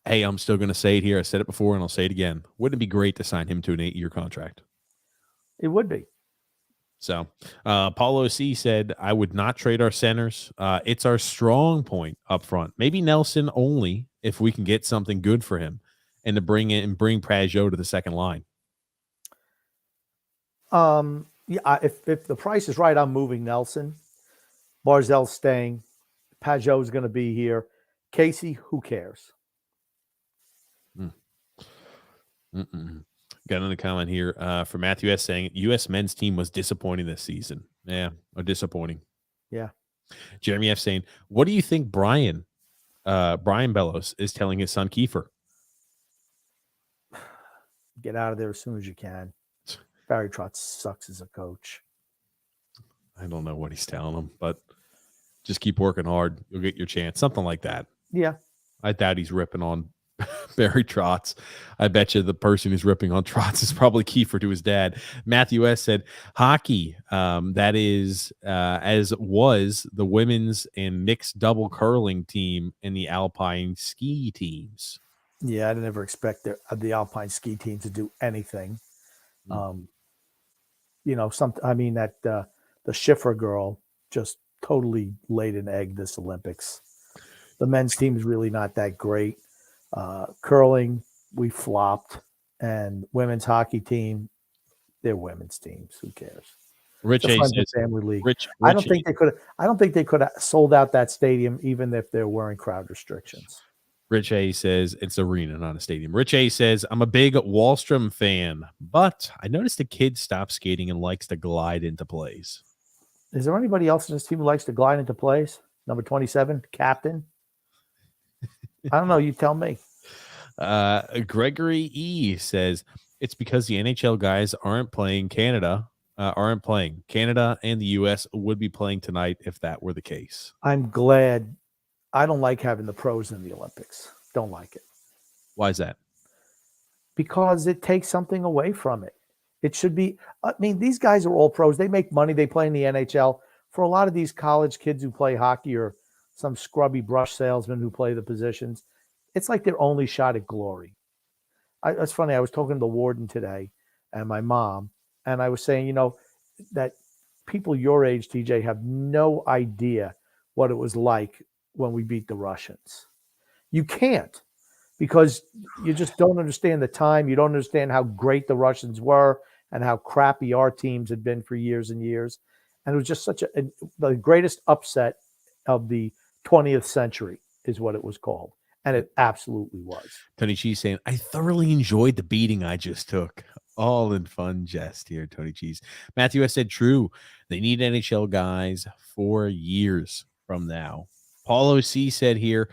Hey, I'm still going to say it here. I said it before and I'll say it again. Wouldn't it be great to sign him to an 8-year contract? It would be. So Paulo C said, "I would not trade our centers. It's our strong point up front. Maybe Nelson only if we can get something good for him and to bring Pajot to the second line." Yeah, if the price is right, I'm moving Nelson. Barzell's staying. Pajot's going to be here. Casey, who cares? Got another comment here from Matthew S. saying, U.S. men's team was disappointing this season. Yeah, or disappointing. Yeah. Jeremy F. saying, what do you think Brian Bellows is telling his son Kiefer? Get out of there as soon as you can. Barry Trotz sucks as a coach. I don't know what he's telling him, but just keep working hard. You'll get your chance. Something like that. Yeah. I doubt he's ripping on Barry Trotz. I bet you the person who's ripping on Trotz is probably Kiefer to his dad. Matthew S. said, hockey, that is, as was the women's and mixed double curling team and the alpine ski teams. Yeah, I never expect the alpine ski team to do anything. You know, the Schiffer girl just totally laid an egg this Olympics. The men's team is really not that great. Curling, we flopped, and women's hockey team, they're women's teams. Who cares? Rich A says, family league. Rich I don't think they could have sold out that stadium even if there weren't crowd restrictions. Rich A says it's arena, not a stadium. Rich A says, I'm a big Wallstrom fan, but I noticed the kid stopped skating and likes to glide into plays. Is there anybody else in this team who likes to glide into plays? Number 27, captain? I don't know. You tell me. Gregory E says it's because the NHL guys aren't playing. Canada and the US would be playing tonight if that were the case. I'm glad. I don't like having the pros in the Olympics. Don't like it. Why is that? Because it takes something away from it. It should be. I mean, these guys are all pros. They make money. They play in the NHL. For a lot of these college kids who play hockey or some scrubby brush salesmen who play the positions, it's like their only shot at glory. It's funny. I was talking to the warden today and my mom, and I was saying, that people your age, TJ, have no idea what it was like when we beat the Russians. You can't, because you just don't understand the time. You don't understand how great the Russians were and how crappy our teams had been for years and years. And it was just the greatest upset of the 20th century is what it was called. And it absolutely was. Tony Cheese saying, I thoroughly enjoyed the beating I just took. All in fun jest here, Tony Cheese. Matthew has said, true. They need NHL guys for years from now. Paulo C said here,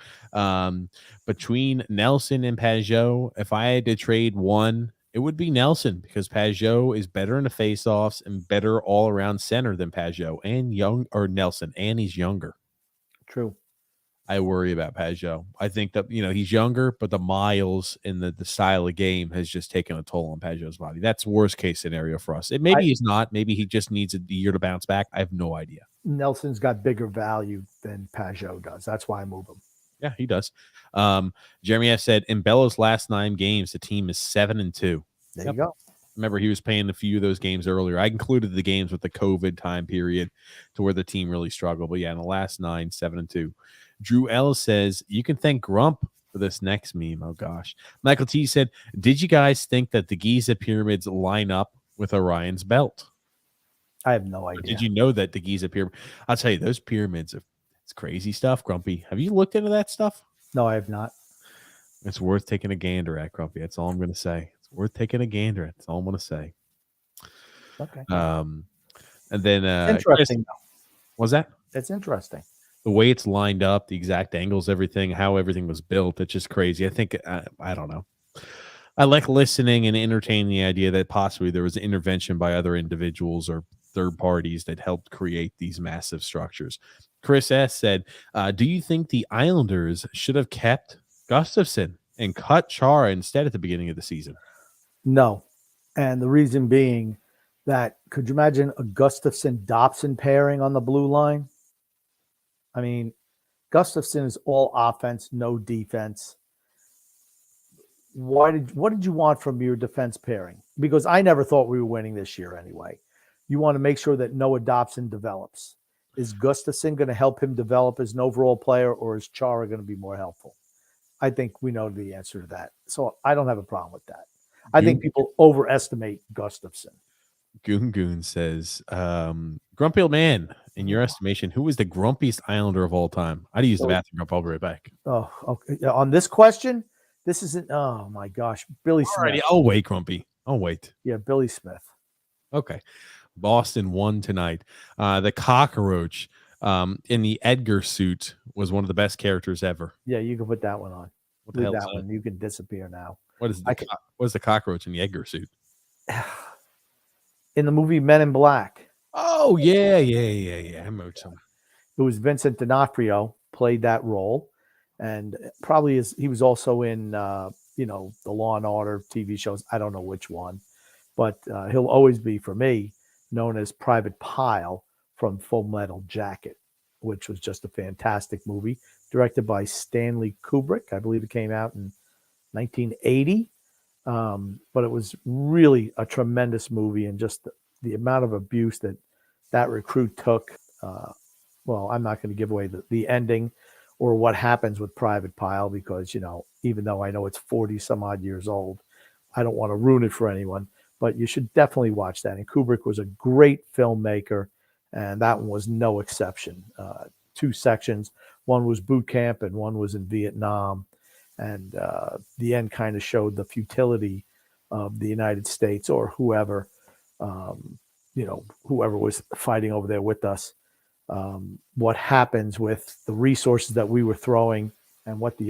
between Nelson and Pajot, if I had to trade one it would be Nelson because Pajot is better in the faceoffs and better all around center than Pajot and Nelson, and he's younger. True. I worry about Pajot. I think that, he's younger, but the miles and the style of game has just taken a toll on Pajot's body. That's worst case scenario for us. Maybe he's not. Maybe he just needs a year to bounce back. I have no idea. Nelson's got bigger value than Pajot does. That's why I move him. Yeah, he does. Jeremy has said in Bellows' last 9 games, the team is 7-2. There you go. Remember, he was playing a few of those games earlier. I included the games with the COVID time period to where the team really struggled. But yeah, in the last 9, 7-2. Drew L says, you can thank Grump for this next meme. Oh, gosh. Michael T said, did you guys think that the Giza pyramids line up with Orion's belt? I have no idea. Did you know that the Giza pyramid? I'll tell you, those pyramids it's crazy stuff, Grumpy. Have you looked into that stuff? No, I have not. It's worth taking a gander at, Grumpy. That's all I'm going to say. It's worth taking a gander at. That's all I'm going to say. Okay. And then interesting. Was that? It's interesting. The way it's lined up, the exact angles, everything, how everything was built. It's just crazy. I think, I don't know. I like listening and entertaining the idea that possibly there was intervention by other individuals or third parties that helped create these massive structures. Chris S. said, do you think the Islanders should have kept Gustafson and cut Chara instead at the beginning of the season? No. And the reason being that, could you imagine a Gustafson-Dobson pairing on the blue line? I mean, Gustafson is all offense, no defense. What did you want from your defense pairing? Because I never thought we were winning this year anyway. You want to make sure that Noah Dobson develops. Is Gustafson going to help him develop as an overall player, or is Chara going to be more helpful? I think we know the answer to that. So I don't have a problem with that. I think people overestimate Gustafson. Goon says, Grumpy old man, in your estimation, who is the grumpiest Islander of all time? I use the bathroom. I'll be right back. Oh, okay. On this question, this isn't. Oh my gosh, Billy Smith. Alrighty, I'll wait, Grumpy. I'll wait. Yeah, Billy Smith. Okay. Boston won tonight. The cockroach in the Edgar suit was one of the best characters ever. Yeah, you can put that one on. What the hell is that one? You can disappear now. What is the cockroach in the Edgar suit? In the movie Men in Black. Oh, yeah. I remember some. It was Vincent D'Onofrio played that role, and probably he was also in the Law and Order TV shows. I don't know which one, but he'll always be, for me, known as Private Pyle from Full Metal Jacket, which was just a fantastic movie directed by Stanley Kubrick. I believe it came out in 1980. But it was really a tremendous movie, and just the amount of abuse that recruit took. Well, I'm not going to give away the ending or what happens with Private Pyle, because, even though I know it's 40 some odd years old, I don't want to ruin it for anyone, but you should definitely watch that. And Kubrick was a great filmmaker, and that one was no exception. 2 sections. One was boot camp and one was in Vietnam. And the end kind of showed the futility of the United States, or whoever, whoever was fighting over there with us. What happens with the resources that we were throwing, and what the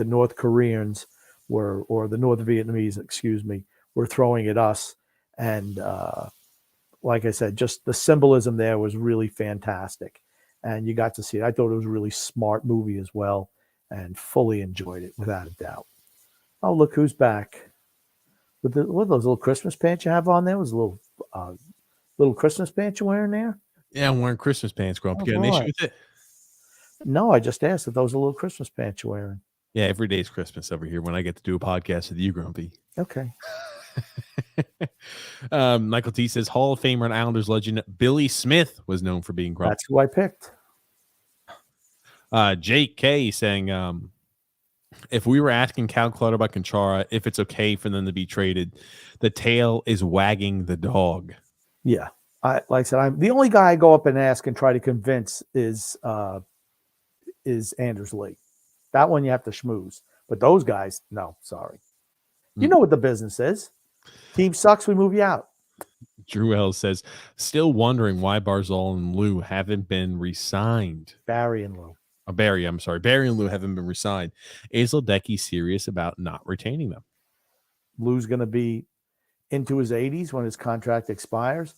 North Koreans were, or the North Vietnamese, were throwing at us. And like I said, just the symbolism there was really fantastic. And you got to see it. I thought it was a really smart movie as well, and fully enjoyed it without a doubt. Oh, look who's back. What are those little Christmas pants you have on there? Was a little Christmas pants you're wearing there? Yeah, I'm wearing Christmas pants, Grumpy. You got an issue with it? No, I just asked if those are little Christmas pants you're wearing. Yeah, every day's Christmas over here when I get to do a podcast with you, Grumpy. Okay. Michael T says Hall of Famer and Islanders legend Billy Smith was known for being grumpy. That's who I picked. Jake K saying, if we were asking Cal Clutterbuck and Chara if it's okay for them to be traded, the tail is wagging the dog. Yeah. Like I said, I'm the only guy I go up and ask and try to convince is Anders Lee. That one you have to schmooze. But those guys, no, sorry. You know what the business is. Team sucks, we move you out. Drew L says, still wondering why Barzal and Lou haven't been re-signed. Barry and Lou. Barry and Lou haven't been re-signed. Is Ledecky serious about not retaining them? Lou's going to be into his 80s when his contract expires.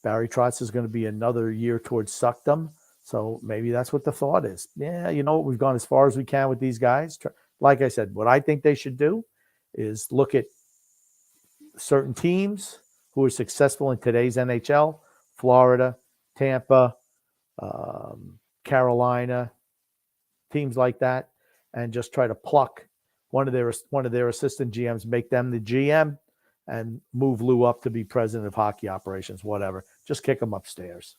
Barry Trotz is going to be another year towards suckdom. So maybe that's what the thought is. Yeah, you know what? We've gone as far as we can with these guys. Like I said, what I think they should do is look at certain teams who are successful in today's NHL, Florida, Tampa, Carolina, teams like that, and just try to pluck one of their assistant GMs, make them the GM, and move Lou up to be president of hockey operations, whatever. Just kick them upstairs.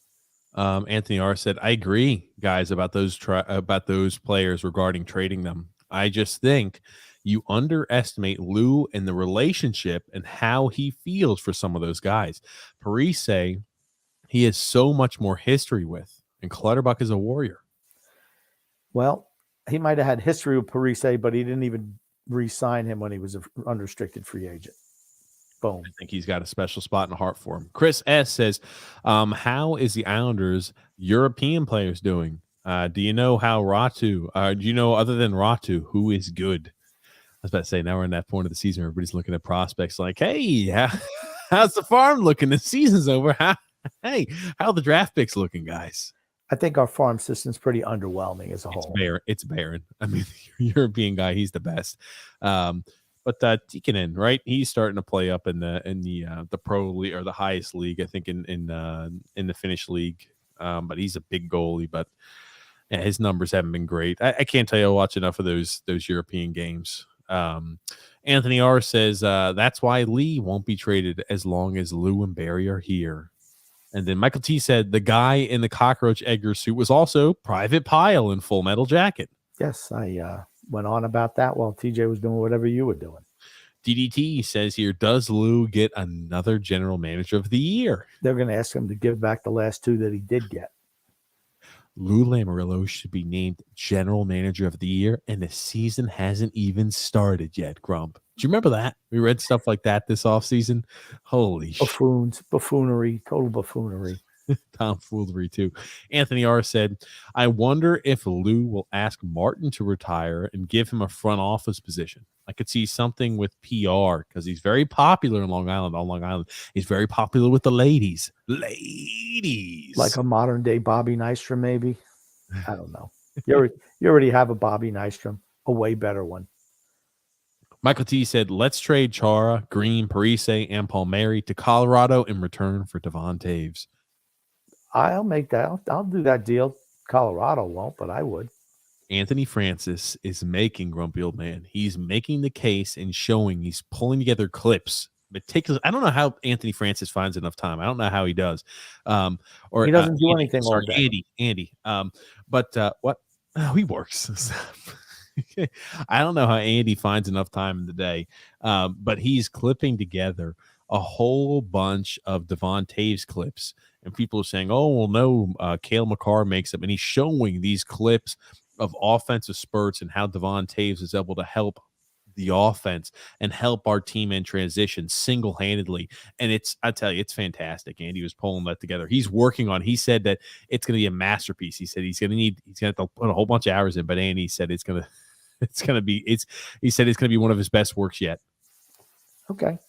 Anthony R said, "I agree, guys, about those players regarding trading them. I just think you underestimate Lou and the relationship and how he feels for some of those guys. Parise, he has so much more history with, and Clutterbuck is a warrior." Well, he might have had history with Parise, but he didn't even re-sign him when he was an unrestricted free agent. Boom. I think he's got a special spot in the heart for him. Chris S says, how is the Islanders European players doing? Do you know how Ratu, do you know other than Ratu, who is good? I was about to say, now we're in that point of the season, everybody's looking at prospects like, hey, how's the farm looking? The season's over. How are the draft picks looking, guys? I think our farm system's pretty underwhelming as a whole. It's barren. I mean, the European guy, he's the best. But Tikkanen, right? He's starting to play up in the pro league, or the highest league, I think, in the Finnish league. But he's a big goalie. But yeah, his numbers haven't been great. I can't tell you I watch enough of those European games. Anthony R says that's why Lee won't be traded as long as Lou and Barry are here. And then Michael T said the guy in the cockroach Edgar suit was also Private Pile in Full Metal Jacket. Yes, I went on about that while TJ was doing whatever you were doing. DDT says here, does Lou get another general manager of the year? They're going to ask him to give back the last two that he did get. Lou Lamoriello should be named general manager of the year, and the season hasn't even started yet, Grump. Do you remember that? We read stuff like that this offseason. Holy buffoonery, total buffoonery. Tomfoolery too. Anthony R said, I wonder if Lou will ask Martin to retire and give him a front office position. I could see something with PR because he's very popular in Long Island. On Long Island, he's very popular with the ladies. Like a modern day Bobby Nystrom, maybe. I don't know. You already have a Bobby Nystrom, a way better one. Michael T said, let's trade Chara, Green, Parise, and Palmieri to Colorado in return for Devon Taves. I'll make that. I'll do that deal. Colorado won't, but I would. Anthony Francis is making, Grumpy Old Man. He's making the case and showing. He's pulling together clips. Meticulous. I don't know how Anthony Francis finds enough time. I don't know how he does. Or he doesn't do anything all day. Andy. But what? Oh, he works. I don't know how Andy finds enough time in the day. But he's clipping together a whole bunch of Devon Taves clips. And people are saying, oh, well, no, Cale Makar makes them. And he's showing these clips of offensive spurts and how Devon Taves is able to help the offense and help our team in transition single-handedly. And I tell you, it's fantastic. Andy was pulling that together. He's working on, he said that it's going to be a masterpiece. He said he's going to have to put a whole bunch of hours in, but Andy said he said it's going to be one of his best works yet. Okay.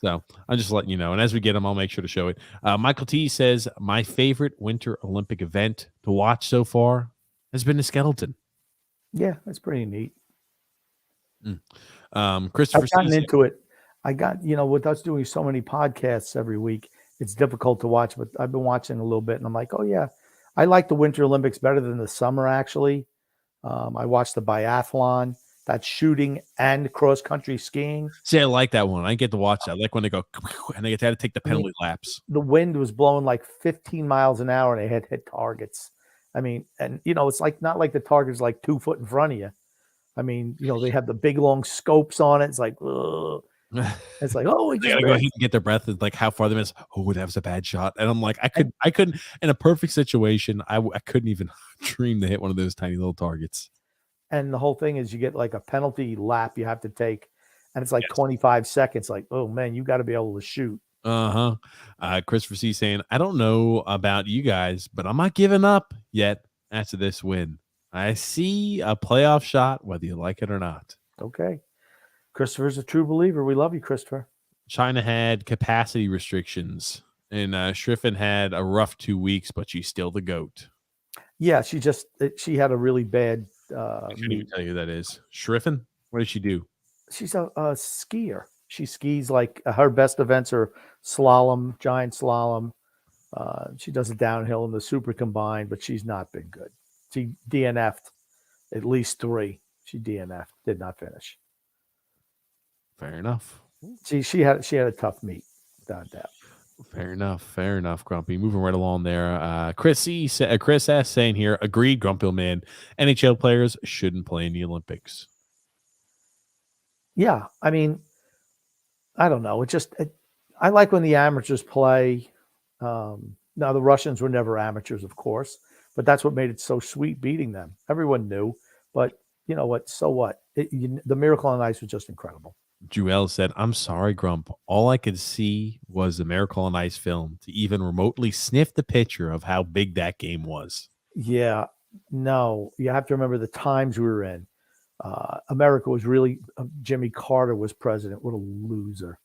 So I'm just letting you know. And as we get them, I'll make sure to show it. Michael T says, my favorite Winter Olympic event to watch so far has been the skeleton. Yeah, that's pretty neat. Christopher, I've gotten into it. I got, with us doing so many podcasts every week, it's difficult to watch, but I've been watching a little bit and I'm like, oh yeah, I like the Winter Olympics better than the summer. Actually. I watched the biathlon, that's shooting and cross country skiing. See, I like that one. I get to watch that. I like when they go and they get to take the penalty laps. The wind was blowing like 15 miles an hour and they had hit targets. I mean, and it's like not like the target's like 2 foot in front of you. I mean, they have the big long scopes on it. It's like, ugh. It's like, oh, they gotta go ahead and get their breath. It's like how far they miss. Oh, that was a bad shot. And I'm like, I couldn't in a perfect situation. I couldn't even dream to hit one of those tiny little targets. And the whole thing is you get like a penalty lap you have to take. And it's like 25 seconds. Like, oh man, you got to be able to shoot. Christopher C saying, I don't know about you guys, but I'm not giving up yet after this win. I see a playoff shot, whether you like it or not. Okay. Christopher's a true believer. We love you, Christopher. China had capacity restrictions, and Schriffen had a rough 2 weeks, but she's still the GOAT. Yeah, she had a really bad I couldn't even meet. tell you who that is. Schriffen? What did she do? She's a skier. She skis like her best events are slalom, giant slalom. She does a downhill in the super combined, but she's not been good. She DNF'd at least 3. She DNF'd, did not finish. Fair enough. She had a tough meet, without doubt. Fair enough, Grumpy. Moving right along there. Chris S saying here, agreed, Grumpy man. NHL players shouldn't play in the Olympics. Yeah, I mean, I don't know. I like when the amateurs play. Now the Russians were never amateurs, of course, but that's what made it so sweet beating them. Everyone knew, but you know what? So what? The Miracle on Ice was just incredible. Jewel said, I'm sorry, Grump. All I could see was the Miracle on Ice film to even remotely sniff the picture of how big that game was. Yeah, no, you have to remember the times we were in. America was really, Jimmy Carter was president. What a loser.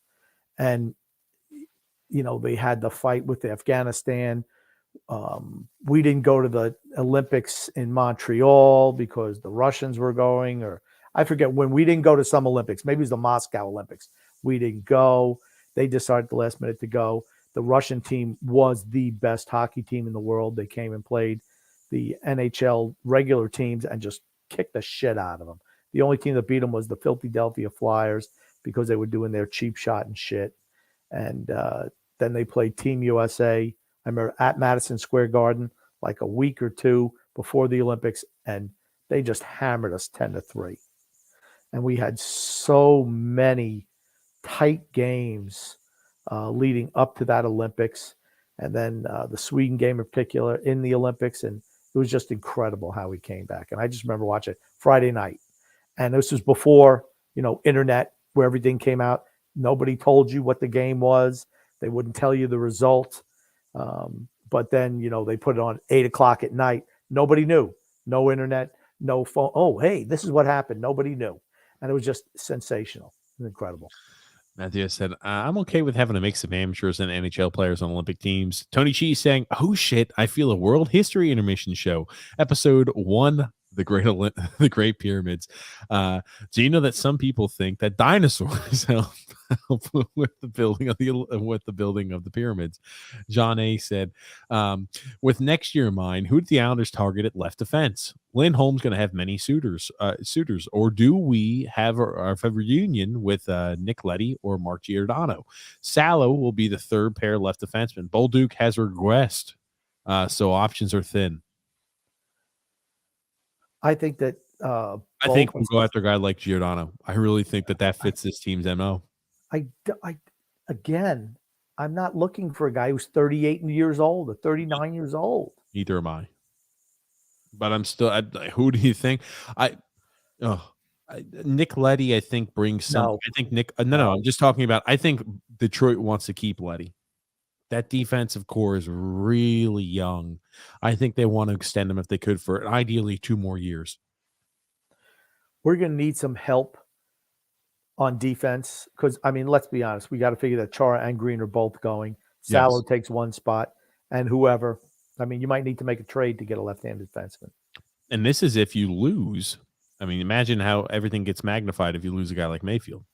And, you know, they had the fight with Afghanistan. We didn't go to the Olympics in Montreal because the Russians were going, or I forget when we didn't go to some Olympics. Maybe it was the Moscow Olympics. We didn't go. They decided at the last minute to go. The Russian team was the best hockey team in the world. They came and played the NHL regular teams and just kicked the shit out of them. The only team that beat them was the Philadelphia Flyers because they were doing their cheap shot and shit. And then they played Team USA. I remember at Madison Square Garden like a week or 2 before the Olympics, and they just hammered us 10-3. And we had so many tight games leading up to that Olympics, and then the Sweden game in particular in the Olympics, and it was just incredible how we came back. And I just remember watching Friday night, and this was before, you know, internet where everything came out. Nobody told you what the game was. They wouldn't tell you the result. But then, you know, they put it on 8:00 at night. Nobody knew. No internet, no phone. Oh, hey, this is what happened. Nobody knew. And it was just sensational. It was incredible. Matthew said, I'm okay with having a mix of amateurs and NHL players on Olympic teams. Tony Cheese saying, oh shit, I feel a world history intermission show. Episode 1, the Great Pyramids. Do you know that some people think that dinosaurs help with the building of the pyramids? John A said, with next year in mind, who did the Islanders target at left defense? Lindholm's going to have many suitors, or do we have a reunion with Nick Leddy or Mark Giordano? Salo will be the third pair left defenseman. Bolduc has regressed, so options are thin. I think that I think we'll go after a guy like Giordano. I really think that fits this team's MO. Again, I'm not looking for a guy who's 38 years old or 39 years old. Neither am I. But I'm still. Who do you think? Nick Leddy, I think, brings some. No. I think Nick. No. I'm just talking about. I think Detroit wants to keep Leddy. That defensive core is really young. I think they want to extend them if they could for ideally 2 more years. We're going to need some help on defense because, I mean, let's be honest. We got to figure that Chara and Green are both going. Salo takes one spot, and whoever. I mean, you might need to make a trade to get a left-handed defenseman. And this is if you lose. I mean, imagine how everything gets magnified if you lose a guy like Mayfield.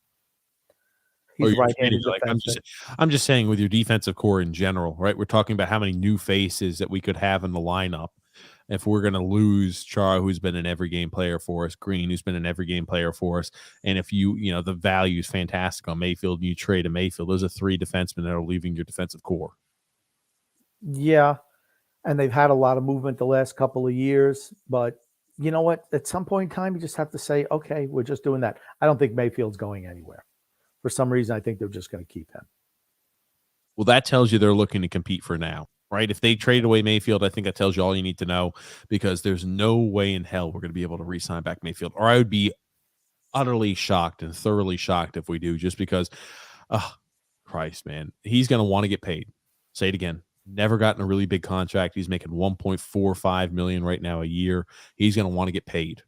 He's right-handed defenseman. I'm just saying with your defensive core in general, right? We're talking about how many new faces that we could have in the lineup. If we're going to lose Chara, who's been an every game player for us, Green, who's been an every game player for us, and if you know, the value is fantastic on Mayfield, and you trade a Mayfield, those are 3 defensemen that are leaving your defensive core. Yeah. And they've had a lot of movement the last couple of years. But you know what? At some point in time, you just have to say, okay, we're just doing that. I don't think Mayfield's going anywhere. For some reason, I think they're just going to keep him. Well, that tells you they're looking to compete for now, right? If they trade away Mayfield, I think that tells you all you need to know, because there's no way in hell we're going to be able to re-sign back Mayfield. Or I would be utterly shocked and thoroughly shocked if we do, just because, Christ, man, he's going to want to get paid. Say it again. Never gotten a really big contract. He's making $1.45 million right now a year. He's going to want to get paid,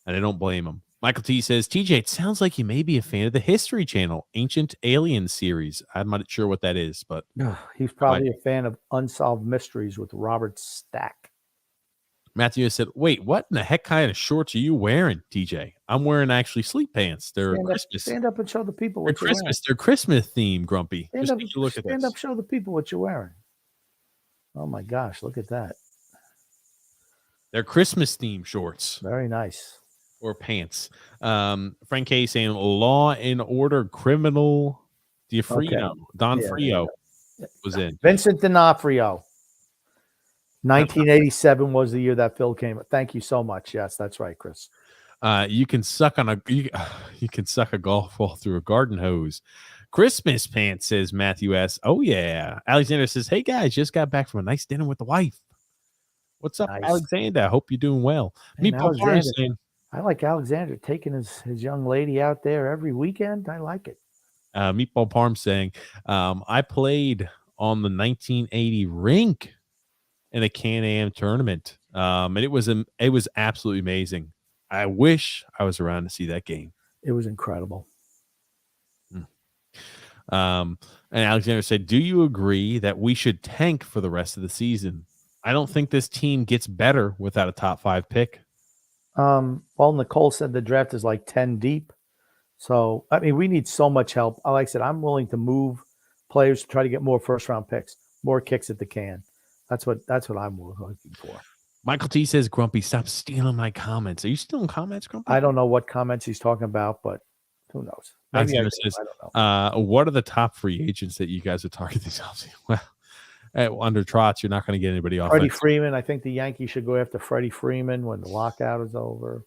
and I don't blame him. Michael T says, TJ, it sounds like you may be a fan of the History Channel, Ancient Alien series. I'm not sure what that is, but He's probably a fan of Unsolved Mysteries with Robert Stack. Matthew has said, wait, what in the heck kind of shorts are you wearing, TJ? I'm wearing actually sleep pants. They're Christmas. Stand up and show the people They're what you're wearing. Christmas. They're Christmas theme, Grumpy. Just take a look at this. Stand up, show the people what you're wearing. Oh my gosh, look at that. They're Christmas theme shorts. Very nice. Or pants. Frank K saying Law and Order Criminal D'Onofrio. Donofrio was in. Vincent D'Onofrio. 1987 was the year that Phil came. Thank you so much. Yes, that's right, Chris. You can suck a golf ball through a garden hose. Christmas pants, says Matthew S. Oh yeah. Alexander says, hey guys, just got back from a nice dinner with the wife. What's up, Alexander? I hope you're doing well. Meatball Parm saying, I like Alexander taking his young lady out there every weekend. I like it. Meatball Parm saying, I played on the 1980 rink in a Can-Am tournament. And it was absolutely amazing. I wish I was around to see that game. It was incredible. And Alexander said, do you agree that we should tank for the rest of the season? I don't think this team gets better without a top 5 pick. Well, Nicole said the draft is like 10 deep. So, I mean, we need so much help. Like I said, I'm willing to move players to try to get more first-round picks, more kicks at the can. That's what I'm looking for. Michael T says, Grumpy, stop stealing my comments. Are you stealing comments, Grumpy? I don't know what comments he's talking about, but who knows? Maybe I don't know. What are the top free agents that you guys are targeting? Well, under Trotz, you're not going to get anybody off. Freddie Freeman. I think the Yankees should go after Freddie Freeman when the lockout is over.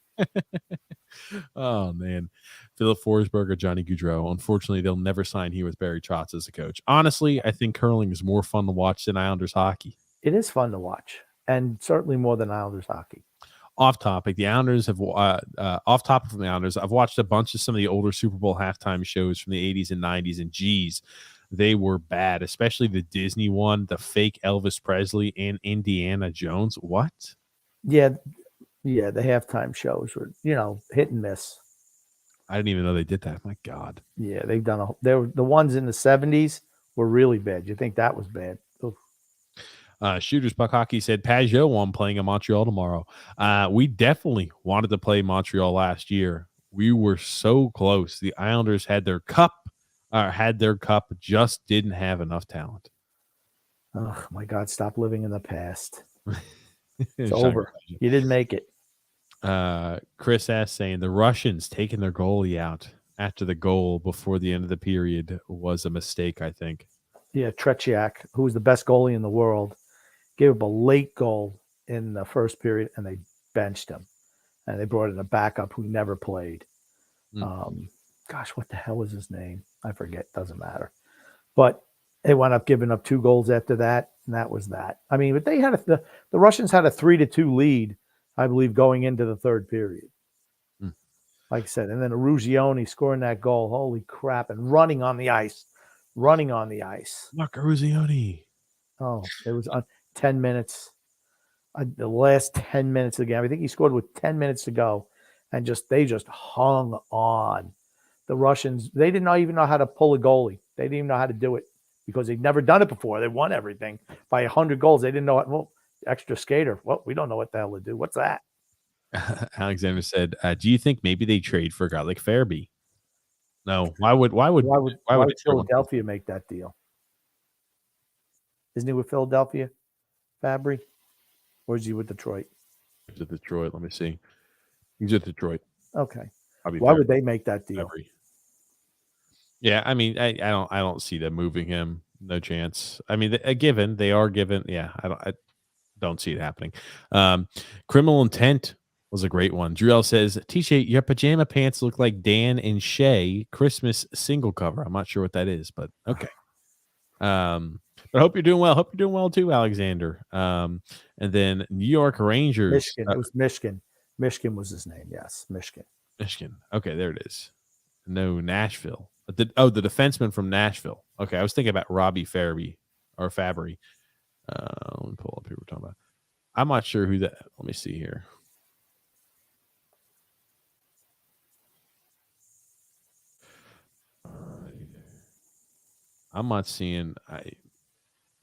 Oh, man. Philip Forsberg or Johnny Gaudreau. Unfortunately, they'll never sign here with Barry Trotz as a coach. Honestly, I think curling is more fun to watch than Islanders hockey. It is fun to watch, and certainly more than Islanders hockey. Off topic, the Islanders have off topic from the Islanders. I've watched a bunch of some of the older Super Bowl halftime shows from the 80s and 90s, and geez, they were bad, especially the Disney one, the fake Elvis Presley and Indiana Jones. What? Yeah, the halftime shows were, hit and miss. I didn't even know they did that. My God. Yeah, they've done the ones in the 70s were really bad. You think that was bad? Oof. Shooters Buck Hockey said Pajot won playing in Montreal tomorrow. We definitely wanted to play Montreal last year. We were so close. The Islanders had their cup, just didn't have enough talent. Oh my God! Stop living in the past. It's over. You didn't make it. Chris S. saying the Russians taking their goalie out after the goal before the end of the period was a mistake, I think. Yeah, Tretiak, who was the best goalie in the world, gave up a late goal in the first period, and they benched him. And they brought in a backup who never played. Gosh, what the hell was his name? I forget. Doesn't matter. But they wound up giving up 2 goals after that, and that was that. I mean, but they had the Russians had a 3-2 lead, I believe, going into the third period. Like I said, and then Ruggioni scoring that goal. Holy crap. And running on the ice. Mark Ruggioni. Oh, it was 10 minutes. The last 10 minutes of the game. I think he scored with 10 minutes to go. And they just hung on. The Russians, they did not even know how to pull a goalie. They didn't even know how to do it because they'd never done it before. They won everything by 100 goals. They didn't know what, extra skater. Well, we don't know what the hell to do. What's that? Alexander said, do you think maybe they trade for a guy like Farabee? No. Why would Philadelphia make that deal? Isn't he with Philadelphia, Fabry? Or is he with Detroit? He's at Detroit. Let me see. He's at Detroit. Okay. Why would they make that deal? Fabry. Yeah, I mean, I don't see them moving him. No chance. I mean, they are given. Yeah, I don't see it happening. Criminal Intent was a great one. Drew L says, T-Shirt, your pajama pants look like Dan and Shay Christmas single cover. I'm not sure what that is, but okay. But I hope you're doing well. Hope you're doing well too, Alexander. And then New York Rangers. Michigan. It was Michigan. Michigan was his name. Yes, Michigan. Okay, there it is. No, Nashville. The defenseman from Nashville. Okay, I was thinking about Robbie Fabry. Let me pull up who we're talking about. I'm not sure who that. Let me see here. I'm not seeing.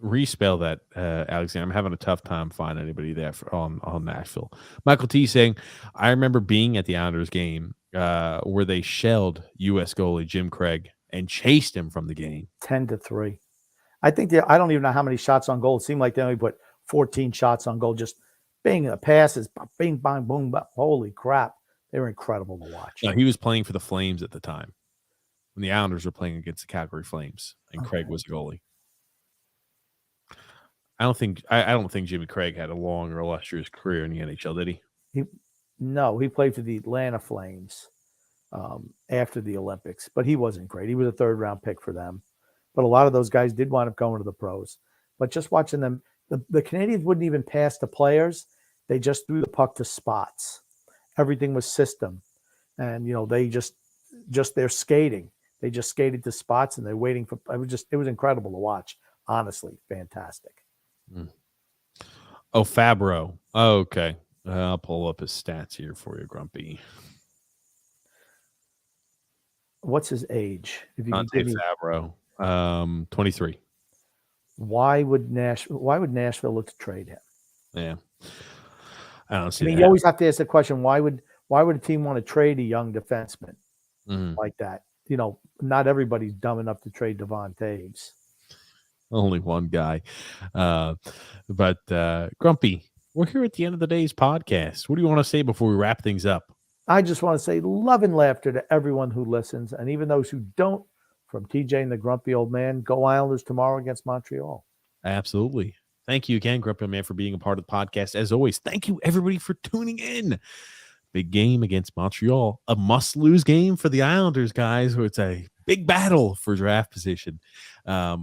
Respell that, Alexander. I'm having a tough time finding anybody there on Nashville. Michael T saying, I remember being at the Islanders game where they shelled U.S. goalie Jim Craig and chased him from the game. 10-3. I think I don't even know how many shots on goal. It seemed like they only put 14 shots on goal. Just bing, passes, bing, bang, boom, bang. Holy crap. They were incredible to watch. No, he was playing for the Flames at the time when the Islanders were playing against the Calgary Flames, and Craig was a goalie. I don't think Jimmy Craig had a long or illustrious career in the NHL, did he? He played for the Atlanta Flames after the Olympics, but he wasn't great. He was a third-round pick for them. But a lot of those guys did wind up going to the pros. But just watching them, the Canadians wouldn't even pass the players. They just threw the puck to spots. Everything was system. And, they just they're skating. They just skated to spots, and they're waiting for – it was incredible to watch. Honestly, fantastic. Oh, Fabro. Oh, okay. I'll pull up his stats here for you, Grumpy. What's his age? If you I'll take Fabro. 23. Why would Nashville look to trade him? Yeah. I don't see you always have to ask the question, why would a team want to trade a young defenseman like that? Not everybody's dumb enough to trade Devon Taves. Only one guy. But Grumpy, we're here at the end of the day's podcast. What do you want to say before we wrap things up? I just want to say love and laughter to everyone who listens, and even those who don't, from TJ and the Grumpy Old Man. Go Islanders tomorrow against Montreal. Absolutely. Thank you again, Grumpy Old Man, for being a part of the podcast. As always, thank you, everybody, for tuning in. Big game against Montreal. A must-lose game for the Islanders, guys. It's a big battle for draft position.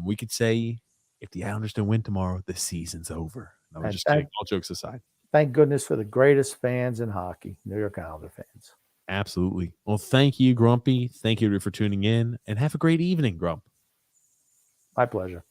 We could say if the Islanders don't win tomorrow, the season's over. No, I'm just kidding. All jokes aside. Thank goodness for the greatest fans in hockey, New York Islander fans. Absolutely. Well, thank you, Grumpy. Thank you for tuning in, and have a great evening, Grump. My pleasure.